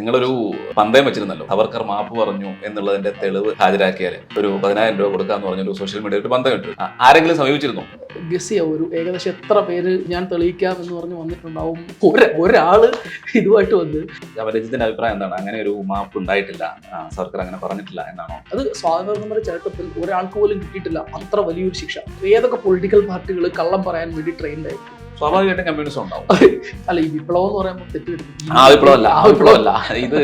നിങ്ങളൊരു പന്തയം വെച്ചിരുന്നല്ലോ, സവർക്കർ മാപ്പ് പറഞ്ഞു എന്നുള്ളതിന്റെ തെളിവ് ഹാജരാക്കിയാൽ ഒരു 10,000 രൂപ കൊടുക്കാന്ന് പറഞ്ഞൊരു സോഷ്യൽ മീഡിയയിൽ ഒരു പന്തയം ഇട്ടു. ആരെങ്കിലും സമീപിച്ചിരുന്നോ? ഗസ് ചെയ്യാം, ഒരു ഏകദേശം എത്ര പേര് ഞാൻ തെളിയിക്കാം എന്ന് പറഞ്ഞ് വന്നിട്ടുണ്ടാവും. ഒരാള് ഇതുമായിട്ട് വന്ന് രഞ്ജിത്തിന്റെ അഭിപ്രായം എന്താണ്? അങ്ങനെ ഒരു മാപ്പ് ഉണ്ടായിട്ടില്ല, സർക്കാർ അങ്ങനെ പറഞ്ഞിട്ടില്ല എന്നാണോ? അത് സ്വാതന്ത്ര്യ ചരിത്രത്തിൽ ഒരാൾക്ക് പോലും കിട്ടിയിട്ടില്ല അത്ര വലിയൊരു ശിക്ഷ. ഏതൊക്കെ പൊളിറ്റിക്കൽ പാർട്ടികൾ കള്ളം പറയാൻ വേണ്ടി ട്രെയിൻഡ് ആയിരിക്കും. സ്വാഭാവികമായിട്ടും കമ്മ്യൂണിസം ഉണ്ടാവും. അല്ല, ഈ വിപ്ലവം എന്ന് പറയുമ്പോൾ തെറ്റുവരുന്നു. വിപ്ലവമല്ല, ഇത്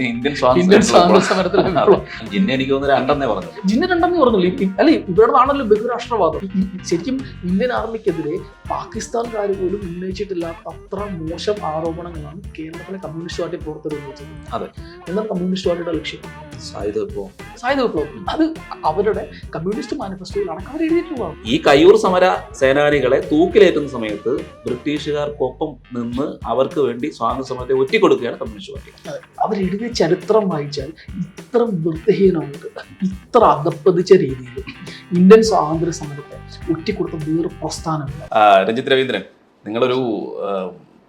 ഇന്ത്യൻ സ്വാതന്ത്ര്യ സമരത്തിലെ വിപ്ലവം. ജിന്നെ എനിക്ക് തോന്നുന്നു രണ്ടെന്നേ പറഞ്ഞു. ജിന്നെ രണ്ടെന്നേ പറഞ്ഞുള്ളൂ. അല്ല, ഇവിടെയാണല്ലോ ബഹുരാഷ്ട്രവാദം. ശരിക്കും ഇന്ത്യൻ ആർമിക്കെതിരെ പാകിസ്ഥാൻകാർ പോലും ഉന്നയിച്ചിട്ടില്ലാത്ത അത്ര മോശം ആരോപണങ്ങളാണ് കേരളത്തിലെ കമ്മ്യൂണിസ്റ്റ് പാർട്ടി പ്രവർത്തകർ ഉന്നയിച്ചത്. അതെ, എന്നാൽ കമ്മ്യൂണിസ്റ്റ് പാർട്ടിയുടെ ലക്ഷ്യം സായുധ വിപ്ലവം. അത് അവരുടെ കമ്മ്യൂണിസ്റ്റ് മാനിഫെസ്റ്റോയിൽ അടക്കം അവർ എഴുതിയിട്ടുള്ളതാണ്. ഈ കയ്യൂർ സമര സേനാനികളെ തൂക്കിലേറ്റുന്ന സമയത്ത് ബ്രിട്ടീഷുകാർക്കൊപ്പം നിന്ന് അവർക്ക് വേണ്ടി സ്വാതന്ത്ര്യ സമരത്തെ ഒറ്റിക്കൊടുക്കുകയാണ് കമ്മ്യൂണിസ്റ്റ് പാർട്ടി. അവരെഴുതിയ ചരിത്രം വായിച്ചാൽ ഇത്ര വൃത്തിഹീനമായിട്ട്, ഇത്ര അധപ്പതിച്ച രീതിയിൽ ഇന്ത്യൻ സ്വാതന്ത്ര്യ സമരത്തെ ഒറ്റിക്കൊടുത്ത വേറെ പ്രസ്ഥാനമില്ല. രഞ്ജിത്ത് രവീന്ദ്രൻ, നിങ്ങളൊരു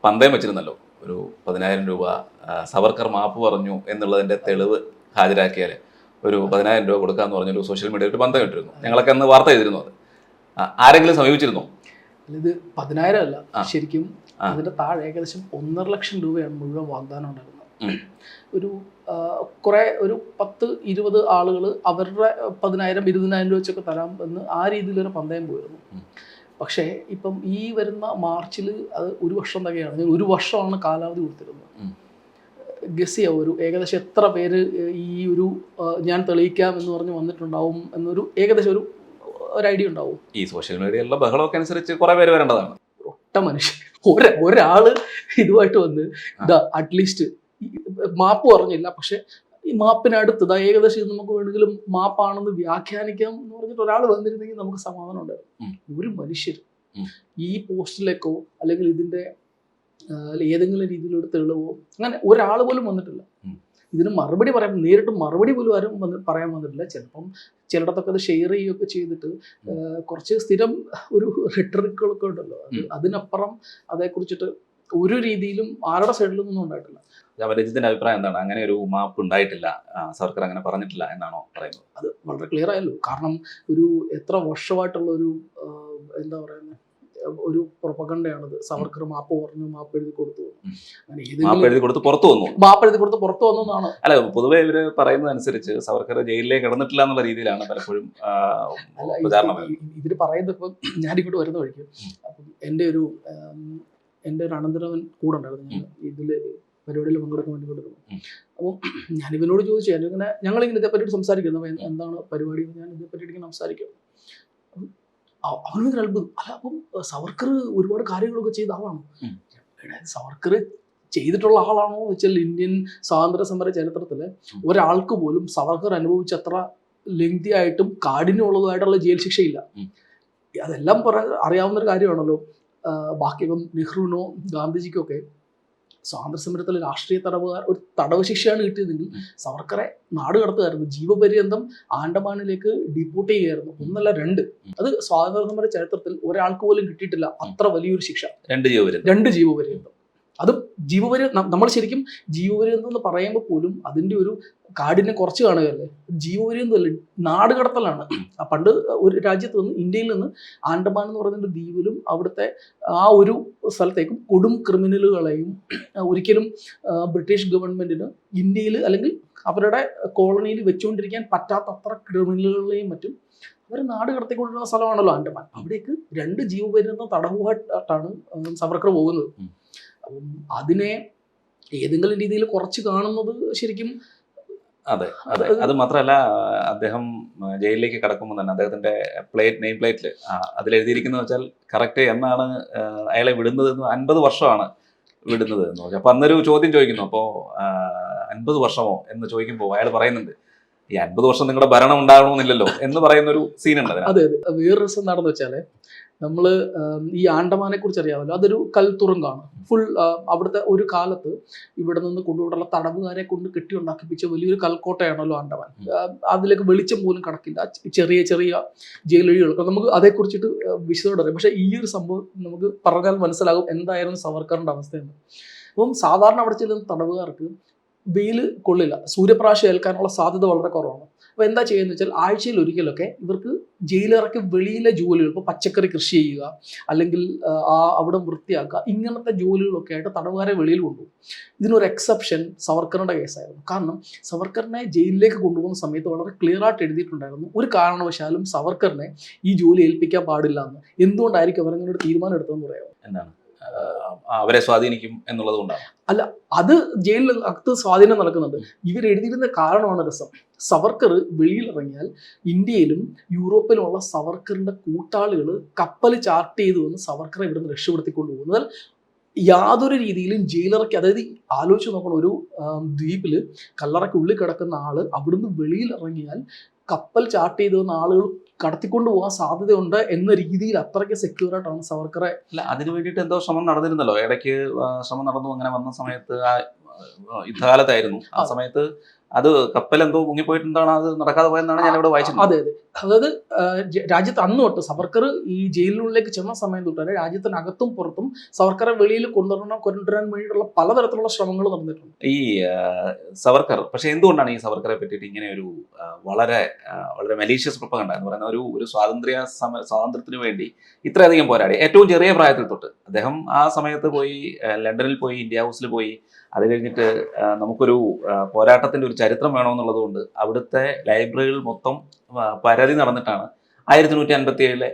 പന്തയം വെച്ചിരുന്നല്ലോ, ഒരു 10,000 രൂപ സവർക്കർ മാപ്പ് പറഞ്ഞു എന്നുള്ളതിന്റെ തെളിവ് ഹാജരാക്കിയാൽ ഒരു 10,000 രൂപ കൊടുക്കാന്ന് പറഞ്ഞൊരു സോഷ്യൽ മീഡിയയിൽ ഒരു പന്തയം ഇട്ടിരുന്നു. ഞങ്ങളൊക്കെ അന്ന് വാർത്ത ചെയ്തിരുന്നു. അത് ആരെങ്കിലും സമീപിച്ചിരുന്നോ? ഇത് 10,000 അല്ല, ശരിക്കും അതിന്റെ താഴെ ഏകദേശം 1.5 ലക്ഷം രൂപയാണ് മുഴുവൻ വാഗ്ദാനം ഉണ്ടായിരുന്നത്. ഒരു 10-20 ആളുകൾ അവരുടെ 10,000-20,000 രൂപ വെച്ചൊക്കെ തരാം എന്ന് ആ രീതിയിലൊരു പന്തയം പോയിരുന്നു. പക്ഷേ ഇപ്പം ഈ വരുന്ന മാർച്ചിൽ അത് 1 വർഷം തകയാണ്. 1 വർഷമാണ് കാലാവധി കൊടുത്തിരുന്നത്. ഗസ് ചെയ്യാം, ഒരു ഏകദേശം എത്ര പേര് ഈ ഒരു ഞാൻ തെളിയിക്കാം എന്ന് പറഞ്ഞ് വന്നിട്ടുണ്ടാവും എന്നൊരു ഏകദേശം ഒരു ഐഡിയ ഉണ്ടാവും. ഈ സോഷ്യൽ മീഡിയയിലുള്ള ബഹളമൊക്കെ അനുസരിച്ച് കുറെ പേര് വരേണ്ടതാണ്. ഒറ്റ മനുഷ്യൻ ഒരാള് ഇതുമായിട്ട് വന്ന് അറ്റ്ലീസ്റ്റ് മാപ്പ് പറഞ്ഞില്ല, പക്ഷെ ഈ മാപ്പിനടുത്ത് ഏകദേശം ഇത് നമുക്ക് വേണമെങ്കിലും മാപ്പാണെന്ന് വ്യാഖ്യാനിക്കാം എന്ന് പറഞ്ഞിട്ട് ഒരാൾ വന്നിരുന്നെങ്കിൽ നമുക്ക് സമാധാനം ഉണ്ടായിരുന്നു. ഒരു മനുഷ്യർ ഈ പോസ്റ്റിലേക്കോ അല്ലെങ്കിൽ ഇതിന്റെ ഏതെങ്കിലും രീതിയിലൂടെ തെളിവോ അങ്ങനെ ഒരാൾ പോലും വന്നിട്ടില്ല. ഇതിന് മറുപടി പറയാൻ, നേരിട്ട് മറുപടി പോലും ആരും പറയാൻ വന്നിട്ടില്ല. ചിലപ്പം ചിലയിടത്തൊക്കെ അത് ഷെയർ ചെയ്യുകയൊക്കെ ചെയ്തിട്ട് കുറച്ച് സ്ഥിരം ഒരു റെട്ടറിക്കുകളൊക്കെ ഉണ്ടല്ലോ, അതിനപ്പുറം അതേക്കുറിച്ചിട്ട് ഒരു രീതിയിലും ആരുടെ സൈഡിലും ഒന്നും ഉണ്ടായിട്ടില്ല. രഞ്ജിത്തിന്റെ അഭിപ്രായം എന്താണ്? അങ്ങനെ ഒരു മാപ്പ് ഉണ്ടായിട്ടില്ല, സർക്കാർ അങ്ങനെ പറഞ്ഞിട്ടില്ല എന്നാണോ പറയുന്നത്? അത് വളരെ ക്ലിയർ ആയല്ലോ. കാരണം ഒരു എത്ര വർഷമായിട്ടുള്ള ഒരു എന്താ പറയുന്നത്, ഒരു പ്രൊപ്പഗണ്ടയാണത്. സവർക്കർ മാപ്പ് പറഞ്ഞു, മാപ്പ് എഴുതി കൊടുത്തു, മാപ്പ് എഴുതി കൊടുത്ത് പുറത്തു വന്നു എന്നാണ്. അല്ല, പൊതുവെ ഇവര് പറയുന്നത് അനുസരിച്ച് സവർക്കർ ജയിലിലേക്ക് കിടന്നിട്ടില്ല എന്നുള്ള രീതിയിലാണ് പലപ്പോഴും ഇവര് പറയുന്നത്. ഇപ്പം ഞാനിങ്ങോട്ട് വരുന്ന വഴിക്ക് അപ്പം എൻ്റെ ഒരു അനന്തരവൻ കൂടെ ഉണ്ടായിരുന്നു. ഞാൻ ഇതില് പരിപാടിയിൽ പങ്കെടുക്കാൻ വേണ്ടി കൊടുക്കുന്നു. അപ്പോൾ ഞാൻ ഇവനോട് ചോദിച്ചു, ഞങ്ങളിങ്ങനെ ഇതേപ്പറ്റി സംസാരിക്കുന്നു, എന്താണ് പരിപാടി, ഞാൻ ഇതേപ്പറ്റി ഇങ്ങനെ സംസാരിക്കുന്നു. അവനൊരു അത്ഭുതം. അല്ല, അപ്പം സവർക്കർ ഒരുപാട് കാര്യങ്ങളൊക്കെ ചെയ്ത ആളാണ്. സവർക്കർ ചെയ്തിട്ടുള്ള ആളാണോ എന്ന് വെച്ചാൽ ഇന്ത്യൻ സ്വാതന്ത്ര്യ സമര ചരിത്രത്തില് ഒരാൾക്ക് പോലും സവർക്കർ അനുഭവിച്ച അത്ര ലെങ്തി ആയിട്ടും കാഠിന്യമുള്ളതായിട്ടുള്ള ജയിൽ ശിക്ഷയില്ല. അതെല്ലാം അറിയാവുന്നൊരു കാര്യമാണല്ലോ. ബാക്കി ഇപ്പം നെഹ്റുവിനോ ഗാന്ധിജിക്കോ ഒക്കെ സ്വാതന്ത്ര്യ സമരത്തിലെ രാഷ്ട്രീയ ഒരു തടവ് ശിക്ഷയാണ് കിട്ടിയതെങ്കിൽ സവർക്കറെ നാട് കടത്തുകയായിരുന്നു. ജീവപര്യന്തം ആൻഡമാനിലേക്ക് ഡിപ്പോർട്ട് ചെയ്യുകയായിരുന്നു. 1 അല്ല 2. അത് സ്വാതന്ത്ര്യ സമര ചരിത്രത്തിൽ ഒരാൾക്ക് പോലും കിട്ടിയിട്ടില്ല അത്ര വലിയൊരു ശിക്ഷ. 2 ജീവപര്യന്തം. അതും ജീവപര്യന്തം. നമ്മൾ ശരിക്കും ജീവപര്യന്തം എന്ന് പറയുമ്പോൾ പോലും അതിൻ്റെ ഒരു കാഠിന്യം കുറച്ച് കാണുകയല്ലേ. ജീവപര്യന്തമല്ല, നാട് കടത്തലാണ്. പണ്ട് ഒരു രാജ്യത്ത് നിന്ന്, ഇന്ത്യയിൽ നിന്ന് ആൻഡമാൻ എന്ന് പറയുന്ന ദ്വീപിലും അവിടുത്തെ ആ ഒരു സ്ഥലത്തേക്കും കൊടും ക്രിമിനലുകളെയും ഒരിക്കലും ബ്രിട്ടീഷ് ഗവൺമെന്റിന് ഇന്ത്യയിൽ അല്ലെങ്കിൽ അവരുടെ കോളനിയിൽ വെച്ചുകൊണ്ടിരിക്കാൻ പറ്റാത്ത അത്ര ക്രിമിനലുകളെയും മറ്റും അവർ നാട് കടത്തിക്കൊണ്ടിരുന്ന സ്ഥലമാണല്ലോ ആൻഡമാൻ. അവിടേക്ക് 2 ജീവപര്യന്തം തടവുമായിട്ടാണ് സവർക്കർ പോകുന്നത്. അപ്പം അതിനെ ഏതെങ്കിലും രീതിയിൽ കുറച്ച് കാണുന്നത് ശരിക്കും അതെ. അത് മാത്രമല്ല, അദ്ദേഹം ജയിലിലേക്ക് കടക്കുമ്പോൾ തന്നെ അദ്ദേഹത്തിന്റെ നെയിം പ്ലേറ്റിൽ അതിലെഴുതിയിരിക്കുന്നത് വെച്ചാൽ കറക്റ്റ് എന്നാണ് അയാളെ വിടുന്നത്, 50 വർഷമാണ് വിടുന്നത് എന്ന് പറഞ്ഞു. അപ്പൊ അന്നൊരു ചോദ്യം ചോദിക്കുന്നു, അപ്പോൾ 50 വർഷമോ എന്ന് ചോദിക്കുമ്പോൾ അയാൾ പറയുന്നുണ്ട്, ഈ 50 വർഷം നിങ്ങളുടെ ഭരണം ഉണ്ടാകണമെന്നില്ലല്ലോ എന്ന് പറയുന്നൊരു സീനുണ്ട്. അതെ. വേറൊരു രസം എന്താണെന്ന് വെച്ചാല്, നമ്മള് ഈ ആൻഡമാനെ കുറിച്ച് അറിയാമല്ലോ, അതൊരു കൽത്തുറങ്കാണ്. ഫുൾ അവിടുത്തെ ഒരു കാലത്ത് ഇവിടെ നിന്ന് കൊണ്ടുപോയിട്ടുള്ള തടവുകാരെ കൊണ്ട് കെട്ടിയുണ്ടാക്കിപ്പിച്ച വലിയൊരു കൽക്കോട്ടയാണല്ലോ ആൻഡമാൻ. അതിലേക്ക് വെളിച്ചം പോലും കടക്കില്ല. ചെറിയ ചെറിയ ജയിലഴികളൊക്കെ നമുക്ക് അതേക്കുറിച്ചിട്ട് വിശദമായിട്ട് അറിയാം. പക്ഷേ ഈ ഒരു സംഭവം നമുക്ക് പറഞ്ഞാൽ മനസ്സിലാകും എന്തായിരുന്നു സവർക്കറിന്റെ അവസ്ഥയെന്ന്. അപ്പം സാധാരണ അവിടെ ചെല്ലുന്ന തടവുകാർക്ക് വെയിൽ കൊള്ളില്ല, സൂര്യപ്രകാശം ഏൽക്കാനുള്ള സാധ്യത വളരെ കുറവാണ്. അപ്പോൾ എന്താ ചെയ്യുന്നത് വെച്ചാൽ ആഴ്ചയിൽ ഒരിക്കലൊക്കെ ഇവർക്ക് ജയിലിറക്കി വെളിയിലെ ജോലികൾ, ഇപ്പോൾ പച്ചക്കറി കൃഷി ചെയ്യുക, അല്ലെങ്കിൽ അവിടെ വൃത്തിയാക്കുക, ഇങ്ങനത്തെ ജോലികളൊക്കെ ആയിട്ട് തടവുകാരെ വെളിയിൽ കൊണ്ടുപോകും. ഇതിനൊരു എക്സെപ്ഷൻ സവർക്കറിന്റെ കേസായിരുന്നു. കാരണം സവർക്കറിനെ ജയിലിലേക്ക് കൊണ്ടുപോകുന്ന സമയത്ത് വളരെ ക്ലിയർ ആയിട്ട് എഴുതിയിട്ടുണ്ടായിരുന്നു, ഒരു കാരണവശാലും സവർക്കറിനെ ഈ ജോലി ഏൽപ്പിക്കാൻ പാടില്ല എന്ന്. എന്തുകൊണ്ടായിരിക്കും അവരങ്ങനെ ഒരു തീരുമാനം എടുത്തതെന്ന് പറയാമോ? എന്താണ് അവരെ സ്വാധീനിക്കും എന്നുള്ളത് കൊണ്ടാണ്? അല്ല, അത് ജയിലിൽ അകത്ത് സ്വാധീനം നടക്കുന്നുണ്ട്. ഇവരെഴുതിയിരുന്ന കാരണമാണ് രസം. സവർക്കർ വെളിയിലിറങ്ങിയാൽ ഇന്ത്യയിലും യൂറോപ്പിലുമുള്ള സവർക്കറിന്റെ കൂട്ടാളികൾ കപ്പൽ ചാർട്ട് ചെയ്തു വന്ന് സവർക്കറെ ഇവിടുന്ന് രക്ഷപ്പെടുത്തിക്കൊണ്ട് പോകുന്നത്. യാതൊരു രീതിയിലും ജയിലിറക്കി, അതായത് ആലോചിച്ച് നോക്കണം, ഒരു ദ്വീപിൽ കല്ലറയ്ക്ക് ഉള്ളിൽ കിടക്കുന്ന ആള് അവിടുന്ന് വെളിയിൽ ഇറങ്ങിയാൽ കപ്പൽ ചാർട്ട് ചെയ്തു വന്ന ആളുകൾ കടത്തിക്കൊണ്ട് പോകാൻ സാധ്യതയുണ്ട് എന്ന രീതിയിൽ അത്രയ്ക്ക് സെക്യൂർ ആയിട്ടാണ് സവർക്കറെ. അല്ല, അതിനു വേണ്ടിയിട്ട് എന്തോ ശ്രമം നടന്നിരുന്നല്ലോ, ഇടയ്ക്ക് ശ്രമം നടന്നു. അങ്ങനെ വന്ന സമയത്ത് യുദ്ധകാലത്തായിരുന്നു. ആ സമയത്ത് അത് കപ്പൽ എന്തോ മുങ്ങിപ്പോയിട്ടുണ്ടാണ്, അത് നടക്കാതെ പോയെന്നാണ് ഞാൻ ഇവിടെ വായിച്ചത്. അതെ അതെ, അതായത് രാജ്യത്ത് അന്ന് തൊട്ട് സവർക്കർ ഈ ജയിലിനുള്ളിലേക്ക് ചെന്ന സമയം തൊട്ട് തന്നെ രാജ്യത്തിനകത്തും പുറത്തും സവർക്കറെ വെളിയിൽ കൊണ്ടുവരാൻ വേണ്ടിയിട്ടുള്ള പലതരത്തിലുള്ള ശ്രമങ്ങൾ നടന്നിട്ടുണ്ട് ഈ സവർക്കർ. പക്ഷെ എന്തുകൊണ്ടാണ് ഈ സവർക്കറെ പറ്റിയിട്ട് ഇങ്ങനെ ഒരു വളരെ വളരെ മലീഷ്യസ് പ്രൊപ്പഗണ്ട എന്ന് പറയുന്ന ഒരു സ്വാതന്ത്ര്യത്തിന് വേണ്ടി ഇത്രയധികം പോരാടി? ഏറ്റവും ചെറിയ പ്രായത്തിൽ തൊട്ട് അദ്ദേഹം ആ സമയത്ത് പോയി ലണ്ടനിൽ പോയി, ഇന്ത്യ ഹൗസിൽ പോയി. അത് കഴിഞ്ഞിട്ട് നമുക്കൊരു പോരാട്ടത്തിന്റെ ഒരു ചരിത്രം വേണമെന്നുള്ളത് കൊണ്ട് അവിടുത്തെ ലൈബ്രറികൾ മൊത്തം പരതി നടന്നിട്ടാണ് 1857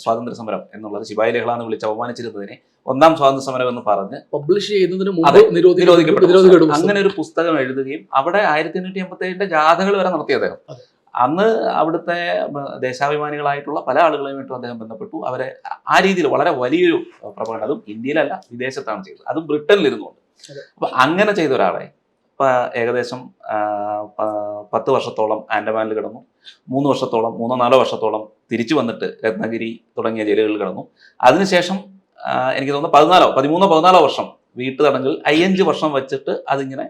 സ്വാതന്ത്ര്യ സമരം എന്നുള്ളത് ശിപായി ലഹള എന്ന് വിളിച്ച് അവമാനിച്ചിരുന്നതിനെ ഒന്നാം സ്വാതന്ത്ര്യ സമരം എന്ന് പറഞ്ഞ് പബ്ലിഷ് ചെയ്യുന്നതിന് നിരോധിക്കപ്പെട്ടു. അങ്ങനെ ഒരു പുസ്തകം എഴുതുകയും അവിടെ 1887 ജാഥകൾ വരെ നടത്തി അദ്ദേഹം. അന്ന് അവിടുത്തെ ദേശാഭിമാനികളായിട്ടുള്ള പല ആളുകളെയുമായിട്ടും അദ്ദേഹം ബന്ധപ്പെട്ടു. അവരെ ആ രീതിയിൽ വളരെ വലിയൊരു പ്രപകടം, അതും ഇന്ത്യയിലല്ല വിദേശത്താണ് ചെയ്തത്, അതും ബ്രിട്ടനിലിരുന്നുകൊണ്ട്. അപ്പൊ അങ്ങനെ ചെയ്ത ഒരാളെ ഏകദേശം 10 വർഷത്തോളം ആൻഡമാനിൽ കിടന്നു, 3-4 വർഷത്തോളം തിരിച്ചു വന്നിട്ട് രത്നഗിരി തുടങ്ങിയ ജയിലുകളിൽ കിടന്നു. അതിനുശേഷം എനിക്ക് തോന്നുന്നു 13-14 വർഷം വീട്ടു തടങ്കൽ, 5 വർഷം വെച്ചിട്ട് അതിങ്ങനെ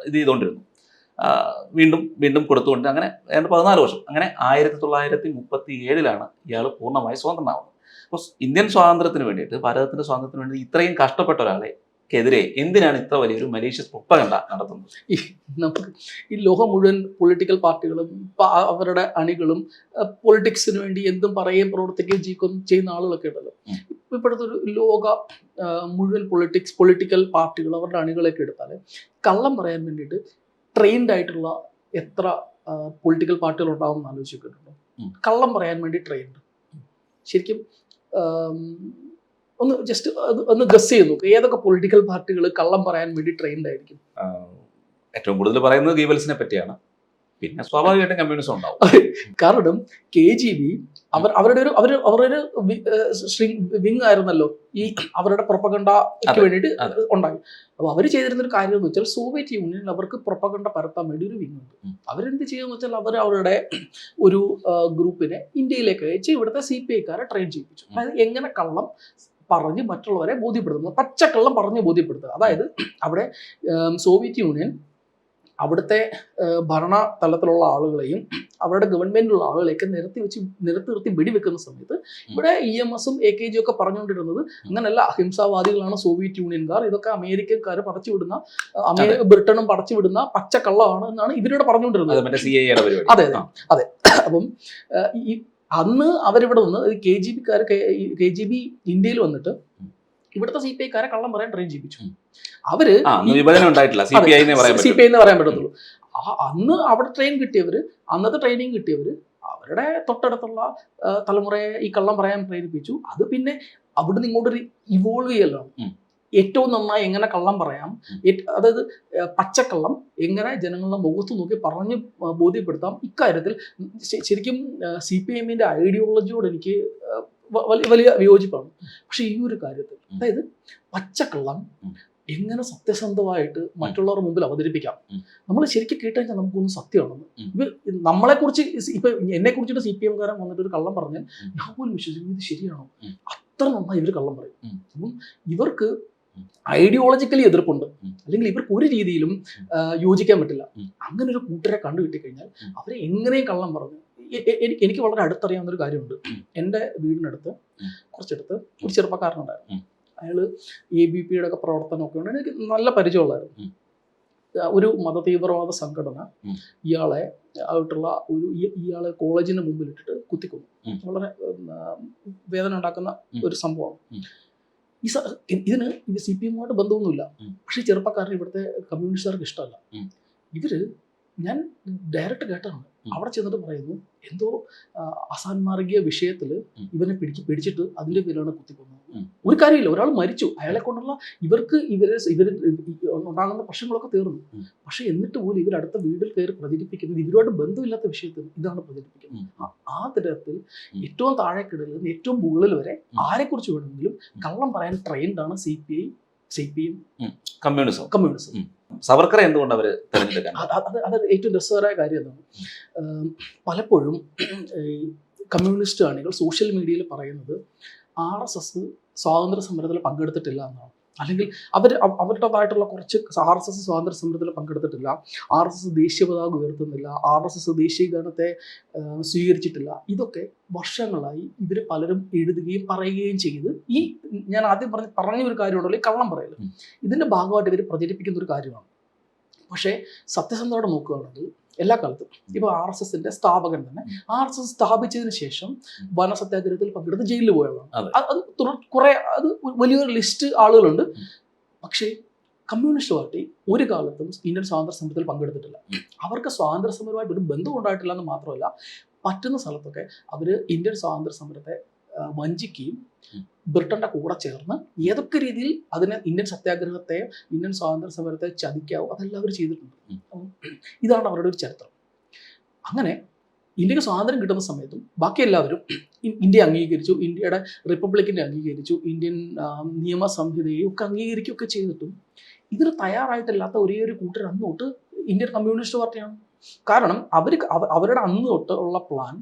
ഇത് ചെയ്തുകൊണ്ടിരുന്നു. വീണ്ടും കൊടുത്തുകൊണ്ട് അങ്ങനെ 14 വർഷം. അങ്ങനെ 1937 ഇയാൾ പൂർണ്ണമായി സ്വതന്ത്രനാവുന്നത്. അപ്പോൾ ഇന്ത്യൻ സ്വാതന്ത്ര്യത്തിന് വേണ്ടിയിട്ട്, ഭാരതത്തിന്റെ സ്വാതന്ത്ര്യത്തിന് വേണ്ടി ഇത്രയും കഷ്ടപ്പെട്ട ഒരാളെക്കെതിരെ എന്തിനാണ് ഇത്ര വലിയൊരു മലീഷ്യസ് പ്രൊപ്പഗണ്ട നടത്തുന്നത്? നമുക്ക് ഈ ലോകം മുഴുവൻ പൊളിറ്റിക്കൽ പാർട്ടികളും അവരുടെ അണികളും പൊളിറ്റിക്സിന് വേണ്ടി എന്തും പറയുകയും പ്രവർത്തിക്കുകയും ചെയ്യുന്ന ആളുകളൊക്കെ ഉണ്ടല്ലോ. ഇപ്പോഴത്തെ ഒരു ലോക മുഴുവൻ പൊളിറ്റിക്കൽ പാർട്ടികൾ അവരുടെ അണികളൊക്കെ എടുത്താൽ കള്ളം പറയാൻ വേണ്ടിയിട്ട് ട്രെയിൻഡ് ആയിട്ടുള്ള എത്ര പൊളിറ്റിക്കൽ പാർട്ടികൾ ഉണ്ടാവും എന്ന് ആലോചിച്ചിട്ടുണ്ടോ? കള്ളം പറയാൻ വേണ്ടി ട്രെയിൻഡ്. ശരിക്കും ഒന്ന് ഗസ് ചെയ്ത് നോക്ക്, ഏതൊക്കെ പൊളിറ്റിക്കൽ പാർട്ടികൾ കള്ളം പറയാൻ വേണ്ടി ട്രെയിൻഡ് ആയിരിക്കും? ഏറ്റവും കൂടുതൽ പറയുന്നത് ഗീബൽസിനെ പറ്റിയാണ്. പിന്നെ സ്വാഭാവികമായിട്ടും കമ്മ്യൂണിസം ഉണ്ടാവും. കാരണം KGB അവരുടെ ഒരു വിങ് ആയിരുന്നല്ലോ ഈ അവരുടെ പ്രൊപ്പഗണ്ടയ്ക്ക് വേണ്ടിയിട്ട് ഉണ്ടായി. അപ്പൊ അവർ ചെയ്തിരുന്ന ഒരു കാര്യം എന്ന് വെച്ചാൽ സോവിയറ്റ് യൂണിയനിൽ അവർക്ക് പ്രൊപ്പഗണ്ട പരത്താൻ വേണ്ടി ഒരു വിങ് ഉണ്ട്. അവരെന്ത് ചെയ്യുമെന്ന് വെച്ചാൽ അവരുടെ ഒരു ഗ്രൂപ്പിനെ ഇന്ത്യയിലേക്ക് അയച്ച് ഇവിടുത്തെ CPI-ക്കാരെ ട്രെയിൻ ചെയ്യിപ്പിച്ചു. അതായത് എങ്ങനെ കള്ളം പറഞ്ഞ് മറ്റുള്ളവരെ ബോധ്യപ്പെടുത്തുന്നത്, പച്ചക്കള്ളം പറഞ്ഞ് ബോധ്യപ്പെടുത്തുക. അതായത് അവിടെ സോവിയറ്റ് യൂണിയൻ അവിടുത്തെ ഭരണ തലത്തിലുള്ള ആളുകളെയും അവരുടെ ഗവൺമെന്റിലുള്ള ആളുകളെയൊക്കെ നിർത്തി വെടിവെക്കുന്ന സമയത്ത് ഇവിടെ EMS-ഉം AKG ഒക്കെ പറഞ്ഞുകൊണ്ടിരുന്നത് അങ്ങനല്ല, അഹിംസാവാദികളാണ് സോവിയറ്റ് യൂണിയൻകാർ, ഇതൊക്കെ അമേരിക്കക്കാർ പടച്ചുവിടുന്ന ബ്രിട്ടനും പടച്ചുവിടുന്ന പച്ചക്കള്ളമാണ് എന്നാണ് ഇവരോട് പറഞ്ഞുകൊണ്ടിരുന്നത്. അതെ അതെ അതെ. അപ്പം അന്ന് അവരിവിടെ വന്ന് KGB ഇന്ത്യയിൽ വന്നിട്ട് ഇവിടുത്തെ CPI-ക്കാരെ കള്ളം പറയാൻ ട്രെയിൻ ചെയ്യിപ്പിച്ചു. അവര് CPI എന്ന് പറയാൻ പറ്റത്തുള്ളൂ. അന്ന് അവിടെ അന്നത്തെ ട്രെയിനിങ് കിട്ടിയവര് അവരുടെ തൊട്ടടുത്തുള്ള തലമുറയെ ഈ കള്ളം പറയാൻ പ്രേരിപ്പിച്ചു. അത് പിന്നെ അവിടുന്ന് ഇങ്ങോട്ടൊരു ഇവോൾവ് ചെയ്യലാണ്. ഏറ്റവും നന്നായി എങ്ങനെ കള്ളം പറയാം, അതായത് പച്ചക്കള്ളം എങ്ങനെ ജനങ്ങളുടെ മുഖത്ത് നോക്കി പറഞ്ഞ് ബോധ്യപ്പെടുത്താം. ഇക്കാര്യത്തിൽ ശരിക്കും CPI-ന്റെ ഐഡിയോളജിയോട് എനിക്ക് വലിയ വിയോജിപ്പാണ്. പക്ഷെ ഈ ഒരു കാര്യത്തിൽ, അതായത് പച്ചക്കള്ളം എങ്ങനെ സത്യസന്ധമായിട്ട് മറ്റുള്ളവരുടെ മുമ്പിൽ അവതരിപ്പിക്കാം, നമ്മൾ ശരിക്കും കേട്ടുകഴിഞ്ഞാൽ നമുക്കൊന്നും സത്യമാണെന്ന്. നമ്മളെ കുറിച്ച് ഇപ്പൊ എന്നെ കുറിച്ചിട്ട് CPM-കാരൻ വന്നിട്ട് ഒരു കള്ളം പറഞ്ഞാൽ ഞാൻ പോലും വിശ്വസിക്കും ഇത് ശരിയാണോ, അത്ര നന്നായി ഇവർ കള്ളം പറയും. അപ്പം ഇവർക്ക് ഐഡിയോളജിക്കലി എതിർപ്പുണ്ട്, അല്ലെങ്കിൽ ഇവർക്ക് ഒരു രീതിയിലും യോജിക്കാൻ പറ്റില്ല. അങ്ങനെ ഒരു കൂട്ടരെ കണ്ടു കിട്ടിക്കഴിഞ്ഞാൽ അവരെ എങ്ങനെയും കള്ളം പറഞ്ഞു. എനിക്ക് വളരെ അടുത്തറിയാവുന്ന ഒരു കാര്യമുണ്ട്. എൻ്റെ വീടിനടുത്ത് കുറച്ചടുത്ത് ഒരു ചെറുപ്പക്കാരനുണ്ടായിരുന്നു. അയാള് ABP-യുടെ ഒക്കെ പ്രവർത്തനമൊക്കെ ഉണ്ട്, എനിക്ക് നല്ല പരിചയമുള്ളായിരുന്നു. ഒരു മതതീവ്രവാദ സംഘടന ഉം. ഇയാളെ ആയിട്ടുള്ള ഇയാളെ കോളേജിന് മുമ്പിലിട്ടിട്ട് കുത്തിക്കൊന്നു. വളരെ വേദന ഉണ്ടാക്കുന്ന ഒരു സംഭവമാണ്. ഇതിന് ഇത് CPM-ആയിട്ട് ബന്ധമൊന്നുമില്ല. പക്ഷേ ചെറുപ്പക്കാരന് ഇവിടുത്തെ കമ്മ്യൂണിസ്റ്റുകാർക്ക് ഇഷ്ടമല്ല. ഇവര് ഞാൻ ഡയറക്റ്റ് കേട്ടാണ് അവിടെ ചെന്നിട്ട് പറയുന്നു എന്തോ അസാൻമാർഗീയ വിഷയത്തിൽ ഇവനെ പിടിച്ചിട്ട് അതിന്റെ പേരിലാണ് കുത്തിക്കൊന്നത്. ഒരു കാര്യമില്ല, ഒരാൾ മരിച്ചു, അയാളെ കൊണ്ടുള്ള ഇവര് ഉണ്ടാകുന്ന പ്രശ്നങ്ങളൊക്കെ തീർന്നു. പക്ഷെ എന്നിട്ട് പോലും ഇവരടുത്ത വീട്ടിൽ കയറി പ്രചരിപ്പിക്കുന്നത് ഇവരുമായിട്ട് ബന്ധമില്ലാത്ത വിഷയത്തിൽ ഇതാണ് പ്രചരിപ്പിക്കുന്നത്. ആ തരത്തിൽ ഏറ്റവും താഴേക്കിടയിൽ നിന്ന് ഏറ്റവും മുകളിൽ വരെ ആരെക്കുറിച്ച് വേണമെങ്കിലും കള്ളം പറയാൻ ട്രെയിൻഡാണ് CPM കമ്മ്യൂണിസം. സവർക്കറെ എന്തുകൊണ്ട് അവര് തെരഞ്ഞെടുക്കാൻ? അത് ഏറ്റവും രസകരമായ കാര്യം എന്താണ്, പലപ്പോഴും ഈ കമ്മ്യൂണിസ്റ്റ് അണികൾ സോഷ്യൽ മീഡിയയിൽ പറയുന്നത് RSS സ്വാതന്ത്ര്യ സമരത്തിൽ പങ്കെടുത്തിട്ടില്ല എന്നാണ്. അല്ലെങ്കിൽ അവരുടേതായിട്ടുള്ള കുറച്ച് RSS സ്വാതന്ത്ര്യ സമരത്തിൽ പങ്കെടുത്തിട്ടില്ല, RSS ദേശീയ പതാക ഉയർത്തുന്നില്ല, RSS ദേശീയഗാനത്തെ സ്വീകരിച്ചിട്ടില്ല. ഇതൊക്കെ വർഷങ്ങളായി ഇവർ പലരും എഴുതുകയും പറയുകയും ചെയ്ത് ഈ ഞാൻ ആദ്യം പറഞ്ഞ ഒരു കാര്യമുണ്ടല്ലോ, ഈ കള്ളം പറയൽ, ഇതിന്റെ ഭാഗമായിട്ട് ഇവർ പ്രചരിപ്പിക്കുന്ന ഒരു കാര്യമാണ്. പക്ഷേ സത്യസന്ധതയോടെ നോക്കുകയാണെങ്കിൽ എല്ലാ കാലത്തും ഇപ്പോൾ RSSന്റെ സ്ഥാപകൻ തന്നെ RSS സ്ഥാപിച്ചതിന് ശേഷം വനസത്യാഗ്രഹത്തിൽ പങ്കെടുത്ത് ജയിലിൽ പോയതാണ്. അത് വലിയൊരു ലിസ്റ്റ് ആളുകളുണ്ട്. പക്ഷേ കമ്മ്യൂണിസ്റ്റ് പാർട്ടി ഒരു കാലത്തും ഇന്ത്യൻ സ്വാതന്ത്ര്യ സമരത്തിൽ പങ്കെടുത്തിട്ടില്ല. അവർക്ക് സ്വാതന്ത്ര്യ സമരമായിട്ട് ഒരു ബന്ധം ഉണ്ടായിട്ടില്ല എന്ന് മാത്രമല്ല, പറ്റുന്ന സ്ഥലത്തൊക്കെ അവർ ഇന്ത്യൻ സ്വാതന്ത്ര്യ സമരത്തെ വഞ്ചിക്കുകയും ബ്രിട്ടന്റെ കൂടെ ചേർന്ന് ഏതൊക്കെ രീതിയിൽ അതിനെ ഇന്ത്യൻ സത്യാഗ്രഹത്തെ ഇന്ത്യൻ സ്വാതന്ത്ര്യ സമരത്തെ ചതിക്കാവോ അതെല്ലാം അവർ ചെയ്തിട്ടുണ്ട്. ഇതാണ് അവരുടെ ഒരു ചരിത്രം. അങ്ങനെ ഇന്ത്യക്ക് സ്വാതന്ത്ര്യം കിട്ടുന്ന സമയത്തും ബാക്കി എല്ലാവരും ഇന്ത്യ അംഗീകരിച്ചു, ഇന്ത്യയുടെ റിപ്പബ്ലിക്കിനെ അംഗീകരിച്ചു, ഇന്ത്യൻ നിയമ സംഹിതയും ഒക്കെ അംഗീകരിക്കുകയൊക്കെ ചെയ്തിട്ടും ഇതിന് തയ്യാറായിട്ടില്ലാത്ത ഒരേ ഒരു കൂട്ടർ അന്ന് തൊട്ട് ഇന്ത്യൻ കമ്മ്യൂണിസ്റ്റ് പാർട്ടിയാണ്. കാരണം അവരുടെ അന്ന് തൊട്ട് ഉള്ള പ്ലാൻ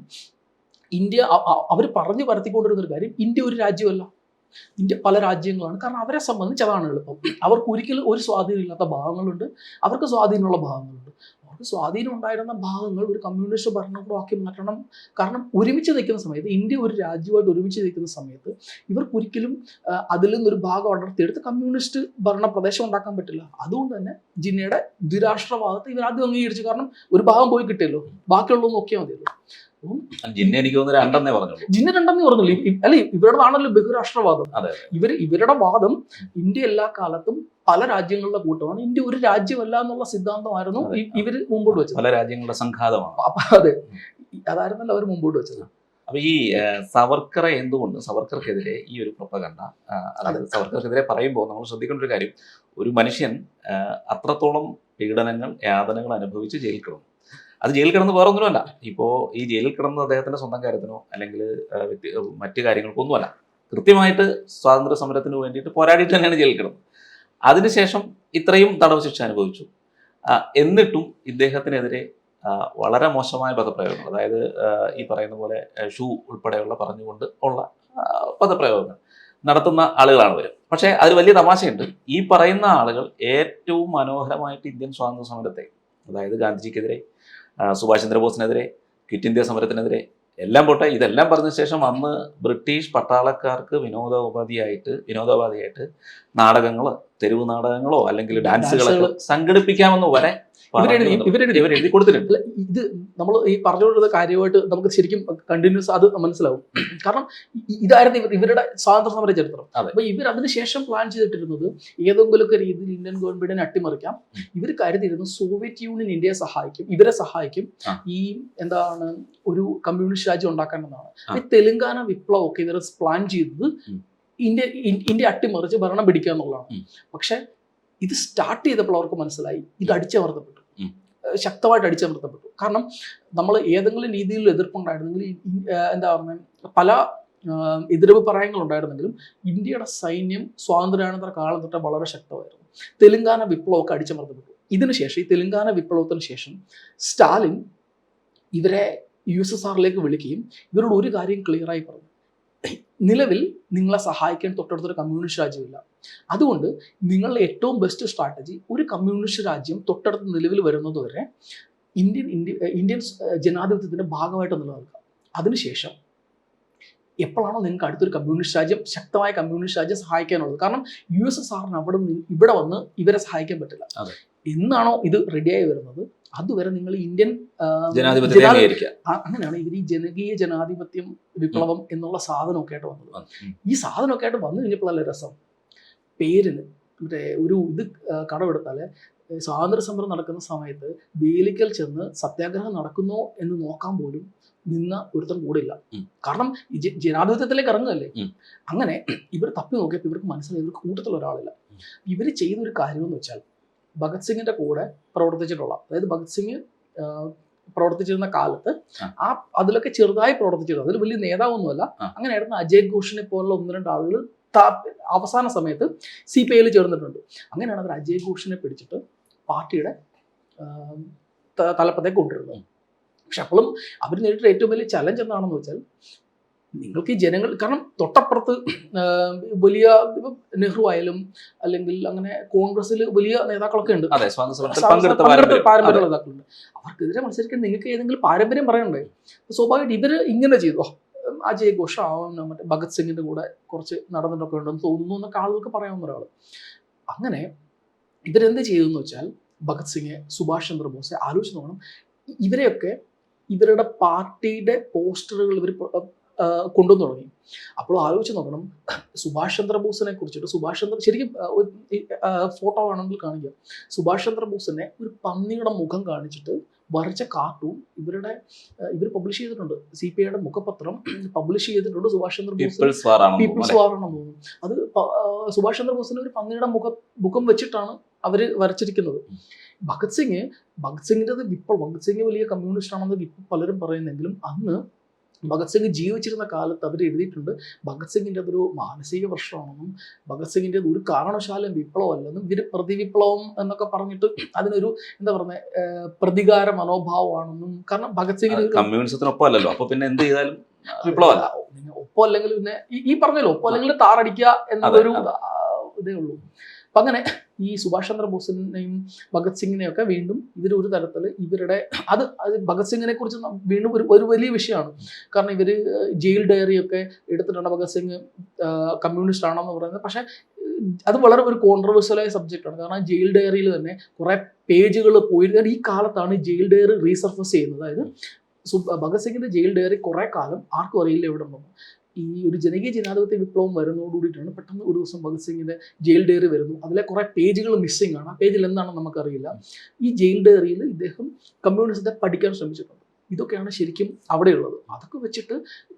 ഇന്ത്യ, അവർ പറഞ്ഞു പരത്തിക്കൊണ്ടിരുന്നൊരു കാര്യം, ഇന്ത്യ ഒരു രാജ്യമല്ല, ഇന്ത്യ പല രാജ്യങ്ങളാണ്. കാരണം അവരെ സംബന്ധിച്ച് അതാണ് എളുപ്പം. അവർക്ക് ഒരിക്കലും ഒരു സ്വാധീനമില്ലാത്ത ഭാഗങ്ങളുണ്ട്, അവർക്ക് സ്വാധീനമുള്ള ഭാഗങ്ങളുണ്ട്. അവർക്ക് സ്വാധീനം ഉണ്ടായിരുന്ന ഭാഗങ്ങൾ ഒരു കമ്മ്യൂണിസ്റ്റ് ഭരണകൂടമാക്കി മാറ്റണം. കാരണം ഒരുമിച്ച് നിൽക്കുന്ന സമയത്ത്, ഇന്ത്യ ഒരു രാജ്യമായിട്ട് ഒരുമിച്ച് നിൽക്കുന്ന സമയത്ത് ഇവർക്ക് ഒരിക്കലും അതിൽ നിന്നൊരു ഭാഗം അടർത്തിയെടുത്ത് കമ്മ്യൂണിസ്റ്റ് ഭരണ പ്രദേശം ഉണ്ടാക്കാൻ പറ്റില്ല. അതുകൊണ്ട് തന്നെ ജിന്നയുടെ ദ്വിരാഷ്ട്രവാദത്തെ ഇവർ ആദ്യം അംഗീകരിച്ചു. കാരണം ഒരു ഭാഗം പോയി കിട്ടിയല്ലോ, ബാക്കിയുള്ളതെന്ന് നോക്കിയാൽ മതിയല്ലോ. ജിന്ന എനിക്ക് തോന്നുന്നു രണ്ടെന്നേ പറഞ്ഞുള്ളൂ. ജിന്ന രണ്ടെന്നേ പറഞ്ഞുള്ളൂ. അല്ലെ, ഇവരുടെതാണല്ലോ ബഹുരാഷ്ട്രവാദം. ഇവരുടെ വാദം ഇന്ത്യ എല്ലാ കാലത്തും പല രാജ്യങ്ങളുടെ കൂട്ടമാണ്, ഇന്ത്യ ഒരു രാജ്യമല്ല എന്നുള്ള സിദ്ധാന്തമായിരുന്നു ഇവർ മുമ്പോട്ട് വെച്ചത്. പല രാജ്യങ്ങളുടെ സംഘാതമാണ്. അതെ, അതായിരുന്നല്ലോ അവർ മുമ്പോട്ട് വെച്ചത്. അപ്പൊ ഈ സവർക്കറെ എന്തുകൊണ്ട്, സവർക്കർക്കെതിരെ ഈ ഒരു പ്രൊപ്പഗണ്ട, അതായത് സവർക്കർക്കെതിരെ പറയുമ്പോൾ നമ്മൾ ശ്രദ്ധിക്കേണ്ട ഒരു കാര്യം, ഒരു മനുഷ്യൻ അത്രത്തോളം പീഡനങ്ങൾ, യാതനകൾ അനുഭവിച്ച് ജയിലിൽ കിടന്നു. അത് ജയിലിൽ കിടന്ന് വേറെ ഒന്നുമല്ല. ഇപ്പോൾ ഈ ജയിലിൽ കിടന്ന് അദ്ദേഹത്തിന്റെ സ്വന്തം കാര്യത്തിനോ അല്ലെങ്കിൽ മറ്റു കാര്യങ്ങൾക്കൊന്നുമല്ല, കൃത്യമായിട്ട് സ്വാതന്ത്ര്യ സമരത്തിന് വേണ്ടിയിട്ട് പോരാടിയിട്ട് തന്നെയാണ് ജയിലിൽ കിടന്നത്. അതിനുശേഷം ഇത്രയും തടവ് ശിക്ഷ അനുഭവിച്ചു. എന്നിട്ടും ഇദ്ദേഹത്തിനെതിരെ വളരെ മോശമായ പദപ്രയോഗങ്ങൾ, അതായത് ഈ പറയുന്ന പോലെ ഷൂ ഉൾപ്പെടെയുള്ള പറഞ്ഞുകൊണ്ട് ഉള്ള പദപ്രയോഗങ്ങൾ നടത്തുന്ന ആളുകളാണ് ഇവർ. പക്ഷേ അതിൽ വലിയ തമാശയുണ്ട്. ഈ പറയുന്ന ആളുകൾ ഏറ്റവും മനോഹരമായിട്ട് ഇന്ത്യൻ സ്വാതന്ത്ര്യ സമരത്തെ, അതായത് ഗാന്ധിജിക്കെതിരെ, സുഭാഷ് ചന്ദ്രബോസിനെതിരെ, ക്വിറ്റ് ഇന്ത്യ സമരത്തിനെതിരെ എല്ലാം പോട്ടെ, ഇതെല്ലാം പറഞ്ഞ ശേഷം അന്ന് ബ്രിട്ടീഷ് പട്ടാളക്കാർക്ക് വിനോദോപാധിയായിട്ട് നാടകങ്ങളോ, തെരുവ് നാടകങ്ങളോ അല്ലെങ്കിൽ ഡാൻസുകളൊക്കെ സംഘടിപ്പിക്കാമെന്ന് വരെ ഇവരെഴുതി കൊടുത്തിട്ടുണ്ട്. ഇത് നമ്മൾ ഈ പറഞ്ഞുകൊണ്ടിരുന്ന കാര്യമായിട്ട് നമുക്ക് ശരിക്കും കണ്ടിന്യൂസ് അത് മനസ്സിലാവും. കാരണം ഇതായിരുന്നു ഇവരുടെ സ്വാതന്ത്ര്യ സമര ചരിത്രം. അപ്പൊ ഇവർ അതിനുശേഷം പ്ലാൻ ചെയ്തിട്ടിരുന്നത് ഏതെങ്കിലുമൊക്കെ രീതിയിൽ ഇന്ത്യൻ ഗവൺമെന്റിനെ അട്ടിമറിക്കാം. ഇവർ കരുതിയിരുന്നു സോവിയറ്റ് യൂണിയൻ ഇന്ത്യയെ സഹായിക്കും, ഇവരെ സഹായിക്കും, ഈ എന്താണ് ഒരു കമ്മ്യൂണിസ്റ്റ് രാജ്യം ഉണ്ടാക്കാനെന്നാണ്. ഈ തെലുങ്കാന വിപ്ലവമൊക്കെ ഇവർ പ്ലാൻ ചെയ്തത് ഇന്ത്യ അട്ടിമറിച്ച് ഭരണം പിടിക്കുക എന്നുള്ളതാണ്. പക്ഷെ ഇത് സ്റ്റാർട്ട് ചെയ്തപ്പോൾ അവർക്ക് മനസ്സിലായി ഇത് അടിച്ചമർത്തപ്പെട്ടു, ശക്തമായിട്ട് അടിച്ചമർത്തപ്പെട്ടു. കാരണം നമ്മൾ ഏതെങ്കിലും രീതിയിൽ എതിർപ്പുണ്ടായിരുന്നെങ്കിൽ, എന്താ പറയുക, പല എതിർഭിപ്രായങ്ങൾ ഉണ്ടായിരുന്നെങ്കിലും ഇന്ത്യയുടെ സൈന്യം സ്വാതന്ത്ര്യാനന്തര കാലം തൊട്ട് വളരെ ശക്തമായിരുന്നു. തെലുങ്കാന വിപ്ലവമൊക്കെ അടിച്ചമർത്തപ്പെട്ടു. ഇതിനുശേഷം, ഈ തെലുങ്കാന വിപ്ലവത്തിന് ശേഷം സ്റ്റാലിൻ ഇവരെ USSRലേക്ക് വിളിക്കുകയും ഇവരോട് ഒരു കാര്യം ക്ലിയറായി പറഞ്ഞു, നിലവിൽ നിങ്ങളെ സഹായിക്കാൻ തൊട്ടടുത്തൊരു കമ്മ്യൂണിസ്റ്റ് രാജ്യമില്ല. അതുകൊണ്ട് നിങ്ങളുടെ ഏറ്റവും ബെസ്റ്റ് സ്ട്രാറ്റജി ഒരു കമ്മ്യൂണിസ്റ്റ് രാജ്യം തൊട്ടടുത്ത് നിലവിൽ വരുന്നത് വരെ ഇന്ത്യൻ ജനാധിപത്യത്തിന്റെ ഭാഗമായിട്ട് നിലനിൽക്കുക. അതിനുശേഷം എപ്പോഴാണോ നിങ്ങൾക്ക് അടുത്തൊരു കമ്മ്യൂണിസ്റ്റ് രാജ്യം, ശക്തമായ കമ്മ്യൂണിസ്റ്റ് രാജ്യം സഹായിക്കാനുള്ളത്, കാരണം USSRന് ഇവിടെ വന്ന് ഇവരെ സഹായിക്കാൻ പറ്റില്ല. എന്നാണോ ഇത് റെഡിയായി വരുന്നത് അതുവരെ നിങ്ങൾ ഇന്ത്യൻ ജനാധിപത്യത്തെ അംഗീകരിക്കുക. അങ്ങനെയാണ് ഇവർ ഈ ജനകീയ ജനാധിപത്യം വിപ്ലവം എന്നുള്ള സാധനമൊക്കെ ആയിട്ട് വന്നത്. ഈ സാധനമൊക്കെ ആയിട്ട് വന്നു കഴിഞ്ഞപ്പോഴല്ലേ രസം. പേരിന് മറ്റേ ഒരു ഇത് കടമെടുത്താൽ സ്വാതന്ത്ര്യ സമരം നടക്കുന്ന സമയത്ത് വേലിക്കൽ ചെന്ന് സത്യാഗ്രഹം നടക്കുന്നോ എന്ന് നോക്കാൻ പോലും നിന്ന ഒരുത്തൻ കൂടെ ഇല്ല. കാരണം ജനാധിപത്യത്തിലേക്ക് ഇറങ്ങുകയല്ലേ. അങ്ങനെ ഇവർ തപ്പി നോക്കിയപ്പോൾ ഇവർക്ക് മനസ്സിലായി ഇവർക്ക് കൂട്ടത്തിൽ ഒരാളില്ല. ഇവർ ചെയ്യുന്ന ഒരു കാര്യമെന്ന് വെച്ചാൽ ഭഗത് സിംഗിന്റെ കൂടെ പ്രവർത്തിച്ചിട്ടുള്ള, അതായത് ഭഗത് സിംഗ് പ്രവർത്തിച്ചിരുന്ന കാലത്ത് അതിലൊക്കെ ചെറുതായി പ്രവർത്തിച്ചിരുന്നു, അതിൽ വലിയ നേതാവൊന്നുമല്ല, അങ്ങനെയായിരുന്നു അജയ് ഘോഷിനെ പോലുള്ള 1-2 ആളുകൾ അവസാന സമയത്ത് CPI ചേർന്നിട്ടുണ്ട്. അങ്ങനെയാണ് അവർ അജയ് ഘോഷിനെ പിടിച്ചിട്ട് പാർട്ടിയുടെ തലപ്പത്തേക്ക് കൊണ്ടുവരുന്നത്. പക്ഷെ അപ്പോഴും അവർ നേരിട്ട ഏറ്റവും വലിയ ചലഞ്ച് എന്താണെന്ന് വെച്ചാൽ നിങ്ങൾക്ക് ഈ ജനങ്ങൾ, കാരണം തൊട്ടപ്പുറത്ത് വലിയ നെഹ്റു ആയാലും അല്ലെങ്കിൽ അങ്ങനെ കോൺഗ്രസിൽ വലിയ നേതാക്കളൊക്കെ ഉണ്ട്, പാരമ്പര്യ നേതാക്കളുണ്ട്. അവർക്കെതിരെ മത്സരിക്കാൻ നിങ്ങൾക്ക് ഏതെങ്കിലും പാരമ്പര്യം പറയണ്ടേ? സ്വാഭാവികമായിട്ട് ഇവർ ഇങ്ങനെ ചെയ്തു. അജയ് ഘോഷ് മറ്റേ ഭഗത് സിംഗിന്റെ കൂടെ കുറച്ച് നടന്നിട്ടൊക്കെ ഉണ്ടെന്ന് തോന്നുന്നു എന്നൊക്കെ ആളുകൾക്ക് പറയാവുന്ന ഒരാൾ. അങ്ങനെ ഇവരെന്ത് ചെയ്തെന്ന് വെച്ചാൽ ഭഗത് സിംഗ്, സുഭാഷ് ചന്ദ്രബോസ് ആലോചിച്ച് നോക്കണം. ഇവരെയൊക്കെ ഇവരുടെ പാർട്ടിയുടെ പോസ്റ്ററുകൾ ഇവർ കൊണ്ടുവന്ന് തുടങ്ങി. അപ്പോൾ ആലോചിച്ച് നോക്കണം, സുഭാഷ് ചന്ദ്രബോസിനെ കുറിച്ചിട്ട് ശരിക്കും ഫോട്ടോ ആണെങ്കിൽ കാണിക്കുക, സുഭാഷ് ചന്ദ്രബോസിനെ ഒരു പന്നിയുടെ മുഖം കാണിച്ചിട്ട് വരച്ച കാർട്ടൂൺ ഇവർ പബ്ലിഷ് ചെയ്തിട്ടുണ്ട്. CPIയുടെ മുഖപത്രം പബ്ലിഷ് ചെയ്തിട്ടുണ്ട്. സുഭാഷ് ചന്ദ്രബോസ് പീപ്പിൾസ് വാർ ആണെന്ന് തോന്നുന്നു. അത് സുഭാഷ് ചന്ദ്രബോസിന് ഒരു പന്നിയുടെ മുഖം വെച്ചിട്ടാണ് അവർ വരച്ചിരിക്കുന്നത്. ഭഗത് സിംഗിൻ്റെത് ഭഗത് സിംഗ് വലിയ കമ്മ്യൂണിസ്റ്റ് ആണെന്ന് പലരും പറയുന്നെങ്കിലും അന്ന് ഭഗത് സിംഗ് ജീവിച്ചിരുന്ന കാലത്ത് അവർ എഴുതിയിട്ടുണ്ട് ഭഗത് സിംഗിൻ്റെ അതൊരു മാനസിക പ്രശ്നമാണെന്നും ഭഗത് സിംഗിൻ്റെ ഒരു കാരണവശാലും വിപ്ലവമല്ലെന്നും ഇവർ പ്രതിവിപ്ലവം എന്നൊക്കെ പറഞ്ഞിട്ട് അതിനൊരു എന്താ പറയുക പ്രതികാര മനോഭാവമാണെന്നും. കാരണം ഭഗത് സിംഗിന് കമ്മ്യൂണിസത്തിനൊപ്പം അല്ലല്ലോ, അപ്പൊ പിന്നെ എന്ത് ചെയ്താലും വിപ്ലവമല്ല. ഒപ്പം അല്ലെങ്കിൽ പിന്നെ ഈ പറഞ്ഞല്ലോ ഒപ്പം അല്ലെങ്കിൽ താറടിക്കുക എന്നതൊരു ഇതേ ഉള്ളൂ. അപ്പം അങ്ങനെ ഈ സുഭാഷ് ചന്ദ്രബോസിനെയും ഭഗത് സിംഗിനെയൊക്കെ വീണ്ടും ഇവരൊരു തരത്തിൽ ഇവരുടെ അത് ഭഗത് സിംഗിനെ കുറിച്ച് വീണ്ടും ഒരു വലിയ വിഷയമാണ്. കാരണം ഇവർ ജയിൽ ഡയറിയൊക്കെ എടുത്തിട്ടുണ്ട്. ഭഗത് സിംഗ് കമ്മ്യൂണിസ്റ്റ് ആണെന്ന് പറയുന്നത്. പക്ഷേ അത് വളരെ ഒരു കോൺട്രവേഴ്സ്യലായ സബ്ജക്റ്റാണ്. കാരണം ജയിൽ ഡയറിയിൽ തന്നെ കുറേ പേജുകൾ പോയി. ഈ കാലത്താണ് ജയിൽ ഡയറി റീസർഫസ് ചെയ്യുന്നത്. അതായത് ഭഗത് സിംഗിന്റെ ജയിൽ ഡയറി കുറേ കാലം ആർക്കും അറിയില്ല എവിടെ ഉണ്ടെന്ന്. ഈ ഒരു ജനകീയ ജനാധിപത്യ വിപ്ലവം വരുന്നതോടുകൂടിയിട്ടാണ് പെട്ടെന്ന് ഒരു ദിവസം ഭഗത് സിംഗിന്റെ ജയിൽ ഡയറി വരുന്നു. അതിലെ കുറേ പേജുകൾ മിസ്സിംഗ് ആണ്. ആ പേജിൽ എന്താണെന്ന് നമുക്കറിയില്ല. ഈ ജയിൽ ഡയറിയിൽ ഇദ്ദേഹം കമ്മ്യൂണിസത്തെ പഠിക്കാൻ ശ്രമിച്ചിട്ടുണ്ട്. ഇതൊക്കെയാണ് ശരിക്കും അവിടെയുള്ളത്. അതൊക്കെ വെച്ചിട്ട്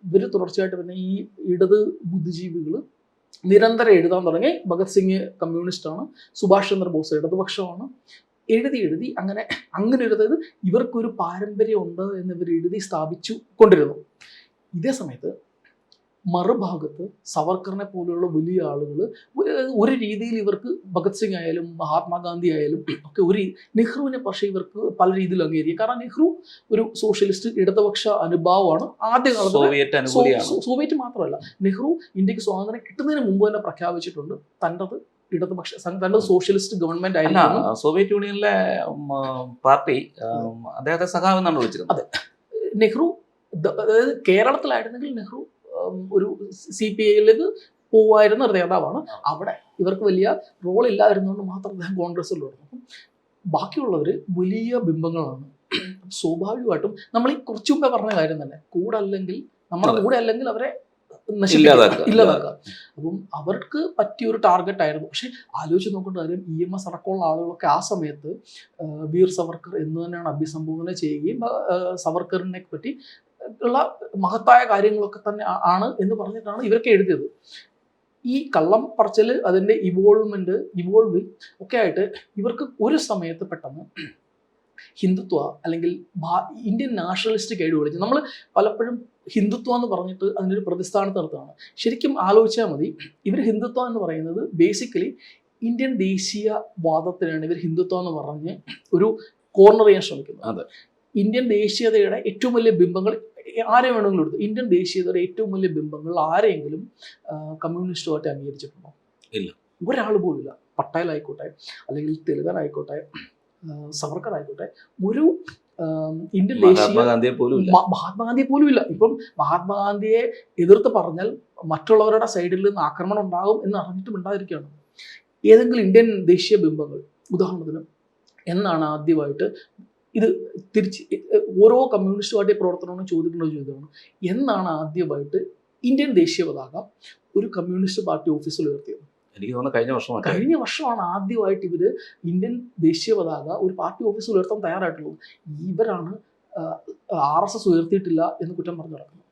ഇവർ തുടർച്ചയായിട്ട് പിന്നെ ഈ ഇടത് ബുദ്ധിജീവികൾ നിരന്തരം എഴുതാൻ തുടങ്ങി. ഭഗത് സിംഗ് കമ്മ്യൂണിസ്റ്റാണ്, സുഭാഷ് ചന്ദ്രബോസ് ഇടതുപക്ഷമാണ്. എഴുതി അങ്ങനെ ഒരു അതായത് ഇവർക്കൊരു പാരമ്പര്യം ഉണ്ട് എന്ന് ഇവർ എഴുതി സ്ഥാപിച്ചു കൊണ്ടിരുന്നു. ഇതേ സമയത്ത് മറുഭാഗത്ത് സവർക്കറിനെ പോലെയുള്ള വലിയ ആളുകൾ ഒരു രീതിയിൽ ഇവർക്ക് ഭഗത് സിംഗ് ആയാലും മഹാത്മാഗാന്ധി ആയാലും ഒക്കെ നെഹ്റുവിനെ പക്ഷേ ഇവർക്ക് പല രീതിയിൽ അംഗീകരിക്കും. കാരണം നെഹ്റു ഒരു സോഷ്യലിസ്റ്റ് ഇടതുപക്ഷ അനുഭാവമാണ്. ആദ്യ കാലത്ത് സോവിയറ്റ് മാത്രമല്ല, നെഹ്റു ഇന്ത്യക്ക് സ്വാതന്ത്ര്യം കിട്ടുന്നതിന് മുമ്പ് തന്നെ പ്രഖ്യാപിച്ചിട്ടുണ്ട് തൻ്റെത് ഇടതുപക്ഷ തൻ്റെ സോഷ്യലിസ്റ്റ് ഗവൺമെന്റ് ആയിരുന്നു. സോവിയറ്റ് യൂണിയനിലെ പാർട്ടി അദ്ദേഹത്തെ സഖാവ് എന്നാണ് വിളിച്ചിരുന്നത്. അതെ, നെഹ്റു അതായത് കേരളത്തിലായിരുന്നെങ്കിൽ നെഹ്റു ഒരു CPIയിലേക്ക് പോവായിരുന്ന ഒരു നേതാവാണ്. അവിടെ ഇവർക്ക് വലിയ റോൾ ഇല്ലാതിരുന്നതുകൊണ്ട് മാത്രം അദ്ദേഹം കോൺഗ്രസ്സിൽ വന്നു. അപ്പം ബാക്കിയുള്ളവർ വലിയ ബിംബങ്ങളാണ്. സ്വാഭാവികമായിട്ടും നമ്മൾ ഈ കുറച്ചു മുമ്പേ പറഞ്ഞ കാര്യം തന്നെ, നമ്മുടെ കൂടെ അല്ലെങ്കിൽ അവരെ ഇല്ലാതാക്കുക. അപ്പം അവർക്ക് പറ്റിയൊരു ടാർഗറ്റ് ആയിരുന്നു. പക്ഷെ ആലോചിച്ച് നോക്കേണ്ട കാര്യം EMS അടക്കമുള്ള ആളുകളൊക്കെ ആ സമയത്ത് വീർ സവർക്കർ എന്ന് തന്നെയാണ് അഭിസംബോധന ചെയ്യുകയും സവർക്കറിനെ പറ്റി ഉള്ള മഹത്തായ കാര്യങ്ങളൊക്കെ തന്നെ ആണ് എന്ന് പറഞ്ഞിട്ടാണ് ഇവരൊക്കെ എഴുതിയത്. ഈ കള്ളം പറച്ചിൽ അതിൻ്റെ ഇവോൾവ് ഒക്കെ ആയിട്ട് ഇവർക്ക് ഒരു സമയത്ത് പെട്ടെന്ന് ഹിന്ദുത്വ അല്ലെങ്കിൽ ഇന്ത്യൻ നാഷണലിസ്റ്റിക് ഐഡിയോളജി, നമ്മൾ പലപ്പോഴും ഹിന്ദുത്വം എന്ന് പറഞ്ഞിട്ട് അതിനൊരു പ്രതിസ്ഥാനത്ത് നിർത്തുകയാണ്. ശരിക്കും ആലോചിച്ചാൽ മതി, ഇവർ ഹിന്ദുത്വം എന്ന് പറയുന്നത് ബേസിക്കലി ഇന്ത്യൻ ദേശീയവാദത്തിനാണ് ഇവർ ഹിന്ദുത്വം എന്ന് പറഞ്ഞ് ഒരു കോർണർ ചെയ്യാൻ ശ്രമിക്കുന്നത്. ഇന്ത്യൻ ദേശീയതയുടെ ഏറ്റവും വലിയ ബിംബങ്ങൾ ആരെ വേണമെങ്കിലും എടുത്തു. ഇന്ത്യൻ ദേശീയതയുടെ ഏറ്റവും വലിയ ബിംബങ്ങൾ ആരെങ്കിലും കമ്മ്യൂണിസ്റ്റുമായിട്ട് അംഗീകരിച്ചിട്ടുണ്ടോ? ഇല്ല, ഒരാൾ പോലും ഇല്ല. പട്ടേൽ ആയിക്കോട്ടെ, അല്ലെങ്കിൽ തിലകൻ ആയിക്കോട്ടെ, സവർക്കർ ആയിക്കോട്ടെ, ഒരു ഇന്ത്യൻ മഹാത്മാഗാന്ധിയെ പോലും ഇല്ല. ഇപ്പം മഹാത്മാഗാന്ധിയെ എതിർത്ത് പറഞ്ഞാൽ മറ്റുള്ളവരുടെ സൈഡിൽ നിന്ന് ആക്രമണം ഉണ്ടാകും എന്ന് അറിഞ്ഞിട്ടും ഉണ്ടായിരിക്കുകയാണ്. ഏതെങ്കിലും ഇന്ത്യൻ ദേശീയ ബിംബങ്ങൾ, ഉദാഹരണത്തിന് എന്നാണ് ആദ്യമായിട്ട് ഇത് തിരിച്ച് ഓരോ കമ്മ്യൂണിസ്റ്റ് പാർട്ടി പ്രവർത്തനവും ചോദിക്കുന്ന ഒരു ചോദ്യമാണ്, എന്നാണ് ആദ്യമായിട്ട് ഇന്ത്യൻ ദേശീയ പതാക ഒരു കമ്മ്യൂണിസ്റ്റ് പാർട്ടി ഓഫീസിൽ ഉയർത്തിയത്? എനിക്ക് തോന്നുന്നു കഴിഞ്ഞ വർഷമാണ് ആദ്യമായിട്ട് ഇവര് ഇന്ത്യൻ ദേശീയ പതാക ഒരു പാർട്ടി ഓഫീസിൽ ഉയർത്താൻ തയ്യാറായിട്ടുള്ളത്. ഇവരാണ് RSS ഉയർത്തിയിട്ടില്ല എന്ന് കുറ്റം പറഞ്ഞു നടക്കുന്നത്.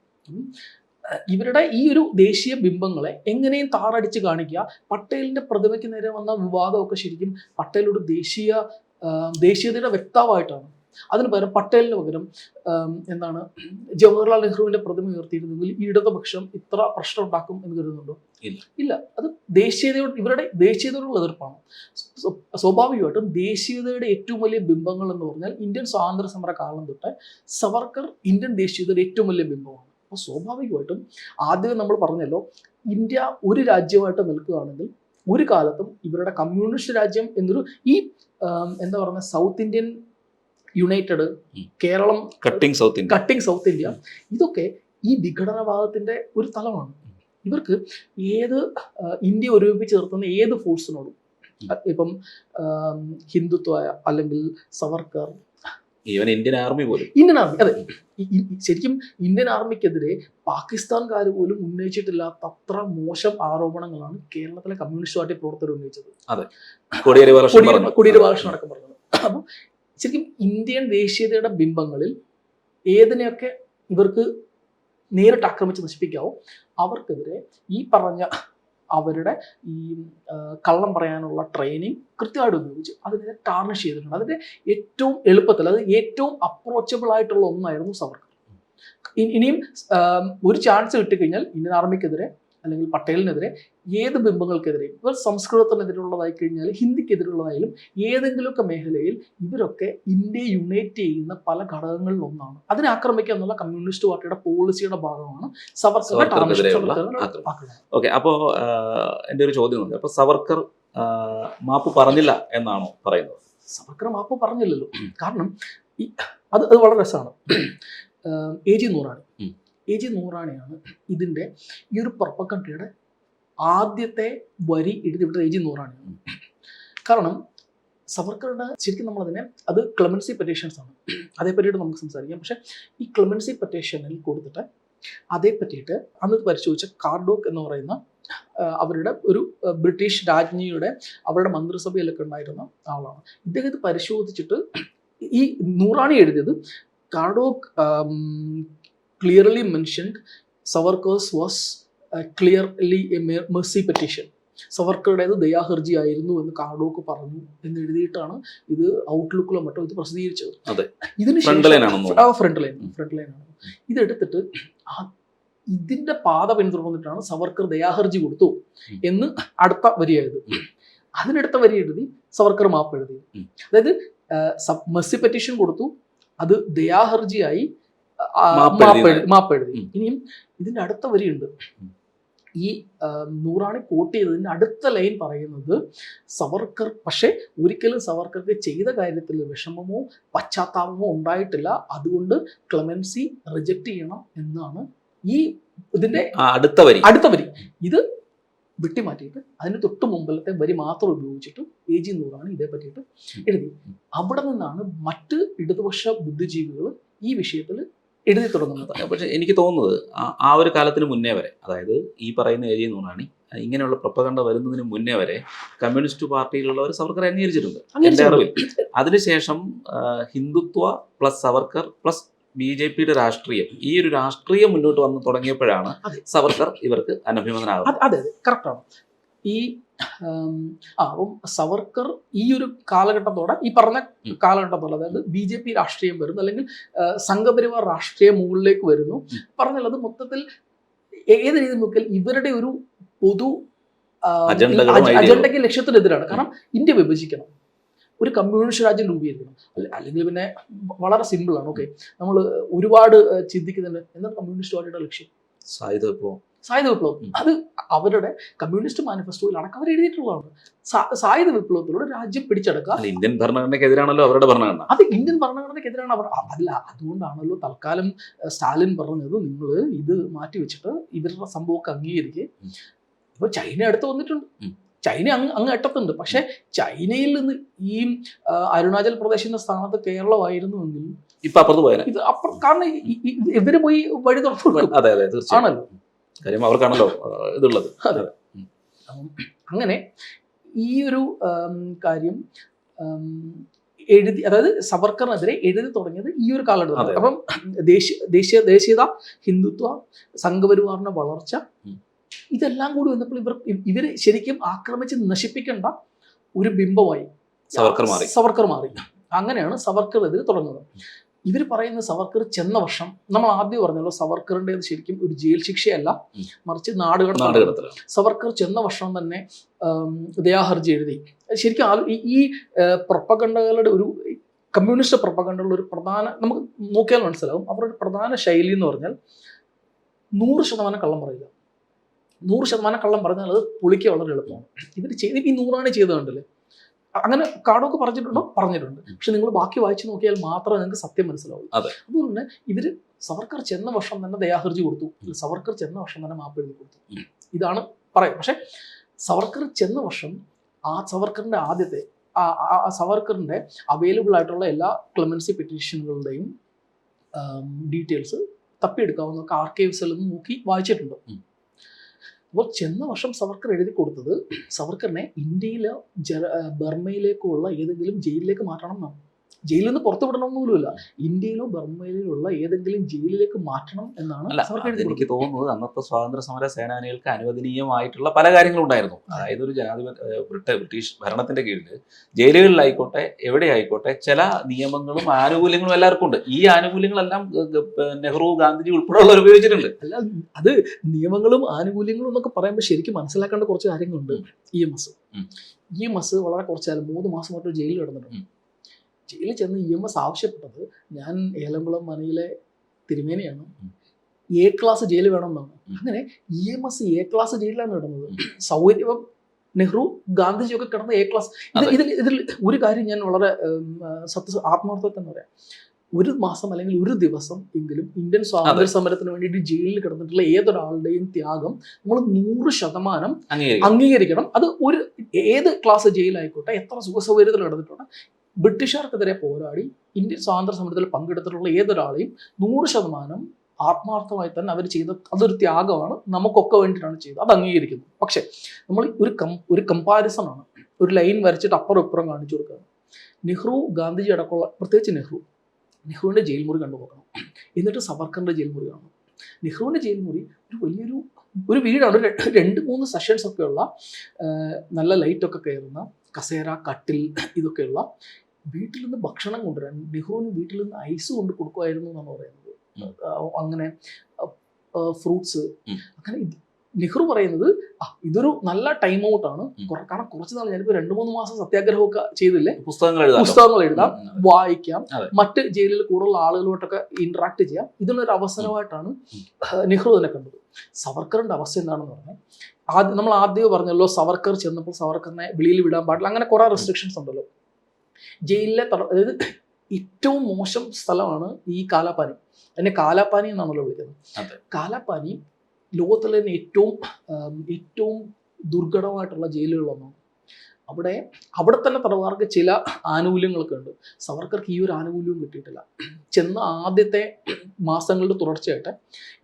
ഇവരുടെ ഈ ഒരു ദേശീയ ബിംബങ്ങളെ എങ്ങനെയും താറടിച്ച് കാണിക്കുക. പട്ടേലിന്റെ പ്രതിമയ്ക്ക് നേരെ വന്ന വിവാദമൊക്കെ ശരിക്കും പട്ടേൽ ഒരു ദേശീയതയുടെ വ്യക്താവായിട്ടാണ്. അതിന് പകരം പട്ടേലിന് പകരം എന്താണ് ജവഹർലാൽ നെഹ്റുവിന്റെ പ്രതിമ ഉയർത്തിയിരുന്നെങ്കിൽ ഈ ഇടതുപക്ഷം ഇത്ര പ്രശ്നം ഉണ്ടാക്കും എന്ന് കരുതുന്നുണ്ടോ? ഇല്ല. അത് ഇവരുടെ ദേശീയതയോടുള്ള എതിർപ്പാണ്. സ്വാഭാവികമായിട്ടും ദേശീയതയുടെ ഏറ്റവും വലിയ ബിംബങ്ങൾ എന്ന് പറഞ്ഞാൽ ഇന്ത്യൻ സ്വാതന്ത്ര്യ സമര കാലം തൊട്ട് സവർക്കർ ഇന്ത്യൻ ദേശീയതയുടെ ഏറ്റവും വലിയ ബിംബമാണ്. അപ്പോൾ സ്വാഭാവികമായിട്ടും ആദ്യം നമ്മൾ പറഞ്ഞല്ലോ, ഇന്ത്യ ഒരു രാജ്യമായിട്ട് നിൽക്കുകയാണെങ്കിൽ ഒരു കാലത്തും ഇവരുടെ കമ്മ്യൂണിസ്റ്റ് രാജ്യം എന്നൊരു ഈ എന്താ പറയുക South Indian united, Keralam cutting South India, ഇതൊക്കെ ഈ വിഘടനവാദത്തിന്റെ ഒരു തലമാണ്. ഇവർക്ക് ഇന്ത്യ ഒരുമിപ്പിച്ച് നിർത്തുന്ന ഏത് ഫോഴ്സിനോടും, ഇപ്പം ഹിന്ദുത്വ അല്ലെങ്കിൽ സവർക്കർ, ഇന്ത്യൻ ആർമി, അതെ, ശരിക്കും ഇന്ത്യൻ ആർമിക്കെതിരെ പാകിസ്ഥാൻകാർ പോലും ഉന്നയിച്ചിട്ടില്ലാത്ത അത്ര മോശം ആരോപണങ്ങളാണ് കേരളത്തിലെ കമ്മ്യൂണിസ്റ്റ് പാർട്ടി പ്രവർത്തകർ ഉന്നയിച്ചത്. കോടിയേരി ബാലകൃഷ്ണൻ അടക്കം പറഞ്ഞത്. അപ്പോൾ ശരിക്കും ഇന്ത്യൻ ദേശീയതയുടെ ബിംബങ്ങളിൽ ഏതിനെയൊക്കെ ഇവർക്ക് നേരിട്ട് ആക്രമിച്ച് നശിപ്പിക്കാവോ അവർക്കെതിരെ ഈ പറഞ്ഞ അവരുടെ ഈ കള്ളം പറയാനുള്ള ട്രെയിനിങ് കൃത്യമായിട്ട് ഉപയോഗിച്ച് അതിനെ ടാർണിഷ് ചെയ്തിട്ടുണ്ട്. അതിൻ്റെ ഏറ്റവും എളുപ്പത്തിൽ, അത് ഏറ്റവും അപ്രോച്ചബിൾ ആയിട്ടുള്ള ഒന്നായിരുന്നു സവർക്കർ. ഇനിയും ഒരു ചാൻസ് കിട്ടിക്കഴിഞ്ഞാൽ ഇന്ത്യൻ ആർമിക്കെതിരെ അല്ലെങ്കിൽ പട്ടേലിനെതിരെ ഏത് ബിംബങ്ങൾക്കെതിരെയും, ഇവർ സംസ്കൃതത്തിനെതിരുള്ളതായി കഴിഞ്ഞാൽ ഹിന്ദിക്കെതിരുള്ളതായാലും ഏതെങ്കിലുമൊക്കെ മേഖലയിൽ ഇവരൊക്കെ ഇന്ത്യയെ യുണൈറ്റ് ചെയ്യുന്ന പല ഘടകങ്ങളിൽ ഒന്നാണ്. അതിനെ ആക്രമിക്കുക എന്നുള്ള കമ്മ്യൂണിസ്റ്റ് പാർട്ടിയുടെ പോളിസിയുടെ ഭാഗമാണ് ഓക്കെ. അപ്പോൾ എൻ്റെ ഒരു ചോദ്യം, അപ്പോൾ സവർക്കർ മാപ്പ് പറഞ്ഞില്ല എന്നാണോ പറയുന്നത്? സവർക്കർ മാപ്പ് പറഞ്ഞില്ലല്ലോ. കാരണം അത് വളരെ രസമാണ്. AG നൂറാണിയാണ് ഇതിൻ്റെ ഈ ഒരു പ്രൊപ്പഗണ്ടയുടെ ആദ്യത്തെ വരി എഴുതിവിട്ടത് AG നൂറാണിയാണ്. കാരണം സവർക്കറുടെ ശരിക്കും നമ്മളതിനെ അത് ക്ലെമൻസി പെറ്റീഷൻസ് ആണ്, അതേ പറ്റിയിട്ട് നമുക്ക് സംസാരിക്കാം. പക്ഷെ ഈ ക്ലെമൻസി പെറ്റീഷനിൽ കൊടുത്തിട്ട് അതേ പറ്റിയിട്ട് അന്ന് പരിശോധിച്ച കാർഡോക്ക് എന്ന് പറയുന്ന അവരുടെ ഒരു ബ്രിട്ടീഷ് രാജ്ഞിയുടെ അവരുടെ മന്ത്രിസഭയിലൊക്കെ ഉണ്ടായിരുന്ന ആളാണ്. ഇദ്ദേഹം ഇത് പരിശോധിച്ചിട്ട് ഈ നൂറാണി എഴുതിയത് കാർഡോക്ക് clearly mentioned Savarkar's was clearly a mercy petition. സവർക്കറുടേത് ദയാഹർജി ആയിരുന്നു എന്ന് കാർഡോക്ക് പറഞ്ഞു എന്ന് എഴുതിയിട്ടാണ് ഇത് ഔട്ട്ലുക്കിലോ മറ്റോ ഇത് പ്രസിദ്ധീകരിച്ചത്. ഇതിന് ഫ്രണ്ട് ലൈനാണ്. ഇതെടുത്തിട്ട് ഇതിന്റെ പാത പിന്തുടർന്നിട്ടാണ് സവർക്കർ ദയാഹർജി കൊടുത്തു എന്ന് അടുത്ത വരിയായത്. അതിനടുത്ത വരി എഴുതി സവർക്കർ മാപ്പ് എഴുതി. അതായത് മെർസി പെറ്റീഷൻ കൊടുത്തു, അത് ദയാഹർജിയായി മാപ്പ് എഴുതി. ഇനിയും ഇതിന്റെ അടുത്ത വരിയുണ്ട്. ഈ നൂറാണി കോട്ട് ചെയ്തതിന്റെ അടുത്ത ലൈൻ പറയുന്നത് സവർക്കർ പക്ഷെ ഒരിക്കലും സവർക്കർക്ക് ചെയ്ത കാര്യത്തിൽ വിഷമമോ പശ്ചാത്താപമോ ഉണ്ടായിട്ടില്ല, അതുകൊണ്ട് ക്ലെമൻസി റിജക്റ്റ് ചെയ്യണം എന്നാണ് ഈ ഇതിന്റെ അടുത്ത വരി. ഇത് വെട്ടിമാറ്റിയിട്ട് അതിന് തൊട്ട് മുമ്പിലത്തെ വരി മാത്രം ഉപയോഗിച്ചിട്ട് AG നൂറാണി ഇതേ പറ്റിയിട്ട് എഴുതി. അവിടെ നിന്നാണ് മറ്റ് ഇടതുപക്ഷ ബുദ്ധിജീവികൾ ഈ വിഷയത്തിൽ എഴുതി തുടങ്ങുന്നത്. പക്ഷെ എനിക്ക് തോന്നുന്നത് ആ ഒരു കാലത്തിന് മുന്നേ വരെ, അതായത് ഈ പറയുന്ന AG നൂറാണി ഇങ്ങനെയുള്ള പ്രൊപ്പഗണ്ട വരുന്നതിന് മുന്നേ വരെ കമ്മ്യൂണിസ്റ്റ് പാർട്ടിയിലുള്ളവർ സവർക്കർ അംഗീകരിച്ചിട്ടുണ്ട് എൻ്റെ അറിവിൽ. അതിനുശേഷം ഹിന്ദുത്വ പ്ലസ് സവർക്കർ പ്ലസ് BJPയുടെ രാഷ്ട്രീയം, ഈ ഒരു രാഷ്ട്രീയം മുന്നോട്ട് വന്ന് തുടങ്ങിയപ്പോഴാണ് സവർക്കർ ഇവർക്ക് അനഭിമതനാകുന്നത്. അതെ, കറക്റ്റാണ്. ഈ അപ്പം സവർക്കർ ഈ ഒരു കാലഘട്ടത്തോടെ, ഈ പറഞ്ഞ കാലഘട്ടത്തോടെ, അതായത് BJP രാഷ്ട്രീയം വരുന്നു അല്ലെങ്കിൽ സംഘപരിവാർ രാഷ്ട്രീയം മുകളിലേക്ക് വരുന്നു പറഞ്ഞുള്ളത് മൊത്തത്തിൽ ഏത് രീതി നോക്കിയാൽ ഇവരുടെ ഒരു പൊതു അജണ്ടയ്ക്ക് ലക്ഷ്യത്തിനെതിരാണ്. കാരണം ഇന്ത്യ വിഭജിക്കണം, ഒരു കമ്മ്യൂണിസ്റ്റ് രാജ്യം രൂപീകരിക്കണം, അല്ലെങ്കിൽ പിന്നെ വളരെ സിമ്പിളാണ്. ഓക്കെ, നമ്മൾ ഒരുപാട് ചിന്തിക്കുന്നുണ്ട് എന്താണ് കമ്മ്യൂണിസ്റ്റ് പാർട്ടിയുടെ ലക്ഷ്യം? സായുധ വിപ്ലവം. അത് അവരുടെ കമ്മ്യൂണിസ്റ്റ് മാനിഫെസ്റ്റോയിൽ അടക്കം അവർ എഴുതിയിട്ടുള്ളതാണ്. സായുധ വിപ്ലവത്തിലൂടെ രാജ്യം പിടിച്ചെടുക്കുക. ഇന്ത്യൻ ഭരണഘടനയ്ക്കെതിരാണല്ലോ അവരുടെ ഭരണഘടന. അത് ഇന്ത്യൻ ഭരണഘടനയ്ക്കെതിരാണ് അവർ. അല്ല, അതുകൊണ്ടാണല്ലോ തൽക്കാലം സ്റ്റാലിൻ പറഞ്ഞത് നിങ്ങൾ ഇത് മാറ്റി വെച്ചിട്ട് ഇവരുടെ സംഭവമൊക്കെ അംഗീകരിക്കുക. ഇപ്പൊ ചൈന അടുത്ത് വന്നിട്ടുണ്ട്. ചൈന അങ്ങ് എട്ടത്തുണ്ട്. പക്ഷെ ചൈനയിൽ നിന്ന് ഈ അരുണാചൽ പ്രദേശിന്റെ സ്ഥാനത്ത് കേരളമായിരുന്നുവെങ്കിൽ ഇപ്പൊ അപ്പുറത്ത് പോയാൽ ഇത് കാരണം ഇവര് പോയി വഴി തുറന്നു കൊടുക്കും. അതെ അതെ തീർച്ചയായും ആണല്ലോ. കാര്യം അവർക്കാണല്ലോ ഇതുള്ളത്. അതെ. അങ്ങനെ ഈ ഒരു കാര്യം എഴുതി, അതായത് സവർക്കറിനെതിരെ എഴുതി തുടങ്ങിയത് ഈ ഒരു കാലഘട്ടത്തിൽ. അപ്പം ദേശീയത, ഹിന്ദുത്വ, സംഘപരിവാറിന്റെ വളർച്ച, ഇതെല്ലാം കൂടി വന്നപ്പോൾ ഇവർ ശരിക്കും ആക്രമിച്ച് നശിപ്പിക്കേണ്ട ഒരു ബിംബമായി സവർക്കർ മാറി. അങ്ങനെയാണ് സവർക്കറിനെതിരെ തുടങ്ങുന്നത്. ഇവർ പറയുന്ന സവർക്കർ ചെന്ന വർഷം, നമ്മൾ ആദ്യം പറഞ്ഞല്ലോ സവർക്കറിൻ്റെത് ശരിക്കും ഒരു ജയിൽ ശിക്ഷയല്ല, മറിച്ച് നാടുകടത്തൽ. സവർക്കർ ചെന്ന വർഷം തന്നെ ദയാഹർജി എഴുതി. ശരിക്കും ഈ പ്രൊപ്പഗണ്ടകളുടെ ഒരു കമ്മ്യൂണിസ്റ്റ് പ്രൊപ്പഗണ്ടകളുടെ ഒരു പ്രധാന, നമുക്ക് നോക്കിയാൽ മനസ്സിലാവും, അവരുടെ പ്രധാന ശൈലി എന്ന് പറഞ്ഞാൽ 100% കള്ളം പറയില്ല. 100% കള്ളം പറഞ്ഞാൽ അത് പൊളിക്കുക വളരെ എളുപ്പമാണ്. ഇവർ ചെയ്ത് ഈ 100 ചെയ്ത് കണ്ടില്ലേ. അങ്ങനെ കാടൊക്കെ പറഞ്ഞിട്ടുണ്ടോ? പറഞ്ഞിട്ടുണ്ട്. പക്ഷെ നിങ്ങൾ ബാക്കി വായിച്ചു നോക്കിയാൽ മാത്രമേ നിങ്ങൾക്ക് സത്യം മനസ്സിലാവൂ. അതുകൊണ്ട് ഇവര് സവർക്കർ ചെന്ന വർഷം തന്നെ ദയാഹർജി കൊടുത്തു, സവർക്കർ ചെന്ന വർഷം തന്നെ മാപ്പ് എഴുതി കൊടുത്തു. ഇതാണ് പറയുക. പക്ഷെ സവർക്കർ ചെന്ന വർഷം ആ സവർക്കറിന്റെ ആദ്യത്തെ സവർക്കറിന്റെ അവൈലബിൾ ആയിട്ടുള്ള എല്ലാ ക്ലെമൻസി പെറ്റീഷനുകളുടെയും ഡീറ്റെയിൽസ് തപ്പിയെടുക്കാവുന്ന ആർക്കൈവ്സിൽ നിന്ന് നോക്കി വായിച്ചിട്ടുണ്ട്. അപ്പോൾ ചെന്ന വർഷം സവർക്കർ എഴുതി കൊടുത്തത് സവർക്കറിനെ ഇന്ത്യയിലോ ബർമയിലേക്കോ ഉള്ള ഏതെങ്കിലും ജയിലിലേക്ക് മാറ്റണം എന്നാണ്. ജയിലിൽ നിന്ന് പുറത്തു വിടണമെന്നൊന്നുമില്ല, ഇന്ത്യയിലോ ബർമയിലോ ഉള്ള ഏതെങ്കിലും ജയിലിലേക്ക് മാറ്റണം എന്നാണ്. എനിക്ക് തോന്നുന്നത് അന്നത്തെ സ്വാതന്ത്ര്യ സമര സേനാനികൾക്ക് അനുവദനീയമായിട്ടുള്ള പല കാര്യങ്ങളും ഉണ്ടായിരുന്നു. അതായത് ഒരു ബ്രിട്ടീഷ് ഭരണത്തിന്റെ കീഴിൽ ജയിലുകളിലായിക്കോട്ടെ എവിടെയായിക്കോട്ടെ ചില നിയമങ്ങളും ആനുകൂല്യങ്ങളും എല്ലാവർക്കും ഉണ്ട്. ഈ ആനുകൂല്യങ്ങളെല്ലാം നെഹ്റു, ഗാന്ധിജി ഉൾപ്പെടെയുള്ളവർ ഉപയോഗിച്ചിട്ടുണ്ട്. അല്ല, അത് നിയമങ്ങളും ആനുകൂല്യങ്ങളും എന്നൊക്കെ പറയുമ്പോൾ ശരിക്കും മനസ്സിലാക്കേണ്ട കുറച്ച് കാര്യങ്ങളുണ്ട്. EMS വളരെ കുറച്ചാലും 3 മാസം മറ്റൊരു ജയിലിൽ കിടന്നിട്ടുണ്ട്. ജയിലിൽ ചെന്ന് EMS ആവശ്യപ്പെട്ടത്, ഞാൻ ഏലംകുളം മനയിലെ തിരുമേനിയാണ്, A ക്ലാസ് ജയിൽ വേണമെന്നാണ്. അങ്ങനെ EMS A ക്ലാസ് ജയിലിലാണ് കിടന്നത്. സൗകര്യം നെഹ്റു, ഗാന്ധിജിയൊക്കെ കിടന്ന A ക്ലാസ്. ഇതിൽ ഒരു കാര്യം ഞാൻ വളരെ ആത്മാർത്ഥത്തിൽ തന്നെ പറയാം. ഒരു മാസം അല്ലെങ്കിൽ ഒരു ദിവസം എങ്കിലും ഇന്ത്യൻ സ്വാതന്ത്ര്യ സമരത്തിന് വേണ്ടിയിട്ട് ജയിലിൽ കിടന്നിട്ടുള്ള ഏതൊരാളുടെയും ത്യാഗം നമ്മൾ 100% അംഗീകരിക്കണം. അത് ഏത് ക്ലാസ് ജയിലായിക്കോട്ടെ, എത്ര സുഖസൗകര്യത്തിൽ കിടന്നിട്ടുണ്ട്, ബ്രിട്ടീഷുകാർക്കെതിരെ പോരാടി ഇന്ത്യൻ സ്വാതന്ത്ര്യ സമരത്തിൽ പങ്കെടുത്തിട്ടുള്ള ഏതൊരാളെയും 100% ആത്മാർത്ഥമായി തന്നെ അവർ ചെയ്ത അതൊരു ത്യാഗമാണ്, നമുക്കൊക്കെ വേണ്ടിയിട്ടാണ് ചെയ്തത്, അത് അംഗീകരിക്കുന്നു. പക്ഷെ നമ്മൾ ഒരു കമ്പാരിസൺ ആണ്, ഒരു ലൈൻ വരച്ചിട്ട് അപ്പുറം ഇപ്പുറം കാണിച്ചു കൊടുക്കുക. നെഹ്റു, ഗാന്ധിജി അടക്കമുള്ള, പ്രത്യേകിച്ച് നെഹ്റുവിൻ്റെ ജയിൽ മുറി കണ്ടുപോകണം, എന്നിട്ട് സവർക്കറിൻ്റെ ജയിൽ മുറി കാണണം. നെഹ്റുവിൻ്റെ ജയിൽ മുറി ഒരു വീടാണ്, 2-3 സെഷൻസ് ഒക്കെയുള്ള, നല്ല ലൈറ്റൊക്കെ കയറുന്ന, കസേര, കട്ടിൽ, ഇതൊക്കെയുള്ള. വീട്ടിൽ നിന്ന് ഭക്ഷണം കൊണ്ടുവരാൻ നെഹ്റുവിന് വീട്ടിൽ നിന്ന് ഐസ് കൊണ്ട് കൊടുക്കുമായിരുന്നു എന്നാണ് പറയുന്നത്. അങ്ങനെ ഫ്രൂട്ട്സ്, അങ്ങനെ നെഹ്റു പറയുന്നത് ഇതൊരു നല്ല ടൈം ഔട്ടാണ്. കാരണം കുറച്ച് നാൾ ഞാനിപ്പോൾ 2-3 മാസം സത്യാഗ്രഹമൊക്കെ ചെയ്തില്ലേ, പുസ്തകങ്ങൾ എഴുതാം, വായിക്കാം, മറ്റ് ജയിലിൽ കൂടുതൽ ആളുകളുമായിട്ടൊക്കെ ഇന്ററാക്ട് ചെയ്യാം. ഇതിനൊരു അവസരമായിട്ടാണ് നെഹ്റു തന്നെ കണ്ടത്. സവർക്കറിന്റെ അവസ്ഥ എന്താണെന്ന് പറഞ്ഞാൽ, നമ്മൾ ആദ്യം പറഞ്ഞല്ലോ സവർക്കർ ചെന്നപ്പോൾ സവർക്കറിനെ വെളിയിൽ വിടാൻ പാടില്ല, അങ്ങനെ കുറെ റെസ്ട്രിക്ഷൻസ് ഉണ്ടല്ലോ. ജയിലിലെ അതായത് ഏറ്റവും മോശം സ്ഥലമാണ് ഈ കാലാപാനി. അതിനെ കാലാപാനി എന്നാണല്ലോ വിളിക്കുന്നത്. കാലാപാനി ലോകത്തിലെ തന്നെ ഏറ്റവും ദുർഘടമായിട്ടുള്ള ജയിലുകളൊന്നാണ്. അവിടെ തന്നെ തടവുകാർക്ക് ചില ആനുകൂല്യങ്ങളൊക്കെ ഉണ്ട്. സവർക്കർക്ക് ഈ ഒരു ആനുകൂല്യവും കിട്ടിയിട്ടില്ല. ചെന്ന ആദ്യത്തെ മാസങ്ങളുടെ തുടർച്ചയായിട്ട്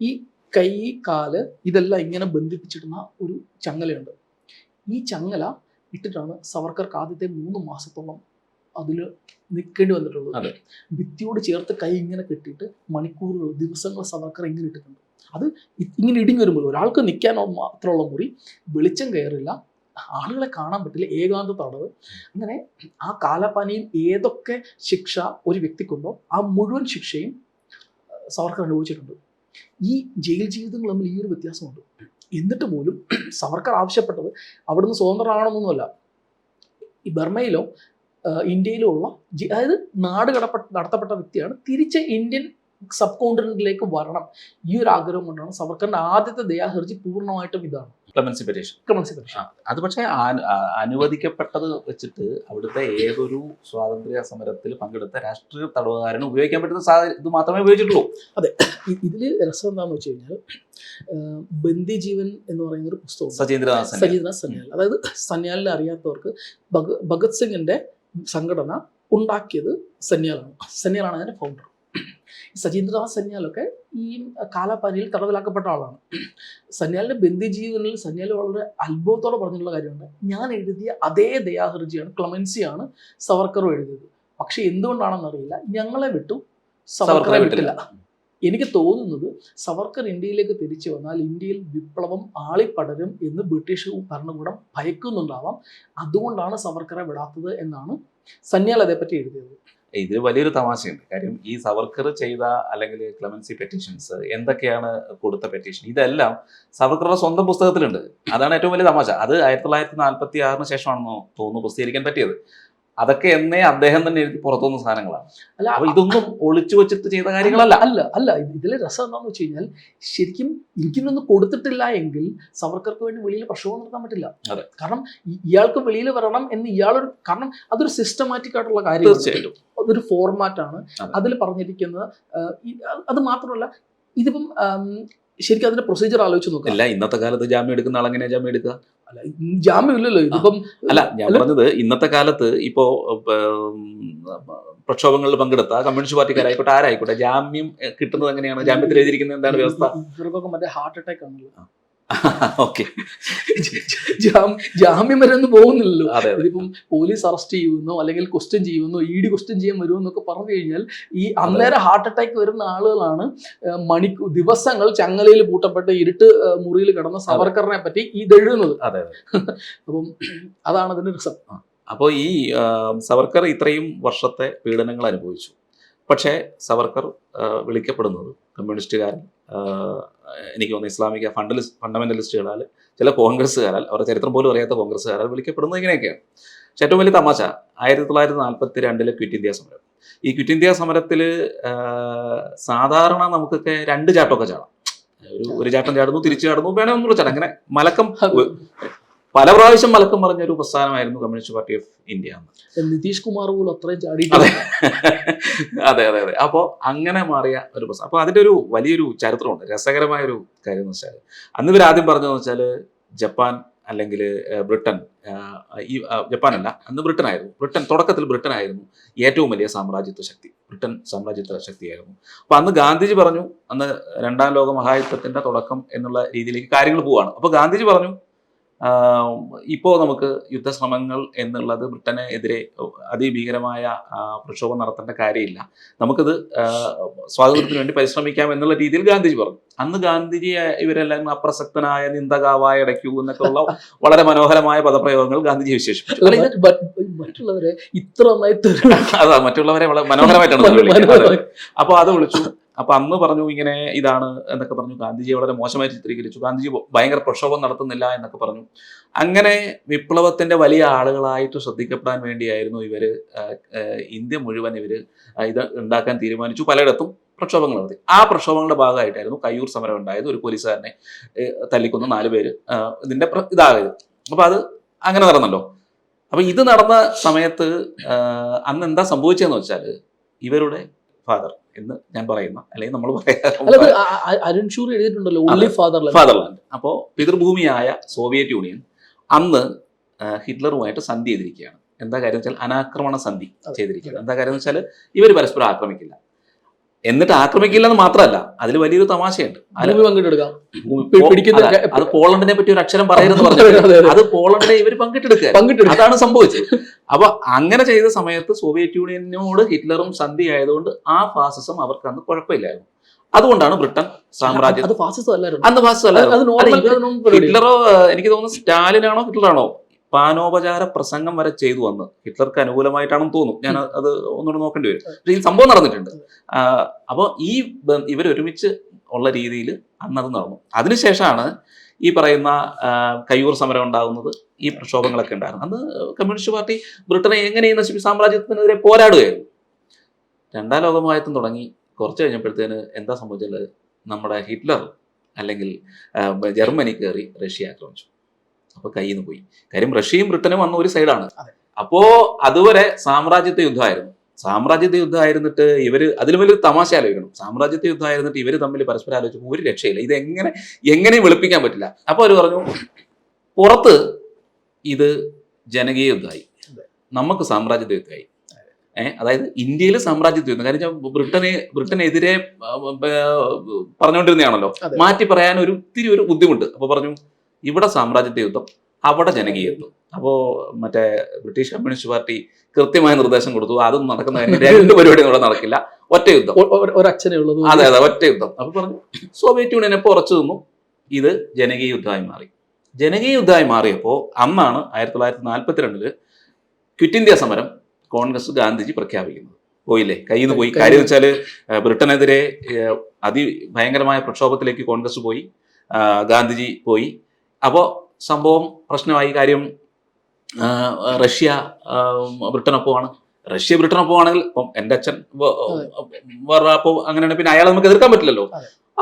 ഈ കൈ, കാല് ഇതെല്ലാം ഇങ്ങനെ ബന്ധിപ്പിച്ചിടുന്ന ഒരു ചങ്ങലയുണ്ട്. ഈ ചങ്ങല ഇട്ടിട്ടാണ് സവർക്കർക്ക് ആദ്യത്തെ 3 മാസത്തോളം അതിൽ നിൽക്കേണ്ടി വന്നിട്ടുള്ളത്. ഭിത്തിയോട് ചേർത്ത് കൈ ഇങ്ങനെ കെട്ടിയിട്ട് മണിക്കൂറുകൾ, ദിവസങ്ങൾ സവർക്കർ ഇങ്ങനെ ഇട്ടിട്ടുണ്ട്. അത് ഇങ്ങനെ ഇടിഞ്ഞു വരുമ്പോൾ ഒരാൾക്ക് നിൽക്കാൻ മാത്രമുള്ള മുറി, വെളിച്ചം കയറില്ല, ആളുകളെ കാണാൻ പറ്റില്ല, ഏകാന്ത തടവ്. അങ്ങനെ ആ കാലാപാനിയിൽ ഏതൊക്കെ ശിക്ഷ ഒരു വ്യക്തിക്കുണ്ടോ ആ മുഴുവൻ ശിക്ഷയും സവർക്കർ അനുഭവിച്ചിട്ടുണ്ട്. ഈ ജയിൽ ജീവിതങ്ങൾ തമ്മിൽ ഈ ഒരു വ്യത്യാസമുണ്ട്. എന്നിട്ട് പോലും സവർക്കർ ആവശ്യപ്പെട്ടത് അവിടുന്ന് സ്വതന്ത്രമാണെന്നൊന്നുമല്ല, ഈ ബർമയിലോ ഇന്ത്യയിലോ ഉള്ള, അതായത് നടത്തപ്പെട്ട വ്യക്തിയാണ്, തിരിച്ച് ഇന്ത്യൻ സബ് കോണ്ടിനെന്റിലേക്ക് വരണം. ഈ ഒരു ആഗ്രഹം കൊണ്ടാണ് സവർക്കറിന്റെ ആദ്യത്തെ ദയാഹർജി പൂർണ്ണമായിട്ടും ഇതാണ്. ക്ലെമൻസി പെറ്റീഷൻ. ക്ലെമൻസി പെറ്റീഷൻ. അത് പക്ഷേ അനുവദിക്കപ്പെട്ടത് വെച്ചിട്ട് അവിടുത്തെ ഏതൊരു സ്വാതന്ത്ര്യ സമരത്തിൽ പങ്കെടുത്ത രാഷ്ട്രീയ തടവുകാരന് ഉപയോഗിക്കാൻ പറ്റുന്ന ഇത് മാത്രമേ ഉപയോഗിച്ചിട്ടുള്ളൂ. അതെ, ഇതിൽ രസം എന്താണെന്ന് വെച്ച് കഴിഞ്ഞാൽ ബന്ദി ജീവൻ എന്ന് പറയുന്ന ഒരു പുസ്തകം സജീന്ദ്രനാഥ് സന്യാൽ. അതായത് സന്യാലിനെ അറിയാത്തവർക്ക് ഭഗത് സിംഗിന്റെ സംഘടന ഉണ്ടാക്കിയത് സന്യാലാണ് അതിന്റെ ഫൗണ്ടർ. സജീന്ദ്രനാഥ് സന്യാലൊക്കെ ഈ കാലാപാനിയിൽ തടവിലാക്കപ്പെട്ട ആളാണ്. സന്യാലിന്റെ ബന്ദിജീവനിൽ സന്യാൽ വളരെ അത്ഭുതത്തോടെ പറഞ്ഞിട്ടുള്ള കാര്യമുണ്ട്. ഞാൻ എഴുതിയ അതേ ദയാഹർജിയാണ്, ക്ലെമൻസിയാണ് സവർക്കറും എഴുതിയത്. പക്ഷെ എന്തുകൊണ്ടാണെന്നറിയില്ല, ഞങ്ങളെ വിട്ടു സവർക്കറെ വിട്ടില്ല. എനിക്ക് തോന്നുന്നത് സവർക്കർ ഇന്ത്യയിലേക്ക് തിരിച്ചു വന്നാൽ ഇന്ത്യയിൽ വിപ്ലവം ആളിപ്പടരും എന്ന് ബ്രിട്ടീഷ് ഭരണകൂടം ഭയക്കുന്നുണ്ടാവാം. അതുകൊണ്ടാണ് സവർക്കറെ വിടാത്തത് എന്നാണ് സന്യാൽ അതേപ്പറ്റി എഴുതിയത്. ഇതിൽ വലിയൊരു തമാശയുണ്ട്. കാര്യം ഈ സവർക്കർ ചെയ്ത അല്ലെങ്കിൽ ക്ലെമൻസി പെറ്റീഷൻസ് എന്തൊക്കെയാണ് കൊടുത്ത പെറ്റീഷൻ, ഇതെല്ലാം സവർക്കറുടെ സ്വന്തം പുസ്തകത്തിലുണ്ട്. അതാണ് ഏറ്റവും വലിയ തമാശ. അത് 1946 ശേഷമാണെന്നോ തോന്നുന്നു പ്രസിദ്ധീകരിക്കാൻ പറ്റിയത്. അതൊക്കെ എന്നേ അദ്ദേഹം തന്നെ എഴുതി പുറത്തുനിന്ന സാധനങ്ങളാണ്. അല്ല, ഇതൊന്നും ഒളിച്ചു വെച്ചിട്ട് ചെയ്ത കാര്യങ്ങളല്ല. അല്ല ഇതിലെ രസം എന്താണെന്ന് വെച്ച് കഴിഞ്ഞാൽ, ശരിക്കും എനിക്കിനൊന്നും കൊടുത്തിട്ടില്ല എങ്കിൽ സവർക്കർക്ക് വേണ്ടി വെളിയിൽ പ്രക്ഷോഭം നടത്താൻ പറ്റില്ല. കാരണം ഇയാൾക്ക് വെളിയിൽ വരണം എന്ന് ഇയാളൊരു, കാരണം അതൊരു സിസ്റ്റമാറ്റിക് ആയിട്ടുള്ള കാര്യം. തീർച്ചയായിട്ടും അതൊരു ഫോർമാറ്റാണ് അതിൽ പറഞ്ഞിരിക്കുന്നത്. അത് മാത്രമല്ല, ഇതിപ്പം ശരിക്കും അതിന്റെ പ്രൊസീജിയർ ആലോചിച്ച് നോക്കാം. അല്ല, ഇന്നത്തെ കാലത്ത് ജാമ്യം എടുക്കുന്ന ആളെങ്ങനെയാ ജാമ്യം എടുക്കുക? അല്ല, ജാമ്യം ഇല്ലല്ലോ ഇതിപ്പം. അല്ല, ഞാൻ പറഞ്ഞത് ഇന്നത്തെ കാലത്ത് ഇപ്പോ പ്രക്ഷോഭങ്ങളിൽ പങ്കെടുത്ത കമ്മ്യൂണിസ്റ്റ് പാർട്ടിക്കാരായിക്കോട്ടെ ആരായിക്കോട്ടെ ജാമ്യം കിട്ടുന്നത് എങ്ങനെയാണ്? ജാമ്യത്തിൽ എഴുതിയിരിക്കുന്നത് എന്താണ് വ്യവസ്ഥ? ഇവർക്കൊക്കെ മറ്റേ ഹാർട്ട് അറ്റാക്ക് ആണല്ലോ. ഓക്കെ, ജാമ്യം വരെ ഒന്നും പോകുന്നില്ലല്ലോ. ഇതിപ്പം പോലീസ് അറസ്റ്റ് ചെയ്യുന്നോ അല്ലെങ്കിൽ ക്വസ്റ്റ്യൻ ചെയ്യുന്നോ ED ക്വസ്റ്റ്യൻ ചെയ്യാൻ വരുമോ എന്നൊക്കെ പറഞ്ഞു കഴിഞ്ഞാൽ ഈ അന്നേരം ഹാർട്ട് അറ്റാക്ക് വരുന്ന ആളുകളാണ് ദിവസങ്ങൾ ചങ്ങലയിൽ പൂട്ടപ്പെട്ട് ഇരുട്ട് മുറിയിൽ കിടന്ന സവർക്കറിനെ പറ്റി ഇതെഴുതുന്നത്. അപ്പം അതാണ് അതിന്റെ രസം. അപ്പോൾ ഈ സവർക്കർ ഇത്രയും വർഷത്തെ പീഡനങ്ങൾ അനുഭവിച്ചു. പക്ഷേ സവർക്കർ വിളിക്കപ്പെടുന്നത് കമ്മ്യൂണിസ്റ്റുകാരൻ, എനിക്ക് തോന്നുന്നു ഇസ്ലാമിക ഫണ്ടമെന്റലിസ്റ്റുകളാൽ, ചില കോൺഗ്രസ്സുകാരാൽ, അവരുടെ ചരിത്രം പോലും അറിയാത്ത കോൺഗ്രസ്സുകാരാൽ വിളിക്കപ്പെടുന്നത് ഇങ്ങനെയൊക്കെയാണ്. പക്ഷെ ഏറ്റവും വലിയ തമാശ 1942 ക്വിറ്റ് ഇന്ത്യ സമരം. ഈ ക്വിറ്റ് ഇന്ത്യ സമരത്തിൽ സാധാരണ നമുക്കൊക്കെ 2 ചാട്ടമൊക്കെ ചാടാം. ഒരു ചാട്ടം ചാടുന്നു, തിരിച്ചു ചാടുന്നു, വേണേ ഒന്നുകൂടെ ചാടാം. അങ്ങനെ മലക്കം പല പ്രാവശ്യം മലക്കം പറഞ്ഞൊരു പ്രസ്ഥാനമായിരുന്നു കമ്മ്യൂണിസ്റ്റ് പാർട്ടി ഓഫ് ഇന്ത്യ എന്ന്. നിതീഷ് കുമാർ പോലും അത്രയും ചാടി. അതെ. അപ്പോൾ അങ്ങനെ മാറിയ ഒരു പ്രസ്ഥാനം. അപ്പോൾ അതിൻ്റെ ഒരു വലിയൊരു ചരിത്രമുണ്ട്. രസകരമായൊരു കാര്യം എന്ന് വെച്ചാൽ, അന്ന് ഇവർ ആദ്യം പറഞ്ഞതെന്ന് വെച്ചാൽ ജപ്പാൻ അല്ലെങ്കിൽ ബ്രിട്ടൻ, ഈ ജപ്പാനല്ല, അന്ന് തുടക്കത്തിൽ ബ്രിട്ടനായിരുന്നു ഏറ്റവും വലിയ സാമ്രാജ്യത്വ ശക്തി. ബ്രിട്ടൻ സാമ്രാജ്യത്വ ശക്തിയായിരുന്നു. അപ്പോൾ അന്ന് ഗാന്ധിജി പറഞ്ഞു, അന്ന് 2ാം ലോക മഹായുദ്ധത്തിന്റെ തുടക്കം എന്നുള്ള രീതിയിലേക്ക് കാര്യങ്ങൾ പോവുകയാണ്. അപ്പോൾ ഗാന്ധിജി പറഞ്ഞു, ഇപ്പോൾ നമുക്ക് യുദ്ധശ്രമങ്ങൾ എന്നുള്ളത് ബ്രിട്ടന് എതിരെ അതിഭീകരമായ പ്രക്ഷോഭം നടത്തേണ്ട കാര്യമില്ല, നമുക്കിത് സ്വാതന്ത്ര്യത്തിന് വേണ്ടി പരിശ്രമിക്കാം എന്നുള്ള രീതിയിൽ ഗാന്ധിജി പറഞ്ഞു. അന്ന് ഗാന്ധിജി ഇവരെല്ലാം അപ്രസക്തനായ നിന്ദകാവായ ഇടയ്ക്കൂ എന്നൊക്കെ ഉള്ള വളരെ മനോഹരമായ പദപ്രയോഗങ്ങൾ ഗാന്ധിജി വിശേഷിപ്പിച്ചു. മറ്റുള്ളവരെ ഇത്ര അതാ, മറ്റുള്ളവരെ വളരെ മനോഹരമായിട്ടാണ്. അപ്പോൾ അത് വിളിച്ചു. അപ്പൊ അന്ന് പറഞ്ഞു ഇങ്ങനെ ഇതാണ് എന്നൊക്കെ പറഞ്ഞു. ഗാന്ധിജിയെ വളരെ മോശമായി ചിത്രീകരിച്ചു. ഗാന്ധിജി ഭയങ്കര പ്രക്ഷോഭം നടത്തുന്നില്ല എന്നൊക്കെ പറഞ്ഞു. അങ്ങനെ വിപ്ലവത്തിന്റെ വലിയ ആളുകളായിട്ട് ശ്രദ്ധിക്കപ്പെടാൻ വേണ്ടിയായിരുന്നു ഇവര് ഇന്ത്യ മുഴുവൻ ഇവര് ഇത് ഉണ്ടാക്കാൻ തീരുമാനിച്ചു. പലയിടത്തും പ്രക്ഷോഭങ്ങൾ നടത്തി. ആ പ്രക്ഷോഭങ്ങളുടെ ഭാഗമായിട്ടായിരുന്നു കയ്യൂർ സമരം ഉണ്ടായത്. ഒരു പോലീസുകാരനെ തല്ലിക്കൊന്ന് 4 പേര് ഇതിന്റെ ഇതായത്. അപ്പൊ അത് അങ്ങനെ നടന്നല്ലോ. അപ്പൊ ഇത് നടന്ന സമയത്ത് അന്ന് എന്താ സംഭവിച്ചതെന്ന് വെച്ചാൽ, ഇവരുടെ ഫാദർ എന്ന് ഞാൻ പറയുന്ന, അല്ലെങ്കിൽ നമ്മൾ ഫാദർലാൻഡ്, അപ്പോൾ പിതൃഭൂമിയായ സോവിയറ്റ് യൂണിയൻ അന്ന് ഹിറ്റ്ലറുമായിട്ട് സന്ധി ചെയ്തിരിക്കുകയാണ്. എന്താ കാര്യം വെച്ചാൽ അനാക്രമണ സന്ധി ചെയ്തിരിക്കുകയാണ്. എന്താ കാര്യം എന്ന് വെച്ചാൽ ഇവർ പരസ്പരം ആക്രമിക്കില്ല. എന്നിട്ട് ആക്രമിക്കില്ല എന്ന് മാത്രമല്ല, അതിൽ വലിയൊരു തമാശയുണ്ട്. അത് പോളണ്ടിനെ പറ്റി ഒരു അക്ഷരം പറയരുതെന്ന് പറഞ്ഞു. അത് പോളണ്ടിനെ ഇവർ പങ്കിട്ടെടുക്കുക, അതാണ് സംഭവിച്ചത്. അപ്പൊ അങ്ങനെ ചെയ്ത സമയത്ത് സോവിയറ്റ് യൂണിയനോട് ഹിറ്റ്ലറും സന്ധി ആയതുകൊണ്ട് ആ ഫാസിസം അവർക്ക് അന്ന് കുഴപ്പമില്ലായിരുന്നു. അതുകൊണ്ടാണ് ബ്രിട്ടൻ സാമ്രാജ്യം അന്ന് ഫാസിസം അല്ലായിരുന്നു. ഹിറ്റ്ലറോ, എനിക്ക് തോന്നുന്നു സ്റ്റാലിനാണോ ഹിറ്റ്ലറാണോ പാനോപചാര പ്രസംഗം വരെ ചെയ്തു വന്ന് ഹിറ്റ്ലർക്ക് അനുകൂലമായിട്ടാണെന്ന് തോന്നുന്നു. ഞാൻ അത് ഒന്നുകൂടെ നോക്കേണ്ടി വരും. പക്ഷേ ഈ സംഭവം നടന്നിട്ടുണ്ട്. അപ്പോൾ ഈ ഇവരൊരുമിച്ച് ഉള്ള രീതിയിൽ അന്നത് നടന്നു. അതിനുശേഷമാണ് ഈ പറയുന്ന കയ്യൂർ സമരം ഉണ്ടാകുന്നത്, ഈ പ്രക്ഷോഭങ്ങളൊക്കെ ഉണ്ടായിരുന്നു. അന്ന് കമ്മ്യൂണിസ്റ്റ് പാർട്ടി ബ്രിട്ടനെ എങ്ങനെയും സാമ്രാജ്യത്തിനെതിരെ പോരാടുകയായിരുന്നു. 2ാം ലോക മഹായുദ്ധം തുടങ്ങി കുറച്ച് കഴിഞ്ഞപ്പോഴത്തേന് എന്താ സംഭവിച്ചത്, നമ്മുടെ ഹിറ്റ്ലർ അല്ലെങ്കിൽ ജർമ്മനി കയറി റഷ്യ ആക്രമിച്ചു. അപ്പോൾ കയ്യിൽ നിന്ന് പോയി. കാര്യം റഷ്യയും ബ്രിട്ടനും വന്ന ഒരു സൈഡാണ്. അപ്പോ അതുവരെ സാമ്രാജ്യത്വ യുദ്ധമായിരുന്നു. സാമ്രാജ്യത്വ യുദ്ധമായിരുന്നിട്ട് ഇവര് അതിലും വലിയൊരു തമാശ ആലോചിക്കണം. സാമ്രാജ്യത്വ യുദ്ധമായിരുന്നിട്ട് ഇവർ തമ്മിൽ പരസ്പരം ആലോചിച്ചപ്പോൾ ഒരു രക്ഷയില്ല. ഇത് എങ്ങനെയും വെളുപ്പിക്കാൻ പറ്റില്ല. അപ്പോൾ അവർ പറഞ്ഞു പുറത്ത് ഇത് ജനകീയ യുദ്ധമായി, നമുക്ക് സാമ്രാജ്യത്വ യുദ്ധമായി. അതായത് ഇന്ത്യയിൽ സാമ്രാജ്യത്വ യുദ്ധം. കാര്യം ബ്രിട്ടനെതിരെ പറഞ്ഞുകൊണ്ടിരുന്നതാണല്ലോ, മാറ്റി പറയാൻ ഒത്തിരി ഒരു ബുദ്ധിമുട്ട്. അപ്പോൾ പറഞ്ഞു ഇവിടെ സാമ്രാജ്യത്വ യുദ്ധം, അവിടെ ജനകീയ യുദ്ധം. അപ്പോൾ മറ്റേ ബ്രിട്ടീഷ് കമ്മ്യൂണിസ്റ്റ് പാർട്ടി കൃത്യമായ നിർദ്ദേശം കൊടുത്തു, അതൊന്നും നടക്കുന്ന രണ്ട് പരിപാടിയും ഇവിടെ നടക്കില്ല, ഒറ്റ യുദ്ധം, ഒരച്ഛനേ ഉള്ളത്. അതെ, ഒറ്റ യുദ്ധം. അപ്പോൾ പറഞ്ഞു സോവിയറ്റ് യൂണിയനെ ഉറച്ചു നിന്നു. ഇത് ജനകീയ യുദ്ധമായി മാറി. ജനകീയ യുദ്ധമായി മാറിയപ്പോൾ അന്നാണ് 1942 ക്വിറ്റ് ഇന്ത്യ സമരം കോൺഗ്രസ് ഗാന്ധിജി പ്രഖ്യാപിക്കുന്നത്. പോയില്ലേ, കയ്യിൽ നിന്ന് പോയി. കാര്യം വെച്ചാൽ ബ്രിട്ടനെതിരെ അതിഭയങ്കരമായ പ്രക്ഷോഭത്തിലേക്ക് കോൺഗ്രസ് പോയി, ഗാന്ധിജി പോയി. അപ്പോൾ സംഭവം പ്രശ്നമായി. കാര്യം റഷ്യ ബ്രിട്ടനൊപ്പമാണ്. റഷ്യ ബ്രിട്ടനൊപ്പമാണെങ്കിൽ ഇപ്പം എൻ്റെ അച്ഛൻ വേറെ അപ്പോൾ അങ്ങനെയാണ്, പിന്നെ അയാളെ നമുക്ക് എതിർക്കാൻ പറ്റില്ലല്ലോ.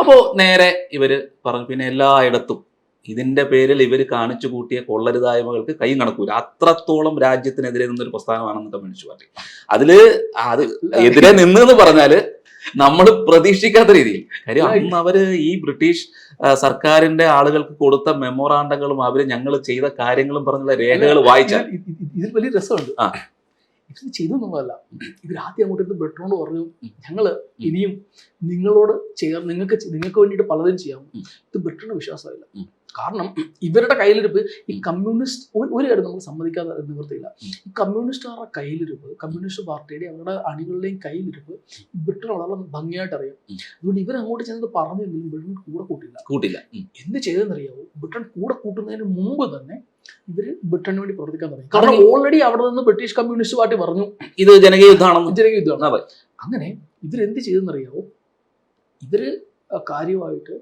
അപ്പോൾ നേരെ ഇവര് പറഞ്ഞു പിന്നെ എല്ലായിടത്തും ഇതിന്റെ പേരിൽ ഇവർ കാണിച്ചു കൂട്ടിയ കൊള്ളരുതായ്മകൾക്ക് കൈ കണക്കൂല. അത്രത്തോളം രാജ്യത്തിനെതിരെ നിന്നൊരു പ്രസ്ഥാനമാണെന്ന് കമ്മ്യൂണിസ്റ്റ് പാർട്ടി. അത് എതിരെ നിന്നെന്ന് പറഞ്ഞാല് നമ്മൾ പ്രതീക്ഷിക്കാത്ത രീതിയിൽ. കാര്യം അന്ന് അവര് ഈ ബ്രിട്ടീഷ് സർക്കാരിന്റെ ആളുകൾക്ക് കൊടുത്ത മെമ്മോറാണ്ടങ്ങളും അവര് ഞങ്ങൾ ചെയ്ത കാര്യങ്ങളും പറഞ്ഞുള്ള രേഖകൾ വായിച്ചാൽ ഇതിൽ വലിയ രസമുണ്ട്. ഇത് ചെയ്തൊന്നുമല്ല, ഇവർ ആദ്യം അങ്ങോട്ട് ബ്രിട്ടനോട് പറഞ്ഞു ഞങ്ങള് ഇനിയും നിങ്ങളോട് നിങ്ങൾക്ക് വേണ്ടിയിട്ട് പലതും ചെയ്യാം. ഇത് ബ്രിട്ടന് വിശ്വാസമില്ല. കാരണം ഇവരുടെ കയ്യിലിരിപ്പ് ഈ കമ്മ്യൂണിസ്റ്റ് ഒരു കാര്യം നമ്മൾ സമ്മതിക്കാതെ നിവൃത്തിയില്ല. ഈ കമ്മ്യൂണിസ്റ്റുകാരുടെ കയ്യിലിരിപ്പ്, കമ്മ്യൂണിസ്റ്റ് പാർട്ടിയുടെ അവരുടെ അണികളുടെയും കയ്യിലിരിപ്പ് ബ്രിട്ടൻ വളരെ ഭംഗിയായിട്ട് അറിയാം. അതുകൊണ്ട് ഇവർ അങ്ങോട്ട് ചെന്നത് പറഞ്ഞെങ്കിലും ബ്രിട്ടൻ കൂട്ടില്ല. എന്ത് ചെയ്തെന്നറിയാവോ? ബ്രിട്ടൻ കൂടെ കൂട്ടുന്നതിന് മുമ്പ് തന്നെ ഇവര് ബ്രിട്ടന് വേണ്ടി പ്രവർത്തിക്കാൻ തുടങ്ങി. കാരണം ഓൾറെഡി അവിടെ നിന്ന് ബ്രിട്ടീഷ് കമ്മ്യൂണിസ്റ്റ് പാർട്ടി പറഞ്ഞു ഇത് ജനകീയ യുദ്ധമാണ്. അങ്ങനെ ഇവരെന്ത് ചെയ്തെന്നറിയാവോ? ഇവര് കാര്യമായിട്ട്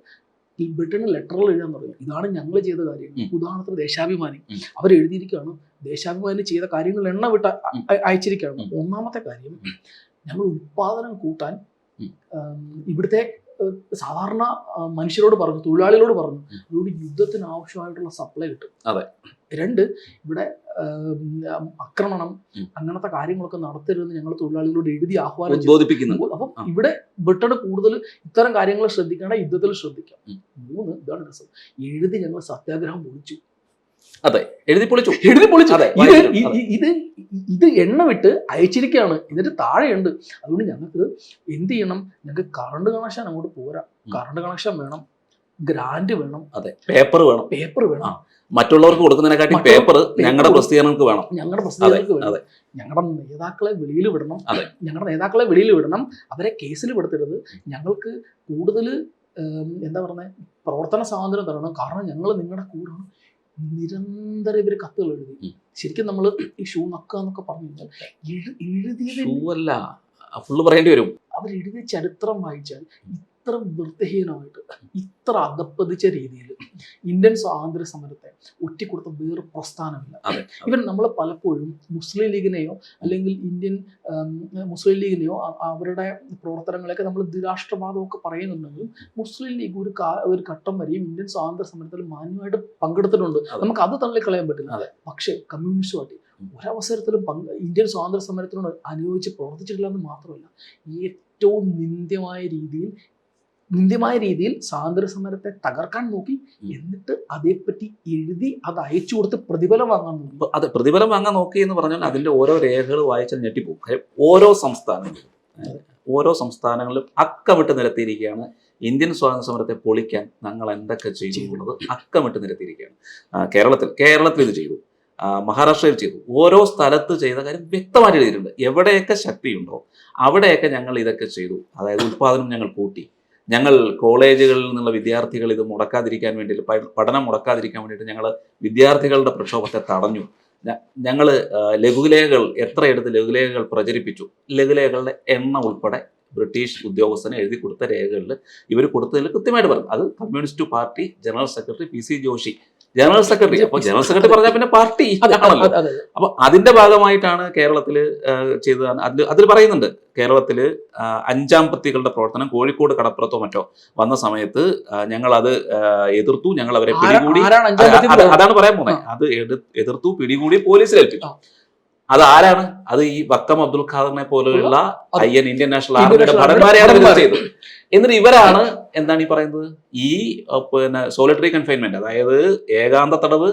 ഈ ബ്രിട്ടന് ലെറ്ററിൽ എഴുതാൻ തുടങ്ങി, ഇതാണ് ഞങ്ങൾ ചെയ്ത കാര്യം. ഉദാഹരണത്തിന് ദേശാഭിമാനി അവരെഴുതിയിരിക്കുകയാണ്, ദേശാഭിമാനി ചെയ്ത കാര്യങ്ങൾ എണ്ണ വിട്ട് അയച്ചിരിക്കുകയാണ്. ഒന്നാമത്തെ കാര്യം, ഞങ്ങൾ ഉത്പാദനം കൂട്ടാൻ ഇവിടുത്തെ സാധാരണ മനുഷ്യരോട് പറഞ്ഞു, തൊഴിലാളികളോട് പറഞ്ഞു, അതുകൊണ്ട് യുദ്ധത്തിന് ആവശ്യമായിട്ടുള്ള സപ്ലൈ കിട്ടും. അതെ. 2, ഇവിടെ ആക്രമണം അങ്ങനത്തെ കാര്യങ്ങളൊക്കെ നടത്തരുതെന്ന് ഞങ്ങൾ തൊഴിലാളികളോട് എഴുതി ആഹ്വാനം ബോധിപ്പിക്കുന്നു. അപ്പം ഇവിടെ ബ്രിട്ടന് കൂടുതൽ ഇത്തരം കാര്യങ്ങൾ ശ്രദ്ധിക്കേണ്ട, യുദ്ധത്തിൽ ശ്രദ്ധിക്കാം. 3, ഇതാണ് രസം, എഴുതി ഞങ്ങൾ സത്യാഗ്രഹം പൊളിച്ചു. അതെ, എഴുതി പൊളിച്ചു. ഇത് എണ്ണ വിട്ട് അയച്ചിരിക്കുകയാണ്. ഇതിന്റെ താഴെയുണ്ട്. അതുകൊണ്ട് ഞങ്ങൾക്ക് എന്ത് ചെയ്യണം? ഞങ്ങൾക്ക് കറണ്ട് കണക്ഷൻ അങ്ങോട്ട് പോരാ, കറണ്ട് കണക്ഷൻ വേണം, ഗ്രാന്റ് വേണം, അതെ, പേപ്പർ വേണം. മറ്റുള്ളവർക്ക് കൊടുക്കുന്നതിനെക്കാട്ടി പേപ്പർ ഞങ്ങളുടെ പ്രസിദ്ധീകരണങ്ങൾക്ക് വേണം. ഞങ്ങളുടെ നേതാക്കളെ വെളിയിൽ വിടണം, അവരെ കേസിൽ പെടുത്തരുത്. ഞങ്ങൾക്ക് കൂടുതൽ എന്താ പറയുക, പ്രവർത്തന സ്വാതന്ത്ര്യം തരണം. കാരണം ഞങ്ങൾ നിങ്ങളുടെ കൂടാണ്. നിരന്തരം ഇവര് കത്തുകൾ എഴുതി. ശരിക്കും നമ്മൾ ഈ ഷൂ നക്കുക എന്നൊക്കെ പറഞ്ഞു കഴിഞ്ഞാൽ എഴുതിയതല്ല, ഫുള്ള് പറയേണ്ടി വരും. അവരെഴുതിയ ചരിത്രം വായിച്ചാൽ ഇത്ര വൃത്തിഹീനമായിട്ട്, ഇത്ര അധപ്പതിച്ച രീതിയിൽ ഇന്ത്യൻ സ്വാതന്ത്ര്യ സമരത്തെ ഒറ്റിക്കൊടുത്ത വേറെ പ്രസ്ഥാനമില്ല. ഇവൻ നമ്മൾ പലപ്പോഴും മുസ്ലിം ലീഗിനെയോ അല്ലെങ്കിൽ ഇന്ത്യൻ മുസ്ലിം ലീഗിനെയോ അവരുടെ പ്രവർത്തനങ്ങളെയൊക്കെ നമ്മൾ ദ്വിരാഷ്ട്രവാദമൊക്കെ പറയുന്നുണ്ടെങ്കിലും മുസ്ലിം ലീഗ് ഒരു ഘട്ടം വരെയും ഇന്ത്യൻ സ്വാതന്ത്ര്യ സമരത്തിൽ മാന്യമായിട്ട് പങ്കെടുത്തിട്ടുണ്ട്. നമുക്ക് അത് തള്ളിക്കളയാൻ പറ്റില്ല. പക്ഷേ കമ്മ്യൂണിസ്റ്റ് പാർട്ടി ഒരവസരത്തിലും ഇന്ത്യൻ സ്വാതന്ത്ര്യ സമരത്തിനോട് അനുയോജിച്ച് പ്രവർത്തിച്ചിട്ടില്ല എന്ന് മാത്രമല്ല, ഏറ്റവും നിന്ദ്യമായ രീതിയിൽ സ്വാതന്ത്ര്യ സമരത്തെ തകർക്കാൻ നോക്കി. എന്നിട്ട് അതേപ്പറ്റി എഴുതി അത് അയച്ചു കൊടുത്ത് പ്രതിഫലം വാങ്ങാൻ നോക്കി. അതെ, പ്രതിഫലം വാങ്ങാൻ നോക്കി എന്ന് പറഞ്ഞാൽ അതിന്റെ ഓരോ രേഖകൾ വായിച്ചാൽ ഞെട്ടിപ്പോകും. ഓരോ സംസ്ഥാനങ്ങളിലും അക്കമിട്ട് നിരത്തിയിരിക്കുകയാണ് ഇന്ത്യൻ സ്വാതന്ത്ര്യ സമരത്തെ പൊളിക്കാൻ ഞങ്ങൾ എന്തൊക്കെ ചെയ്തു എന്നുള്ളത് അക്കമിട്ട് നിരത്തിയിരിക്കുകയാണ്. കേരളത്തിൽ ഇത് ചെയ്തു, മഹാരാഷ്ട്രയിൽ ചെയ്തു. ഓരോ സ്ഥലത്ത് ചെയ്ത കാര്യം വ്യക്തമായിട്ട് എഴുതിയിട്ടുണ്ട്. എവിടെയൊക്കെ ശക്തിയുണ്ടോ അവിടെയൊക്കെ ഞങ്ങൾ ഇതൊക്കെ ചെയ്തു. അതായത് ഉത്പാദനം ഞങ്ങൾ കൂട്ടി, ഞങ്ങൾ കോളേജുകളിൽ നിന്നുള്ള വിദ്യാർത്ഥികൾ ഇത് മുടക്കാതിരിക്കാൻ വേണ്ടിയിട്ട്, പഠനം മുടക്കാതിരിക്കാൻ വേണ്ടിയിട്ട് ഞങ്ങൾ വിദ്യാർത്ഥികളുടെ പ്രക്ഷോഭത്തെ തടഞ്ഞു. ഞങ്ങൾ ലഘുലേഖകൾ പ്രചരിപ്പിച്ചു. ലഘുലേഖകളുടെ എണ്ണം ഉൾപ്പെടെ ബ്രിട്ടീഷ് ഉദ്യോഗസ്ഥന് എഴുതി കൊടുത്ത രേഖകളിൽ ഇവർ കൊടുത്തതിൽ കൃത്യമായിട്ട് പറഞ്ഞു. അത് communist party general secretary PC Joshi general secretary. അപ്പൊ ജനറൽ സെക്രട്ടറി പറഞ്ഞാൽ പിന്നെ പാർട്ടി അതെ, ആണല്ലോ. അതെ, അതെ. അപ്പൊ അതിന്റെ ഭാഗമായിട്ടാണ് കേരളത്തില് ചെയ്തതാണ്. അതിൽ പറയുന്നുണ്ട്, കേരളത്തില് 5-ാം പ്രതികളുടെ പ്രവർത്തനം കോഴിക്കോട് കടപ്പുറത്തോ മറ്റോ വന്ന സമയത്ത് ഞങ്ങൾ അത് എതിർത്തു, ഞങ്ങൾ അവരെ പിടികൂടി. ആരാണ് അഞ്ചാം പ്രതി? അതാണ് പറയാൻ പോകുന്നത്. അത് എതിർത്തു, പിടികൂടി പോലീസിൽ ഏൽപ്പിച്ചു. അത് ആരാണ്? അത് ഈ വക്കം അബ്ദുൽ ഖാദറിനെ പോലെയുള്ള IN ഇന്ത്യൻ നാഷണൽ ആർമിയുടെ ഭടന്മാരെയാണ് ഇത് ചെയ്തത്. എന്നിട്ട് ഇവരാണ് എന്താണ് ഈ പറയുന്നത്, ഈ പിന്നെ സോളിറ്ററി കൺഫൈൻമെന്റ്, അതായത് ഏകാന്ത തടവ്,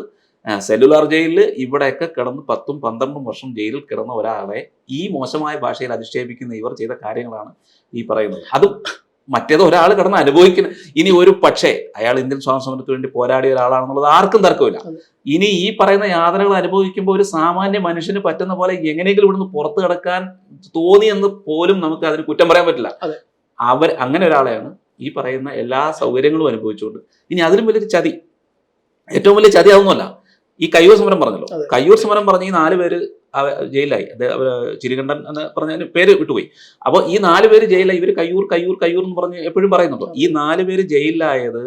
സെല്ലുലാർ ജയിലിൽ ഇവിടെയൊക്കെ കിടന്ന് 10-12 വർഷം ജയിലിൽ കിടന്ന ഒരാളെ ഈ മോശമായ ഭാഷയിൽ അധിക്ഷേപിക്കുന്ന ഇവർ ചെയ്ത കാര്യങ്ങളാണ് ഈ പറയുന്നത്. അതും മറ്റേത് ഒരാൾ കിടന്ന് അനുഭവിക്കുന്ന. ഇനി ഒരു പക്ഷേ അയാൾ ഇന്ത്യൻ സ്വാതന്ത്ര്യ സമരത്തിന് വേണ്ടി പോരാടിയ ഒരാളാണെന്നുള്ളത് ആർക്കും തർക്കമില്ല. ഇനി ഈ പറയുന്ന യാതനകൾ അനുഭവിക്കുമ്പോൾ ഒരു സാമാന്യ മനുഷ്യന് പറ്റുന്ന പോലെ എങ്ങനെയെങ്കിലും ഇവിടുന്ന് പുറത്തു കിടക്കാൻ തോന്നിയെന്ന് പോലും നമുക്ക് അതിന് കുറ്റം പറയാൻ പറ്റില്ല. അങ്ങനെ ഒരാളെയാണ് ഈ പറയുന്ന എല്ലാ സൗകര്യങ്ങളും അനുഭവിച്ചുകൊണ്ട്. ഇനി അതിലും വലിയൊരു ചതി, ഏറ്റവും വലിയ ചതി അതൊന്നുമല്ല. ഈ കയ്യൂർ സമരം പറഞ്ഞല്ലോ, കയ്യൂർ സമരം പറഞ്ഞ് ഈ 4 പേര് ജയിലായി. ചിരികണ്ഠൻ എന്ന് പറഞ്ഞ പേര് വിട്ടുപോയി. അപ്പോൾ ഈ 4 പേര് ജയിലായി. ഇവർ കയ്യൂർ കയ്യൂർ കയ്യൂർ എന്ന് പറഞ്ഞ് എപ്പോഴും പറയുന്നുണ്ടോ. ഈ 4 പേര് ജയിലിലായത്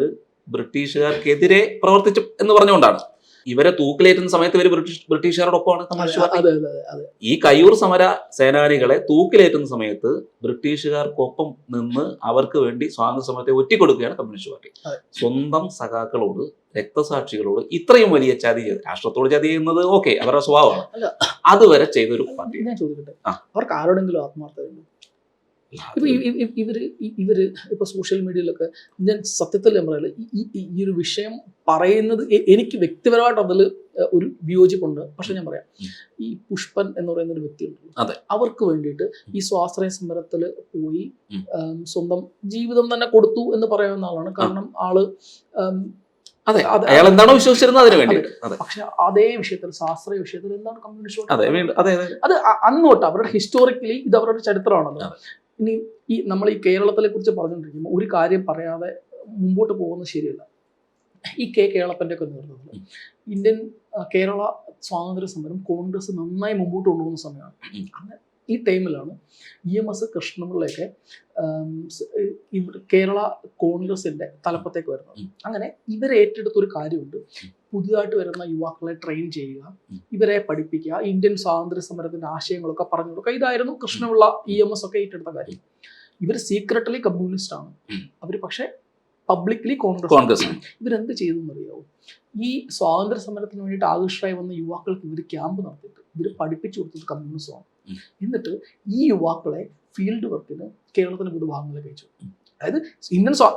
ബ്രിട്ടീഷുകാർക്കെതിരെ പ്രവർത്തിച്ചു എന്ന് പറഞ്ഞുകൊണ്ടാണ്. ഇവരെ തൂക്കിലേറ്റുന്ന സമയത്ത് ഇവർ ബ്രിട്ടീഷുകാരോടൊപ്പമാണ് കമ്മ്യൂണിസ്റ്റ്. ഈ കയ്യൂർ സമര സേനാനികളെ തൂക്കിലേറ്റുന്ന സമയത്ത് ബ്രിട്ടീഷുകാർക്കൊപ്പം നിന്ന് അവർക്ക് വേണ്ടി സ്വാതന്ത്ര്യ സമരത്തെ ഒറ്റിക്കൊടുക്കുകയാണ് കമ്മ്യൂണിസ്റ്റ് പാർട്ടി. സ്വന്തം സഖാക്കളോട്, രക്തസാക്ഷികളോട് ഇത്രയും വലിയ ചതി ചെയ്ത്, രാഷ്ട്രത്തോട് ചതി ചെയ്യുന്നത് ഓക്കെ, അവരുടെ സ്വഭാവമാണ്, അതുവരെ ചെയ്തൊരു പാർട്ടി. ഞാൻ ചോദിക്കട്ടെ, അവർക്ക് ആരോടെങ്കിലും ആത്മാർത്ഥതയുണ്ട്? ഇവര് ഇപ്പൊ സോഷ്യൽ മീഡിയയിലൊക്കെ, ഞാൻ സത്യത്തിൽ ഞാൻ പറയല, ഈ ഒരു വിഷയം പറയുന്നത് എനിക്ക് വ്യക്തിപരമായിട്ട് അതിൽ ഒരു വിയോജിപ്പുണ്ട്. പക്ഷെ ഞാൻ പറയാം, ഈ പുഷ്പൻ എന്ന് പറയുന്ന ഒരു വ്യക്തിയുണ്ട്, അവർക്ക് വേണ്ടിയിട്ട് ഈ സ്വാശ്രയ സമരത്തിൽ പോയി സ്വന്തം ജീവിതം തന്നെ കൊടുത്തു എന്ന് പറയാവുന്ന ആളാണ്. കാരണം ആള് അയാൾ എന്താണോ വിശ്വസിച്ചിരുന്നത് അതിന് വേണ്ടി. പക്ഷെ അതേ വിഷയത്തിൽ, സ്വാശ്രയ വിഷയത്തിൽ എന്താണ് കമ്മ്യൂണിസ്റ്റ്? അത് അന്ന് തൊട്ട് അവരുടെ ഹിസ്റ്റോറിക്കലി ഇത് അവരുടെ ചരിത്രമാണല്ലോ. ഇനി നമ്മൾ ഈ കേരളത്തിലെ കുറിച്ച് പറഞ്ഞുകൊണ്ടിരിക്കുമ്പോൾ ഒരു കാര്യം പറയാതെ മുമ്പോട്ട് പോകുന്നത് ശരിയല്ല. ഈ കേളപ്പന്റെ ഒക്കെ നേതൃത്വത്തിൽ ഇന്ത്യൻ കേരള സ്വാതന്ത്ര്യ സമരം കോൺഗ്രസ് നന്നായി മുമ്പോട്ട് കൊണ്ടുപോകുന്ന സമയമാണ്. അങ്ങനെ ഈ ടൈമിലാണ് EMS കൃഷ്ണപിള്ളയൊക്കെ കേരള കോൺഗ്രസിന്റെ തലപ്പത്തേക്ക് വരുന്നത്. അങ്ങനെ ഇവരെ ഏറ്റെടുത്തൊരു കാര്യമുണ്ട്, പുതിയതായിട്ട് വരുന്ന യുവാക്കളെ ട്രെയിൻ ചെയ്യുക, ഇവരെ പഠിപ്പിക്കുക, ഇന്ത്യൻ സ്വാതന്ത്ര്യ സമരത്തിന്റെ ആശയങ്ങളൊക്കെ പറഞ്ഞു കൊടുക്കുക. ഇതായിരുന്നു കൃഷ്ണപിള്ള EMS ഒക്കെ ഏറ്റെടുത്ത കാര്യം. ഇവർ സീക്രട്ടലി കമ്മ്യൂണിസ്റ്റ് ആണ് അവർ, പക്ഷെ പബ്ലിക്കലി കോൺഗ്രസ്. ഇവരെന്ത് ചെയ്തു എന്നറിയാവോ? ഈ സ്വാതന്ത്ര്യ സമരത്തിന് വേണ്ടിയിട്ട് ആകർഷകരായി വന്ന യുവാക്കൾക്ക് ഇവർ ക്യാമ്പ് നടത്തിയിട്ട് ഇവർ പഠിപ്പിച്ചു കൊടുത്തത് കമ്മ്യൂണിസമാണ്. എന്നിട്ട് ഈ യുവാക്കളെ ഫീൽഡ് വർക്കിന് കേരളത്തിന്റെ വിവിധ ഭാഗങ്ങളിലേക്ക് അയച്ചു. അതായത്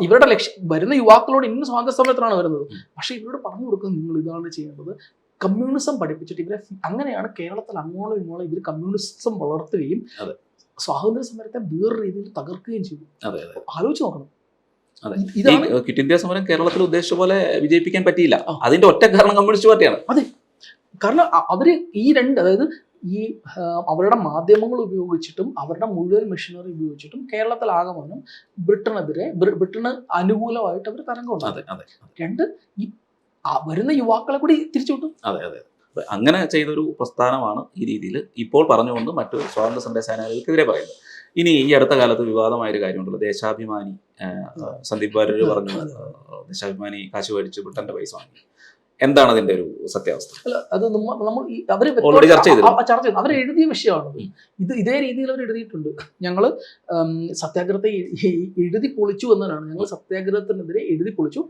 ഇവരുടെ ലക്ഷ്യം, വരുന്ന യുവാക്കളോട് ഇന്ത്യൻ സ്വാതന്ത്ര്യ സമരത്തിലാണ് വരുന്നത്, പക്ഷെ ഇവരോട് പറഞ്ഞു കൊടുക്കുന്നത് നിങ്ങൾ ഇതാണ് ചെയ്യേണ്ടത്, കമ്മ്യൂണിസം പഠിപ്പിച്ചിട്ട് ഇവരെ. അങ്ങനെയാണ് കേരളത്തിൽ അങ്ങോളം ഇങ്ങോളം ഇവർ കമ്മ്യൂണിസം വളർത്തുകയും സ്വാതന്ത്ര്യ സമരത്തെ വേറെ രീതിയിൽ തകർക്കുകയും ചെയ്തു. ആലോചിച്ച് നോക്കണം. ക്വിറ്റ് ഇന്ത്യ സമരം കേരളത്തിൽ ഉദ്ദേശിച്ച പോലെ വിജയിപ്പിക്കാൻ പറ്റിയില്ല. അതിന്റെ ഒറ്റ കാരണം കമ്മ്യൂണിസ്റ്റ് പാർട്ടിയാണ്. അതെ, കാരണം അവര് ഈ രണ്ട്, അതായത് ഈ അവരുടെ മാധ്യമങ്ങൾ ഉപയോഗിച്ചിട്ടും അവരുടെ മുഴുവൻ മെഷീനറി ഉപയോഗിച്ചിട്ടും കേരളത്തിലാകമാനം ബ്രിട്ടന് അനുകൂലമായിട്ട് അവർ തരംഗം ഉണ്ടാകും. രണ്ട്, ഈ വരുന്ന യുവാക്കളെ കൂടി തിരിച്ചുവിട്ടു. അങ്ങനെ ചെയ്തൊരു പ്രസ്ഥാനമാണ് ഈ രീതിയിൽ ഇപ്പോൾ പറഞ്ഞുകൊണ്ട് മറ്റു സ്വാതന്ത്ര്യ സമര സേനാനികൾക്കെതിരെ പറയുന്നത്. ഇനി ഈ അടുത്ത കാലത്ത് വിവാദമായൊരു കാര്യമുണ്ടല്ലോ, ദേശാഭിമാനി സന്ദീപ് വാര്യർ പറഞ്ഞു ദേശാഭിമാനി കാശ് മേടിച്ച് ബ്രിട്ടന്റെ പൈസ വാങ്ങി. എന്താണ് അതിന്റെ ഒരു സത്യാവസ്ഥ? അത് നമ്മൾ ചർച്ച ചെയ്തു, അവർ എഴുതിയ വിഷയമാണ് ഇത്. ഇതേ രീതിയിൽ അവർ എഴുതിയിട്ടുണ്ട്. ഞങ്ങള് സത്യാഗ്രഹത്തെ എഴുതി പൊളിച്ചു എന്നതാണ്. ഞങ്ങൾ സത്യാഗ്രഹത്തിനെതിരെ എഴുതി പൊളിച്ചു,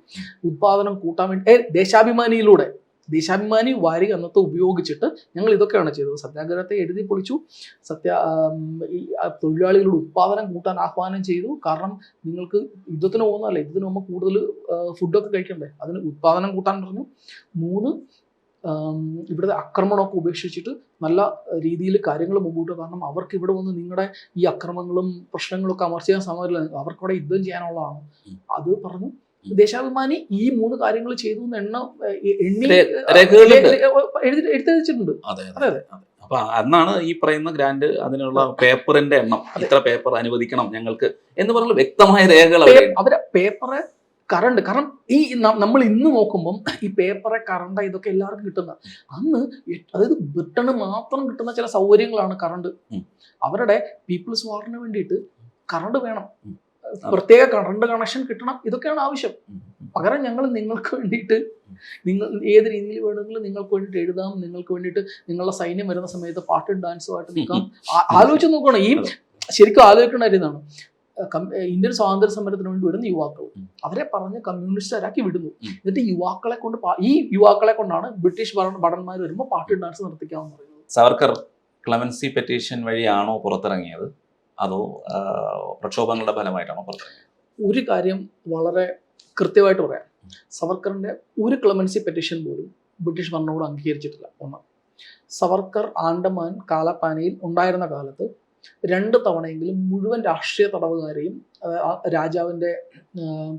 ഉത്പാദനം കൂട്ടാൻ വേണ്ടി ദേശാഭിമാനി വാരിക അന്നത്തെ ഉപയോഗിച്ചിട്ട് ഞങ്ങൾ ഇതൊക്കെയാണ് ചെയ്തത്. സത്യാഗ്രഹത്തെ എഴുതി പൊളിച്ചു, ഈ തൊഴിലാളികളുടെ ഉത്പാദനം കൂട്ടാൻ ആഹ്വാനം ചെയ്തു. കാരണം നിങ്ങൾക്ക് യുദ്ധത്തിന് പോകുന്നതല്ലേ, യുദ്ധത്തിന് പോകുമ്പോൾ കൂടുതൽ ഫുഡൊക്കെ കഴിക്കണ്ടേ, അതിന് ഉത്പാദനം കൂട്ടാൻ പറഞ്ഞു. 3, ഇവിടുത്തെ ആക്രമണമൊക്കെ ഉപേക്ഷിച്ചിട്ട് നല്ല രീതിയിൽ കാര്യങ്ങൾ മുമ്പോട്ട്. കാരണം അവർക്ക് ഇവിടെ വന്ന് നിങ്ങളുടെ ഈ അക്രമങ്ങളും പ്രശ്നങ്ങളൊക്കെ അമർച്ച ചെയ്യാൻ സമയമില്ല, അവർക്കവിടെ യുദ്ധം ചെയ്യാനുള്ളതാണ്. അത് പറഞ്ഞു. ദേശാഭിമാനി ഈ 3 കാര്യങ്ങൾ ചെയ്തു എന്ന് എടുത്തു വെച്ചിട്ടുണ്ട്. അതെ. അപ്പൊ അന്നാണ് ഈ പറയുന്ന ഗ്രാന്റ്, അതിനുള്ള പേപ്പറിന്റെ എണ്ണം, ഇത്ര പേപ്പർ അനുവദിക്കണം ഞങ്ങൾക്ക് എന്ന് പറഞ്ഞ വ്യക്തമായ രേഖകൾ. അവരെ പേപ്പറ്, കറണ്ട്, കാരണം ഈ നമ്മൾ ഇന്ന് നോക്കുമ്പം ഈ പേപ്പറ്, കറണ്ട് ഇതൊക്കെ എല്ലാവർക്കും കിട്ടുന്ന, അന്ന് അതായത് ബ്രിട്ടന് മാത്രം കിട്ടുന്ന ചില സൗകര്യങ്ങളാണ് കറണ്ട്. അവരുടെ പീപ്പിൾസ് വാറിന് വേണ്ടിയിട്ട് കറണ്ട് വേണം, പ്രത്യേക കറണ്ട് കണക്ഷൻ കിട്ടണം, ഇതൊക്കെയാണ് ആവശ്യം. പകരം ഞങ്ങൾ നിങ്ങൾക്ക് വേണ്ടിയിട്ട് നിങ്ങൾ ഏത് രീതിയിൽ വേണമെങ്കിലും നിങ്ങൾക്ക് വേണ്ടിയിട്ട് എഴുതാം, നിങ്ങൾക്ക് വേണ്ടിയിട്ട് നിങ്ങളുടെ സൈന്യം വരുന്ന സമയത്ത് പാട്ടും ഡാൻസും ആയിട്ട് നിൽക്കാം. ആലോചിച്ച് നോക്കണം, ഈ ശരിക്കും ആലോചിക്കേണ്ട കാര്യമാണ്. ഇന്ത്യൻ സ്വാതന്ത്ര്യ സമരത്തിന് വേണ്ടി വരുന്ന യുവാക്കൾ അവരെ പറഞ്ഞ് കമ്മ്യൂണിസ്റ്റുകാരാക്കി വിടുന്നു. എന്നിട്ട് യുവാക്കളെ കൊണ്ട് ഈ യുവാക്കളെ കൊണ്ടാണ് ബ്രിട്ടീഷ് ഭടന്മാർ വരുമ്പോൾ പാട്ടും ഡാൻസ് നിർത്തിക്കാമെന്ന് പറയുന്നത്. സവർക്കർ ക്ലെമൻസി പെറ്റീഷൻ വഴിയാണോ പുറത്തിറങ്ങിയത്, അതോ പ്രക്ഷോഭങ്ങളുടെ ഫലമായിട്ടാണോ പുറത്തിറങ്ങിയത്? ഒരു കാര്യം വളരെ കൃത്യമായിട്ട് പറയാം, സവർക്കറിന്റെ ഒരു ക്ലെമൻസി പെറ്റീഷൻ പോലും ബ്രിട്ടീഷ് ഭരണകൂടം അംഗീകരിച്ചിട്ടില്ല. ഒന്ന്, സവർക്കർ ആൻഡമാൻ കാലാപാനിയിൽ ഉണ്ടായിരുന്ന കാലത്ത് 2 തവണയെങ്കിലും മുഴുവൻ രാഷ്ട്രീയ തടവുകാരെയും രാജാവിൻ്റെ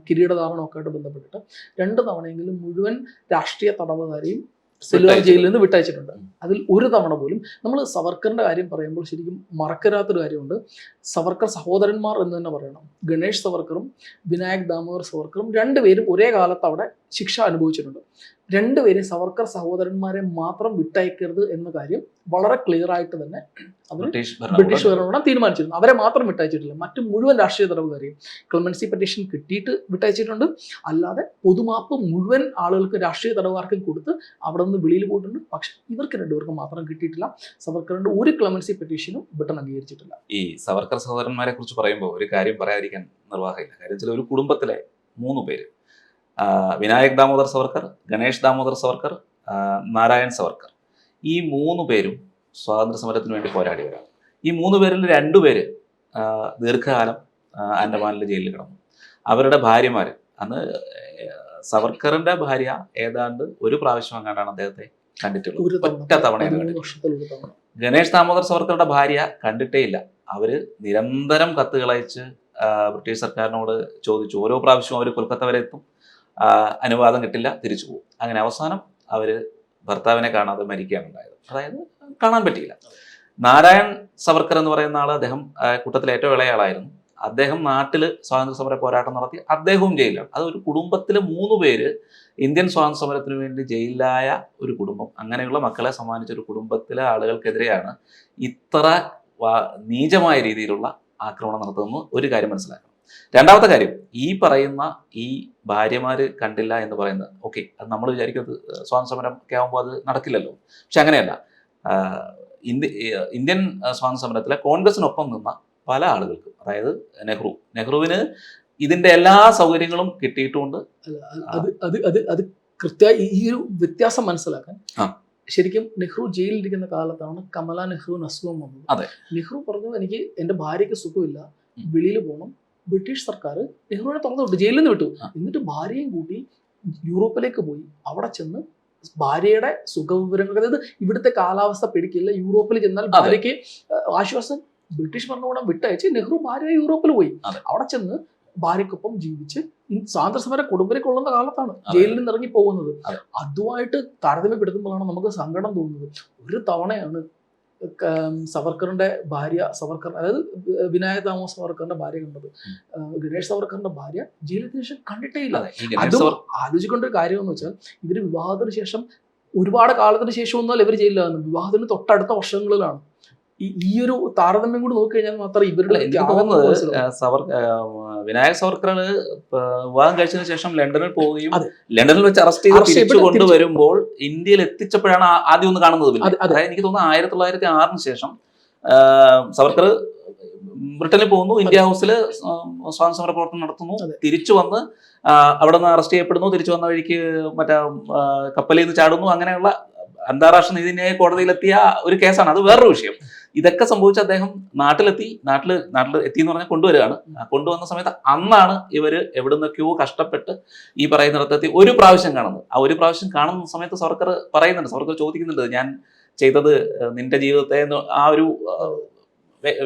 കിരീടധാരണമൊക്കെ ആയിട്ട് ബന്ധപ്പെട്ടിട്ട് 2 തവണയെങ്കിലും മുഴുവൻ രാഷ്ട്രീയ തടവുകാരെയും സെല്ലുലാർ ജയിലിൽ നിന്ന് വിട്ടയച്ചിട്ടുണ്ട്. അതിൽ ഒരു തവണ പോലും നമ്മൾ സവർക്കറിന്റെ കാര്യം പറയുമ്പോൾ ശരിക്കും മറക്കരാത്തൊരു കാര്യമുണ്ട്. സവർക്കർ സഹോദരന്മാർ എന്ന് തന്നെ പറയണം. ഗണേഷ് സവർക്കറും വിനായക് ദാമോദർ സവർക്കറും 2 പേരും ഒരേ കാലത്ത് അവിടെ ശിക്ഷ അനുഭവിച്ചിട്ടുണ്ട്. 2 പേരും സവർക്കർ സഹോദരന്മാരെ മാത്രം വിട്ടയക്കരുത് എന്ന കാര്യം വളരെ ക്ലിയർ ആയിട്ട് തന്നെ ബ്രിട്ടീഷ് ഭരണകൂടം തീരുമാനിച്ചിരുന്നു. അവരെ മാത്രം വിട്ടയച്ചിട്ടില്ല, മറ്റു മുഴുവൻ രാഷ്ട്രീയ തടവുകാരെയും ക്ലെമൻസി പെറ്റീഷൻ കിട്ടിയിട്ട് വിട്ടയച്ചിട്ടുണ്ട്. അല്ലാതെ പൊതുമാപ്പ് മുഴുവൻ ആളുകൾക്ക് രാഷ്ട്രീയ തടവുകാർക്കും കൊടുത്ത് അവിടെ നിന്ന് വെളിയിൽ പോയിട്ടുണ്ട്. പക്ഷെ ഇവർക്ക് 2 പേർക്കും മാത്രം കിട്ടിയിട്ടില്ല. സവർക്കറിന്റെ ഒരു ക്ലെമൻസി പെറ്റീഷനും ബ്രിട്ടൻ അംഗീകരിച്ചിട്ടില്ല. ഈ സവർക്കർ സഹോദരന്മാരെ കുറിച്ച് പറയുമ്പോൾ ഒരു കാര്യം പറയാതിരിക്കാൻ നിർവാഹമില്ല. കാര്യം വെച്ചാൽ ഒരു കുടുംബത്തിലെ 3 പേര്, വിനായക് ദാമോദർ സവർക്കർ, ഗണേഷ് ദാമോദർ സവർക്കർ, നാരായൺ സവർക്കർ, ഈ 3 പേരും സ്വാതന്ത്ര്യ സമരത്തിന് വേണ്ടി പോരാടിയവരാണ്. ഈ 3 പേരിൽ 2 പേര് ദീർഘകാലം ആൻഡമാനിലെ ജയിലിൽ കിടന്നു. അവരുടെ ഭാര്യമാർ, അന്ന് സവർക്കറിന്റെ ഭാര്യ ഏതാണ്ട് ഒരു പ്രാവശ്യം അങ്ങാണ്ടാണ് അദ്ദേഹത്തെ കണ്ടിട്ടുള്ളത്, ഒറ്റ തവണയാണ് കണ്ടിട്ടുള്ളത്. ഗണേഷ് ദാമോദർ സവർക്കറുടെ ഭാര്യ കണ്ടിട്ടേ ഇല്ല. അവര് നിരന്തരം കത്തുകളയച്ച് ബ്രിട്ടീഷ് സർക്കാരിനോട് ചോദിച്ചു. ഓരോ പ്രാവശ്യവും അവർ കൊൽക്കത്ത വരെ എത്തും, അനുവാദം കിട്ടില്ല, തിരിച്ചു പോകും. അങ്ങനെ അവസാനം അവർ ഭർത്താവിനെ കാണാതെ മരിക്കുകയാണ് ഉണ്ടായത്. അതായത് കാണാൻ പറ്റിയില്ല. നാരായൺ സവർക്കർ എന്ന് പറയുന്ന ആൾ, അദ്ദേഹം കൂട്ടത്തിലെ ഏറ്റവും ഇളയ ആളായിരുന്നു. അദ്ദേഹം നാട്ടിൽ സ്വാതന്ത്ര്യ സമര പോരാട്ടം നടത്തി, അദ്ദേഹവും ജയിലിലാണ്. അത് ഒരു കുടുംബത്തിലെ 3 പേര് ഇന്ത്യൻ സ്വാതന്ത്ര്യ സമരത്തിന് വേണ്ടി ജയിലിലായ ഒരു കുടുംബം, അങ്ങനെയുള്ള മക്കളെ സമ്മാനിച്ച ഒരു കുടുംബത്തിലെ ആളുകൾക്കെതിരെയാണ് ഇത്ര നീചമായ രീതിയിലുള്ള ആക്രമണം നടത്തുന്നത്. ഒരു കാര്യം മനസ്സിലാക്കണം. രണ്ടാമത്തെ കാര്യം, ഈ പറയുന്ന ഈ ഭാര്യമാര് കണ്ടില്ല എന്ന് പറയുന്നത്, ഓക്കെ, അത് നമ്മൾ വിചാരിക്കുന്നത് സ്വാതന്ത്ര്യ സമരം ഒക്കെ ആകുമ്പോൾ അത് നടക്കില്ലല്ലോ. പക്ഷെ അങ്ങനെയല്ല. ഇന്ത്യൻ സ്വാതന്ത്ര്യ സമരത്തിലെ കോൺഗ്രസിനൊപ്പം നിന്ന പല ആളുകൾക്കും, അതായത് നെഹ്റുവിന് ഇതിന്റെ എല്ലാ സൗകര്യങ്ങളും കിട്ടിയിട്ടുമുണ്ട്. അത് കൃത്യമായി ഈ ഒരു വ്യത്യാസം മനസ്സിലാക്കാൻ, ശരിക്കും നെഹ്റു ജയിലിലിരിക്കുന്ന കാലത്താണ് കമല നെഹ്റുവിന് അസുഖം വന്നത്. അതെ, നെഹ്റു പറഞ്ഞു, എനിക്ക് എൻ്റെ ഭാര്യയ്ക്ക് സുഖമില്ല, വെളിയിൽ പോകണം. ബ്രിട്ടീഷ് സർക്കാർ നെഹ്റുവിനെ തുറന്നു വിട്ടു, ജയിലിൽ നിന്ന് വിട്ടു. എന്നിട്ട് ഭാര്യയും കൂട്ടി യൂറോപ്പിലേക്ക് പോയി. അവിടെ ചെന്ന് ഭാര്യയുടെ സുഖവിവരങ്ങൾ, അതായത് ഇവിടുത്തെ കാലാവസ്ഥ പിടിക്കില്ല, യൂറോപ്പിൽ ചെന്നാൽ ഭാര്യയ്ക്ക് ആശ്വാസം, ബ്രിട്ടീഷ് ഭരണകൂടം വിട്ടയച്ച് നെഹ്റു ഭാര്യ യൂറോപ്പിൽ പോയി. അവിടെ ചെന്ന് ഭാര്യക്കൊപ്പം ജീവിച്ച് സ്വാതന്ത്ര്യ സമരം കൊടുമ്പിലേക്ക് കൊള്ളുന്ന കാലത്താണ് ജയിലിൽ നിന്ന് ഇറങ്ങി പോകുന്നത്. അതുമായിട്ട് താരതമ്യപ്പെടുത്തുമ്പോഴാണ് നമുക്ക് സങ്കടം തോന്നുന്നത്. ഒരു തവണയാണ് സവർക്കറിന്റെ ഭാര്യ, അതായത് വിനായക് ദാമോദർ സവർക്കറിന്റെ ഭാര്യ കണ്ടത്. ഗണേഷ് സവർക്കറിന്റെ ഭാര്യ ജയിലിന് ശേഷം കണ്ടിട്ടേ ഇല്ല. അതും ആലോചിക്കേണ്ട ഒരു കാര്യം എന്ന് വെച്ചാൽ, ഇവര് വിവാഹത്തിന് ശേഷം ഒരുപാട് കാലത്തിന് ശേഷം ഒന്നുമല്ല ഇവർ ജയിലിലാണ്, വിവാഹത്തിന് തൊട്ടടുത്ത വർഷങ്ങളിലാണ്. ഈ ഒരു താരതമ്യം കൂടി നോക്കിക്കഴിഞ്ഞാൽ മാത്രം ഇവരുടെ വിനായക് സവർക്കർ വിവാഹം കഴിച്ചതിന് ശേഷം ലണ്ടനിൽ പോവുകയും ലണ്ടനിൽ വെച്ച് അറസ്റ്റ് ചെയ്ത് തിരിച്ചു കൊണ്ടുവരുമ്പോൾ ഇന്ത്യയിൽ എത്തിച്ചപ്പോഴാണ് ആദ്യം ഒന്ന് കാണുന്നത്. അതായത് എനിക്ക് തോന്നുന്നു 1906 ശേഷം സവർക്കർ ബ്രിട്ടനിൽ പോകുന്നു, ഇന്ത്യ ഹൗസിൽ സ്വാതന്ത്ര്യ സമര പ്രവർത്തനം നടത്തുന്നു, തിരിച്ചു വന്ന് അവിടെ നിന്ന് അറസ്റ്റ് ചെയ്യപ്പെടുന്നു, തിരിച്ചു വന്ന വഴിക്ക് മറ്റേ കപ്പലിൽ നിന്ന് ചാടുന്നു. അങ്ങനെയുള്ള അന്താരാഷ്ട്ര നീതിന്യായ കോടതിയിലെത്തിയ ഒരു കേസാണ്. അത് വേറൊരു വിഷയം. ഇതൊക്കെ സംഭവിച്ച അദ്ദേഹം നാട്ടിലെത്തി എന്ന് പറഞ്ഞാൽ കൊണ്ടുവരികയാണ്. കൊണ്ടുവന്ന സമയത്ത് അന്നാണ് ഇവര് എവിടുന്നൊക്കെയോ കഷ്ടപ്പെട്ട് ഈ പറയുന്നിടത്തെത്തി ഒരു പ്രാവശ്യം കാണുന്നത്. ആ ഒരു പ്രാവശ്യം കാണുന്ന സമയത്ത് സവർക്കർ പറയുന്നുണ്ട്, സവർക്കർ ചോദിക്കുന്നുണ്ട്, ഞാൻ ചെയ്തത് നിന്റെ ജീവിതത്തെ ആ ഒരു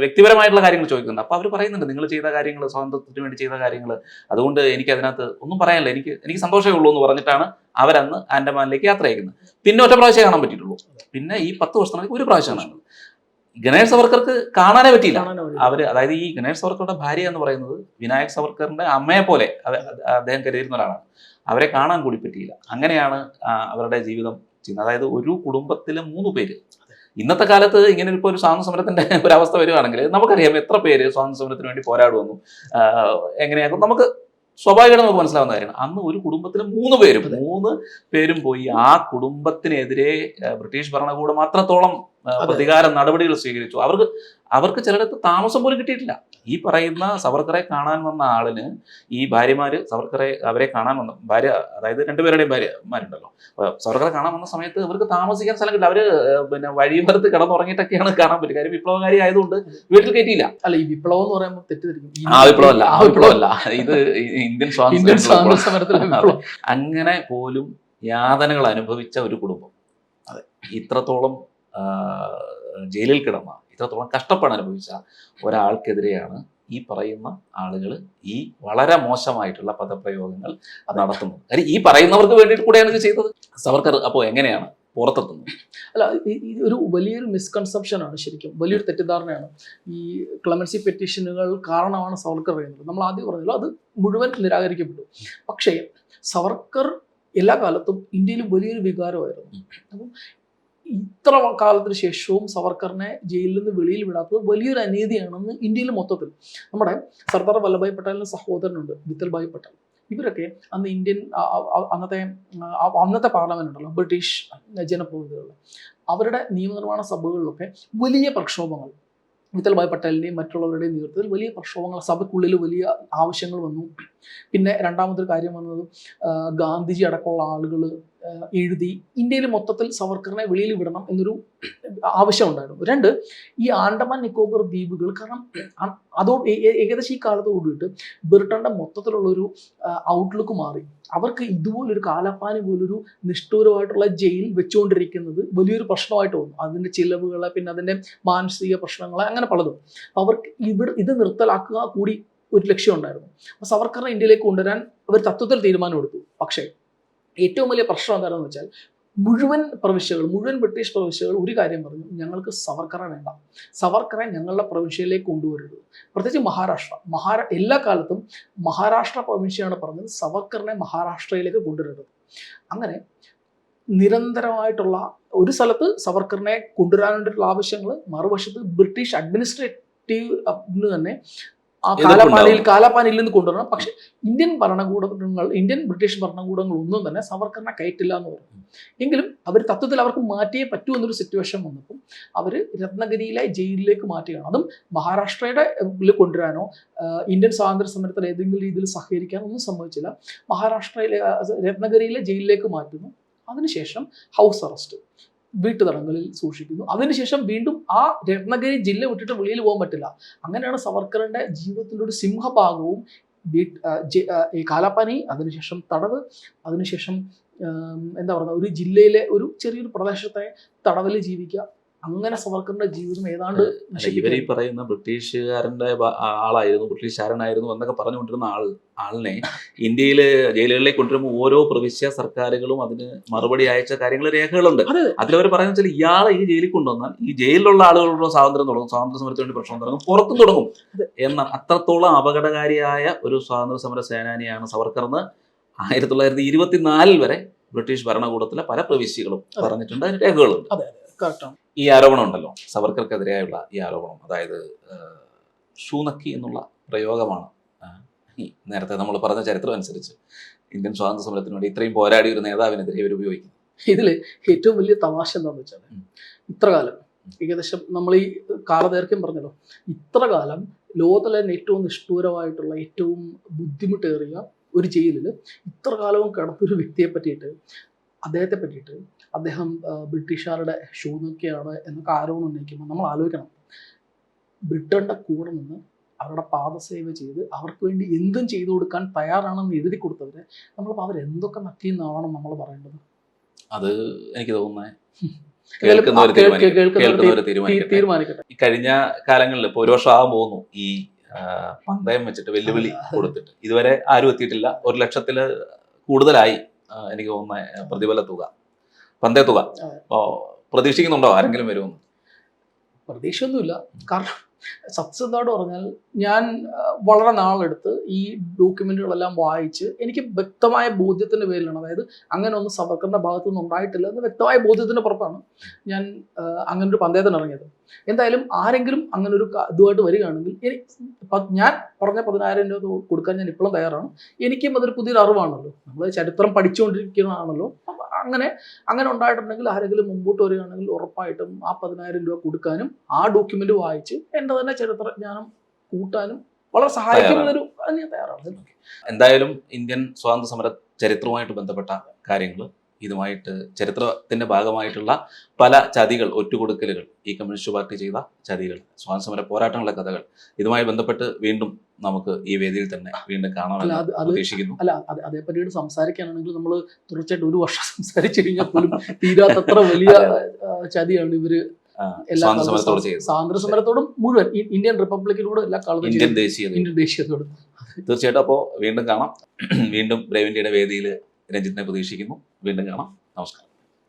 വ്യക്തിപരമായിട്ടുള്ള കാര്യങ്ങൾ ചോദിക്കുന്നുണ്ട്. അപ്പൊ അവർ പറയുന്നുണ്ട്, നിങ്ങൾ ചെയ്ത കാര്യങ്ങൾ, സ്വാതന്ത്ര്യത്തിന് വേണ്ടി ചെയ്ത കാര്യങ്ങൾ, അതുകൊണ്ട് എനിക്ക് അതിനകത്ത് ഒന്നും പറയാനില്ല, എനിക്ക് സന്തോഷമേ ഉള്ളൂ എന്ന് പറഞ്ഞിട്ടാണ് അവരന്ന് ആൻഡമാനിലേക്ക് യാത്ര അയക്കുന്നത്. പിന്നെ ഒറ്റ പ്രാവശ്യം കാണാൻ പറ്റിയിട്ടുള്ളൂ. പിന്നെ ഈ 10 വർഷത്തിനകത്ത് ഒരു പ്രാവശ്യം കാണുന്നത്. ഗണേഷ് സവർക്കർക്ക് കാണാനേ പറ്റിയില്ല. അതായത് ഈ ഗണേഷ് സവർക്കറുടെ ഭാര്യ എന്ന് പറയുന്നത് വിനായക് സവർക്കറിന്റെ അമ്മയെ പോലെ അദ്ദേഹം കരുതിയിരുന്ന ഒരാളാണ്. അവരെ കാണാൻ കൂടി പറ്റിയില്ല. അങ്ങനെയാണ് അവരുടെ ജീവിതം ചെയ്യുന്നത്. അതായത് ഒരു കുടുംബത്തിലെ 3 പേര്. ഇന്നത്തെ കാലത്ത് ഇങ്ങനെ ഇപ്പോൾ ഒരു സ്വാതന്ത്ര്യ സമരത്തിന്റെ ഒരവസ്ഥ വരികയാണെങ്കിൽ നമുക്കറിയാം എത്ര പേര് സ്വാതന്ത്ര്യ സമരത്തിന് വേണ്ടി പോരാടുമെന്നും എങ്ങനെയാകും നമുക്ക് സ്വാഭാവികമായിട്ട് നമുക്ക് മനസ്സിലാവുന്ന കാര്യമാണ്. അന്ന് ഒരു കുടുംബത്തിലെ 3 പേരും പോയി ആ കുടുംബത്തിനെതിരെ ബ്രിട്ടീഷ് ഭരണകൂടം അത്രത്തോളം പ്രതികാര നടപടികൾ സ്വീകരിച്ചു. അവർക്ക് ചിലയിടത്ത് താമസം പോലും കിട്ടിയിട്ടില്ല. ഈ പറയുന്ന സവർക്കറെ കാണാൻ വന്ന ആളിന് ഈ ഭാര്യമാര് അവരെ കാണാൻ വന്ന ഭാര്യ, അതായത് രണ്ടുപേരുടെയും ഭാര്യമാരുണ്ടല്ലോ, സവർക്കറെ കാണാൻ വന്ന സമയത്ത് അവർക്ക് താമസിക്കാൻ സ്ഥലം കിട്ടില്ല. അവര് പിന്നെ വഴിമരത്ത് കിടന്നുറങ്ങിയിട്ടൊക്കെയാണ് കാണാൻ പറ്റും. കാര്യം വിപ്ലവകാരി ആയതുകൊണ്ട് വീട്ടിൽ കയറ്റിയില്ല. അല്ല, ഈ വിപ്ലവം എന്ന് പറയുമ്പോൾ തെറ്റിദ്ധരിക്കും. ആ വിപ്ലവമല്ല, ഇത് ഇന്ത്യൻ സ്വാതന്ത്ര്യ സമരത്തിലെ വിപ്ലവം. അങ്ങനെ പോലും യാതനകൾ അനുഭവിച്ച ഒരു കുടുംബം, അതെ, ഇത്രത്തോളം ജയിലിൽ കിടന്ന, ഇത്രത്തോളം കഷ്ടപ്പാട് അനുഭവിച്ച ഒരാൾക്കെതിരെയാണ് ഈ പറയുന്ന ആളുകൾ ഈ വളരെ മോശമായിട്ടുള്ള പദപ്രയോഗങ്ങൾ നടത്തുന്നത്. കാര്യം ഈ പറയുന്നവർക്ക് വേണ്ടിയിട്ട് കൂടെയാണ് ഇത് ചെയ്തത്. സവർക്കർ അപ്പോൾ എങ്ങനെയാണ് പുറത്തെത്തുന്നത്? അല്ല, ഒരു വലിയൊരു മിസ്കൺസെപ്ഷൻ ആണ്, ശരിക്കും വലിയൊരു തെറ്റിദ്ധാരണയാണ്. ഈ ക്ലെമൻസി പെറ്റീഷനുകൾ കാരണമാണ് സവർക്കർ പറയുന്നത്. നമ്മൾ ആദ്യം പറഞ്ഞല്ലോ, അത് മുഴുവൻ നിരാകരിക്കപ്പെട്ടു. പക്ഷേ സവർക്കർ എല്ലാ കാലത്തും ഇന്ത്യയിൽ വലിയൊരു വികാരമായിരുന്നു. അപ്പം ഇത്ര കാലത്തിന് ശേഷവും സവർക്കറിനെ ജയിലിൽ നിന്ന് വെളിയിൽ വിടാത്തത് വലിയൊരു അനീതിയാണെന്ന് ഇന്ത്യയിൽ മൊത്തത്തിൽ. നമ്മുടെ സർദാർ വല്ലഭായ് പട്ടേലിന് സഹോദരനുണ്ട്, വിത്തൽ ഭായ് പട്ടേൽ. ഇവരൊക്കെ അന്ന് അന്നത്തെ പാർലമെന്റ് ഉണ്ടല്ലോ, ബ്രിട്ടീഷ് ജനപ്രതിനിധികൾ, അവരുടെ നിയമനിർമ്മാണ സഭകളിലൊക്കെ വലിയ പ്രക്ഷോഭങ്ങൾ, വിത്തൽ ഭായ് പട്ടേലിൻ്റെയും മറ്റുള്ളവരുടെയും നേതൃത്വത്തിൽ വലിയ പ്രക്ഷോഭങ്ങൾ, സഭയ്ക്കുള്ളിൽ വലിയ ആവശ്യങ്ങൾ വന്നു. പിന്നെ രണ്ടാമതൊരു കാര്യം വന്നത്, ഗാന്ധിജി അടക്കമുള്ള ആളുകൾ എഴുതി ഇന്ത്യയിൽ മൊത്തത്തിൽ സവർക്കറിനെ വെളിയിൽ വിടണം എന്നൊരു ആവശ്യം ഉണ്ടായിരുന്നു. 2, ഈ ആൻഡമാൻ നിക്കോബർ ദ്വീപുകൾ, കാരണം ഏകദേശം ഈ കാലത്ത് കൂടിയിട്ട് ബ്രിട്ടന്റെ മൊത്തത്തിലുള്ളൊരു ഔട്ട്ലുക്ക് മാറി. അവർക്ക് ഇതുപോലൊരു കാലപ്പാനി പോലൊരു നിഷ്ഠൂരമായിട്ടുള്ള ജയിൽ വെച്ചുകൊണ്ടിരിക്കുന്നത് വലിയൊരു പ്രശ്നമായിട്ട് വന്നു. അതിൻ്റെ ചിലവുകൾ, പിന്നെ അതിൻ്റെ മാനസിക പ്രശ്നങ്ങൾ, അങ്ങനെ പലതും. അവർക്ക് ഇത് നിർത്തലാക്കുക കൂടി ഒരു ലക്ഷ്യം ഉണ്ടായിരുന്നു. അപ്പോൾ സവർക്കറിനെ ഇന്ത്യയിലേക്ക് കൊണ്ടുവരാൻ അവർ തത്വത്തിൽ തീരുമാനമെടുത്തു. പക്ഷേ ഏറ്റവും വലിയ പ്രശ്നം എന്താണെന്ന് വെച്ചാൽ, മുഴുവൻ ബ്രിട്ടീഷ് പ്രവിശ്യകൾ ഒരു കാര്യം പറഞ്ഞു: ഞങ്ങൾക്ക് സവർക്കറെ വേണ്ട, സവർക്കറെ ഞങ്ങളുടെ പ്രവിശ്യയിലേക്ക് കൊണ്ടുവരരുത്. പ്രത്യേകിച്ച് എല്ലാ കാലത്തും മഹാരാഷ്ട്ര പ്രവിശ്യയാണ് പറഞ്ഞത് സവർക്കറിനെ മഹാരാഷ്ട്രയിലേക്ക് കൊണ്ടുവരരുത്. അങ്ങനെ നിരന്തരമായിട്ടുള്ള ഒരു സ്ഥലത്ത് സവർക്കറിനെ കൊണ്ടുവരാൻ വേണ്ടിയിട്ടുള്ള ആവശ്യങ്ങൾ, മറുവശത്ത് ബ്രിട്ടീഷ് അഡ്മിനിസ്ട്രേറ്റീവ് തന്നെ ആ കാലാപാനിയിൽ നിന്ന് കൊണ്ടുവരണം. പക്ഷെ ഇന്ത്യൻ ബ്രിട്ടീഷ് ഭരണകൂടങ്ങൾ ഒന്നും തന്നെ സവർക്കറിനെ കയറ്റില്ല എന്ന് പറഞ്ഞു. എങ്കിലും അവർ തത്വത്തിൽ അവർക്ക് മാറ്റിയേ പറ്റൂ എന്നൊരു സിറ്റുവേഷൻ വന്നപ്പോൾ അവർ രത്നഗിരിയിലെ ജയിലിലേക്ക് മാറ്റുകയാണ്. അതും മഹാരാഷ്ട്രയുടെ കൊണ്ടുവരാനോ ഇന്ത്യൻ സ്വാതന്ത്ര്യ സമരത്തിൽ ഏതെങ്കിലും രീതിയിൽ സഹകരിക്കാനോ ഒന്നും സംഭവിച്ചില്ല. രത്നഗിരിയിലെ ജയിലിലേക്ക് മാറ്റുന്നു. അതിനുശേഷം ഹൗസ് അറസ്റ്റ്, വീട്ടുതടങ്കലിൽ സൂക്ഷിക്കുന്നു. അതിനുശേഷം വീണ്ടും ആ രത്നഗിരി ജില്ല വിട്ടിട്ട് വെളിയിൽ പോകാൻ പറ്റില്ല. അങ്ങനെയാണ് സവർക്കറിന്റെ ജീവിതത്തിൻ്റെ ഒരു സിംഹഭാഗവും ഈ കാലാപ്പാനി, അതിനുശേഷം തടവ്, അതിനുശേഷം എന്താ പറയുക, ഒരു ജില്ലയിലെ ഒരു ചെറിയൊരു പ്രദേശത്തെ തടവിൽ ജീവിക്കുക. അങ്ങനെ സവർക്കറിന്റെ ജീവിതം ഏതാണ്ട് ഇവർ ഈ പറയുന്ന ബ്രിട്ടീഷുകാരൻ്റെ ബ്രിട്ടീഷുകാരനായിരുന്നു എന്നൊക്കെ പറഞ്ഞുകൊണ്ടിരുന്ന ആളിനെ ഇന്ത്യയിലെ ജയിലുകളിലേക്ക് കൊണ്ടുവരുമ്പോൾ ഓരോ പ്രവിശ്യ സർക്കാരുകളും അതിന് മറുപടി അയച്ച കാര്യങ്ങൾ രേഖകളുണ്ട്. അതിലവർ പറയുന്നത് വെച്ചാൽ ഇയാളെ ഈ ജയിലിൽ കൊണ്ടുവന്നാൽ ഈ ജയിലിലുള്ള ആളുകളുടെ സ്വാതന്ത്ര്യം തുടങ്ങും, സ്വാതന്ത്ര്യ സമരത്തിന് വേണ്ടി പ്രശ്നം തുടങ്ങും, പുറത്തും തുടങ്ങും എന്ന അത്രത്തോളം അപകടകാരിയായ ഒരു സ്വാതന്ത്ര്യ സമര സേനാനിയാണ് സവർക്കർ എന്ന് 1924 വരെ ബ്രിട്ടീഷ് ഭരണകൂടത്തിലെ പല പ്രവിശ്യകളും പറഞ്ഞിട്ടുണ്ട്. അതിന് രേഖകളുണ്ട്. ഈ ആരോപണം ഉണ്ടല്ലോ, സവർക്കർക്കെതിരെയുള്ള ഈ ആരോപണം, അതായത് ഷൂനക്കി എന്നുള്ള പ്രയോഗമാണ് നേരത്തെ നമ്മൾ പറഞ്ഞ ചരിത്രം അനുസരിച്ച് ഇന്ത്യൻ സ്വാതന്ത്ര്യ സമരത്തിന് വേണ്ടി ഇത്രയും പോരാടിയ ഒരു നേതാവിനെതിരെ ഇവർ ഉപയോഗിക്കുന്നത്. ഇതിൽ ഏറ്റവും വലിയ തമാശ എന്താണെന്ന് വെച്ചാൽ, ഇത്ര കാലം ഏകദേശം നമ്മൾ ഈ കാലദൈർഘ്യം പറഞ്ഞല്ലോ, ഇത്ര കാലം ലോകത്തിലെ ഏറ്റവും നിഷ്ഠൂരമായിട്ടുള്ള ഏറ്റവും ബുദ്ധിമുട്ടേറിയ ഒരു ജയിലിൽ ഇത്ര കാലവും കിടന്നൊരു വ്യക്തിയെ പറ്റിയിട്ട്, അദ്ദേഹത്തെ പറ്റിയിട്ട് അദ്ദേഹം ബ്രിട്ടീഷുകാരുടെ ഷൂനക്കിയാണ് എന്നൊക്കെ ആരോപണം ഉന്നയിക്കുമ്പോൾ നമ്മൾ ആലോചിക്കണം, ബ്രിട്ടന്റെ കൂടെ നിന്ന് അവരുടെ പാദസേവ ചെയ്ത് അവർക്ക് വേണ്ടി എന്തും ചെയ്തു കൊടുക്കാൻ തയ്യാറാണെന്ന് എഴുതി കൊടുത്തവരെ നമ്മളിപ്പോൾ അവരെന്തൊക്കെ നക്കിയെന്നാണ് നമ്മൾ പറയേണ്ടത്? അത് എനിക്ക് തോന്നുന്നത് തീരുമാനിക്കട്ടെ. ഈ കഴിഞ്ഞ കാലങ്ങളിൽ ഇപ്പോൾ 1 വർഷം ആകാൻ പോകുന്നു ഈ പന്തയം വെച്ചിട്ട് വെല്ലുവിളി കൊടുത്തിട്ട്, ഇതുവരെ ആരും എത്തിയിട്ടില്ല. 1 ലക്ഷത്തിൽ കൂടുതലായി എനിക്ക് തോന്നുന്ന പ്രതിഫല തുക, പന്തയത്തുക. പ്രതീക്ഷിക്കുന്നുണ്ടോ ആരെങ്കിലും വരുമെന്ന്? പ്രതീക്ഷയൊന്നുമില്ല. കാരണം സത്യസന്ധമായിട്ട് പറഞ്ഞാൽ ഞാൻ വളരെ നാളെടുത്ത് ഈ ഡോക്യുമെന്റുകളെല്ലാം വായിച്ച് എനിക്ക് വ്യക്തമായ ബോധ്യത്തിന്റെ പേരിലാണ്, അതായത് അങ്ങനെ ഒന്നും സവർക്കറിന്റെ ഭാഗത്തു നിന്ന് ഉണ്ടായിട്ടില്ല എന്ന് വ്യക്തമായ ബോധ്യത്തിന്റെ പുറത്താണ് ഞാൻ അങ്ങനെ ഒരു പന്തയത്തിന് ഇറങ്ങിയത്. എന്തായാലും ആരെങ്കിലും അങ്ങനെ ഒരു ഇതുമായിട്ട് വരികയാണെങ്കിൽ ഞാൻ പറഞ്ഞ 10,000 രൂപ കൊടുക്കാൻ ഞാൻ ഇപ്പോഴും തയ്യാറാണ്. എനിക്കും അതൊരു പുതിയൊരു അറിവാണല്ലോ, നമ്മൾ ചരിത്രം പഠിച്ചുകൊണ്ടിരിക്കുന്നതാണല്ലോ. അങ്ങനെ ഉണ്ടായിട്ടുണ്ടെങ്കിൽ ആരെങ്കിലും മുമ്പോട്ട് വരികയാണെങ്കിൽ ഉറപ്പായിട്ടും ആ 10,000 രൂപ കൊടുക്കാനും ആ ഡോക്യുമെന്റ് വായിച്ച് എൻ്റെ തന്നെ ചരിത്രജ്ഞാനം കൂട്ടാനും വളരെ സഹായിക്കുന്നൊരു ഞാൻ തയ്യാറാണ്. എന്തായാലും ഇന്ത്യൻ സ്വാതന്ത്ര്യ സമര ചരിത്രവുമായിട്ട് ബന്ധപ്പെട്ട കാര്യങ്ങൾ, ഇതുമായിട്ട് ചരിത്രത്തിന്റെ ഭാഗമായിട്ടുള്ള പല ചതികൾ, ഒറ്റുകൊടുക്കലുകൾ, ഈ കമ്മ്യൂണിസ്റ്റ് പാർട്ടി ചെയ്ത ചതികൾ, സ്വാതന്ത്ര്യ സമര പോരാട്ടങ്ങളുടെ കഥകൾ, ഇതുമായി ബന്ധപ്പെട്ട് വീണ്ടും നമുക്ക് ഈ വേദിയിൽ തന്നെ വീണ്ടും കാണാമെന്ന് പ്രതീക്ഷിക്കുന്നു. അല്ല, അതേപറ്റിയിട്ട് സംസാരിക്കാനാണെങ്കിൽ നമ്മൾ തുടർച്ചയായിട്ട് 1 വർഷം സംസാരിച്ചു കഴിഞ്ഞാൽ പോലും തീരാത്തത്ര വലിയ ചതിയാണ് ഇവര് സ്വാതന്ത്ര്യ സമരത്തോടും മുഴുവൻ ഇന്ത്യൻ റിപ്പബ്ലിക്കിനോടും എല്ലാ കാലത്തും ഇന്ത്യൻ ദേശീയതയോടും. തീർച്ചയായിട്ടും. അപ്പോൾ വീണ്ടും കാണാം. വീണ്ടും ബ്രേവ് ഇന്ത്യയുടെ വേദിയിൽ രഞ്ജിത്തിനെ പ്രതീക്ഷിക്കുന്നു. വീണ്ടും കാണാം. നമസ്കാരം.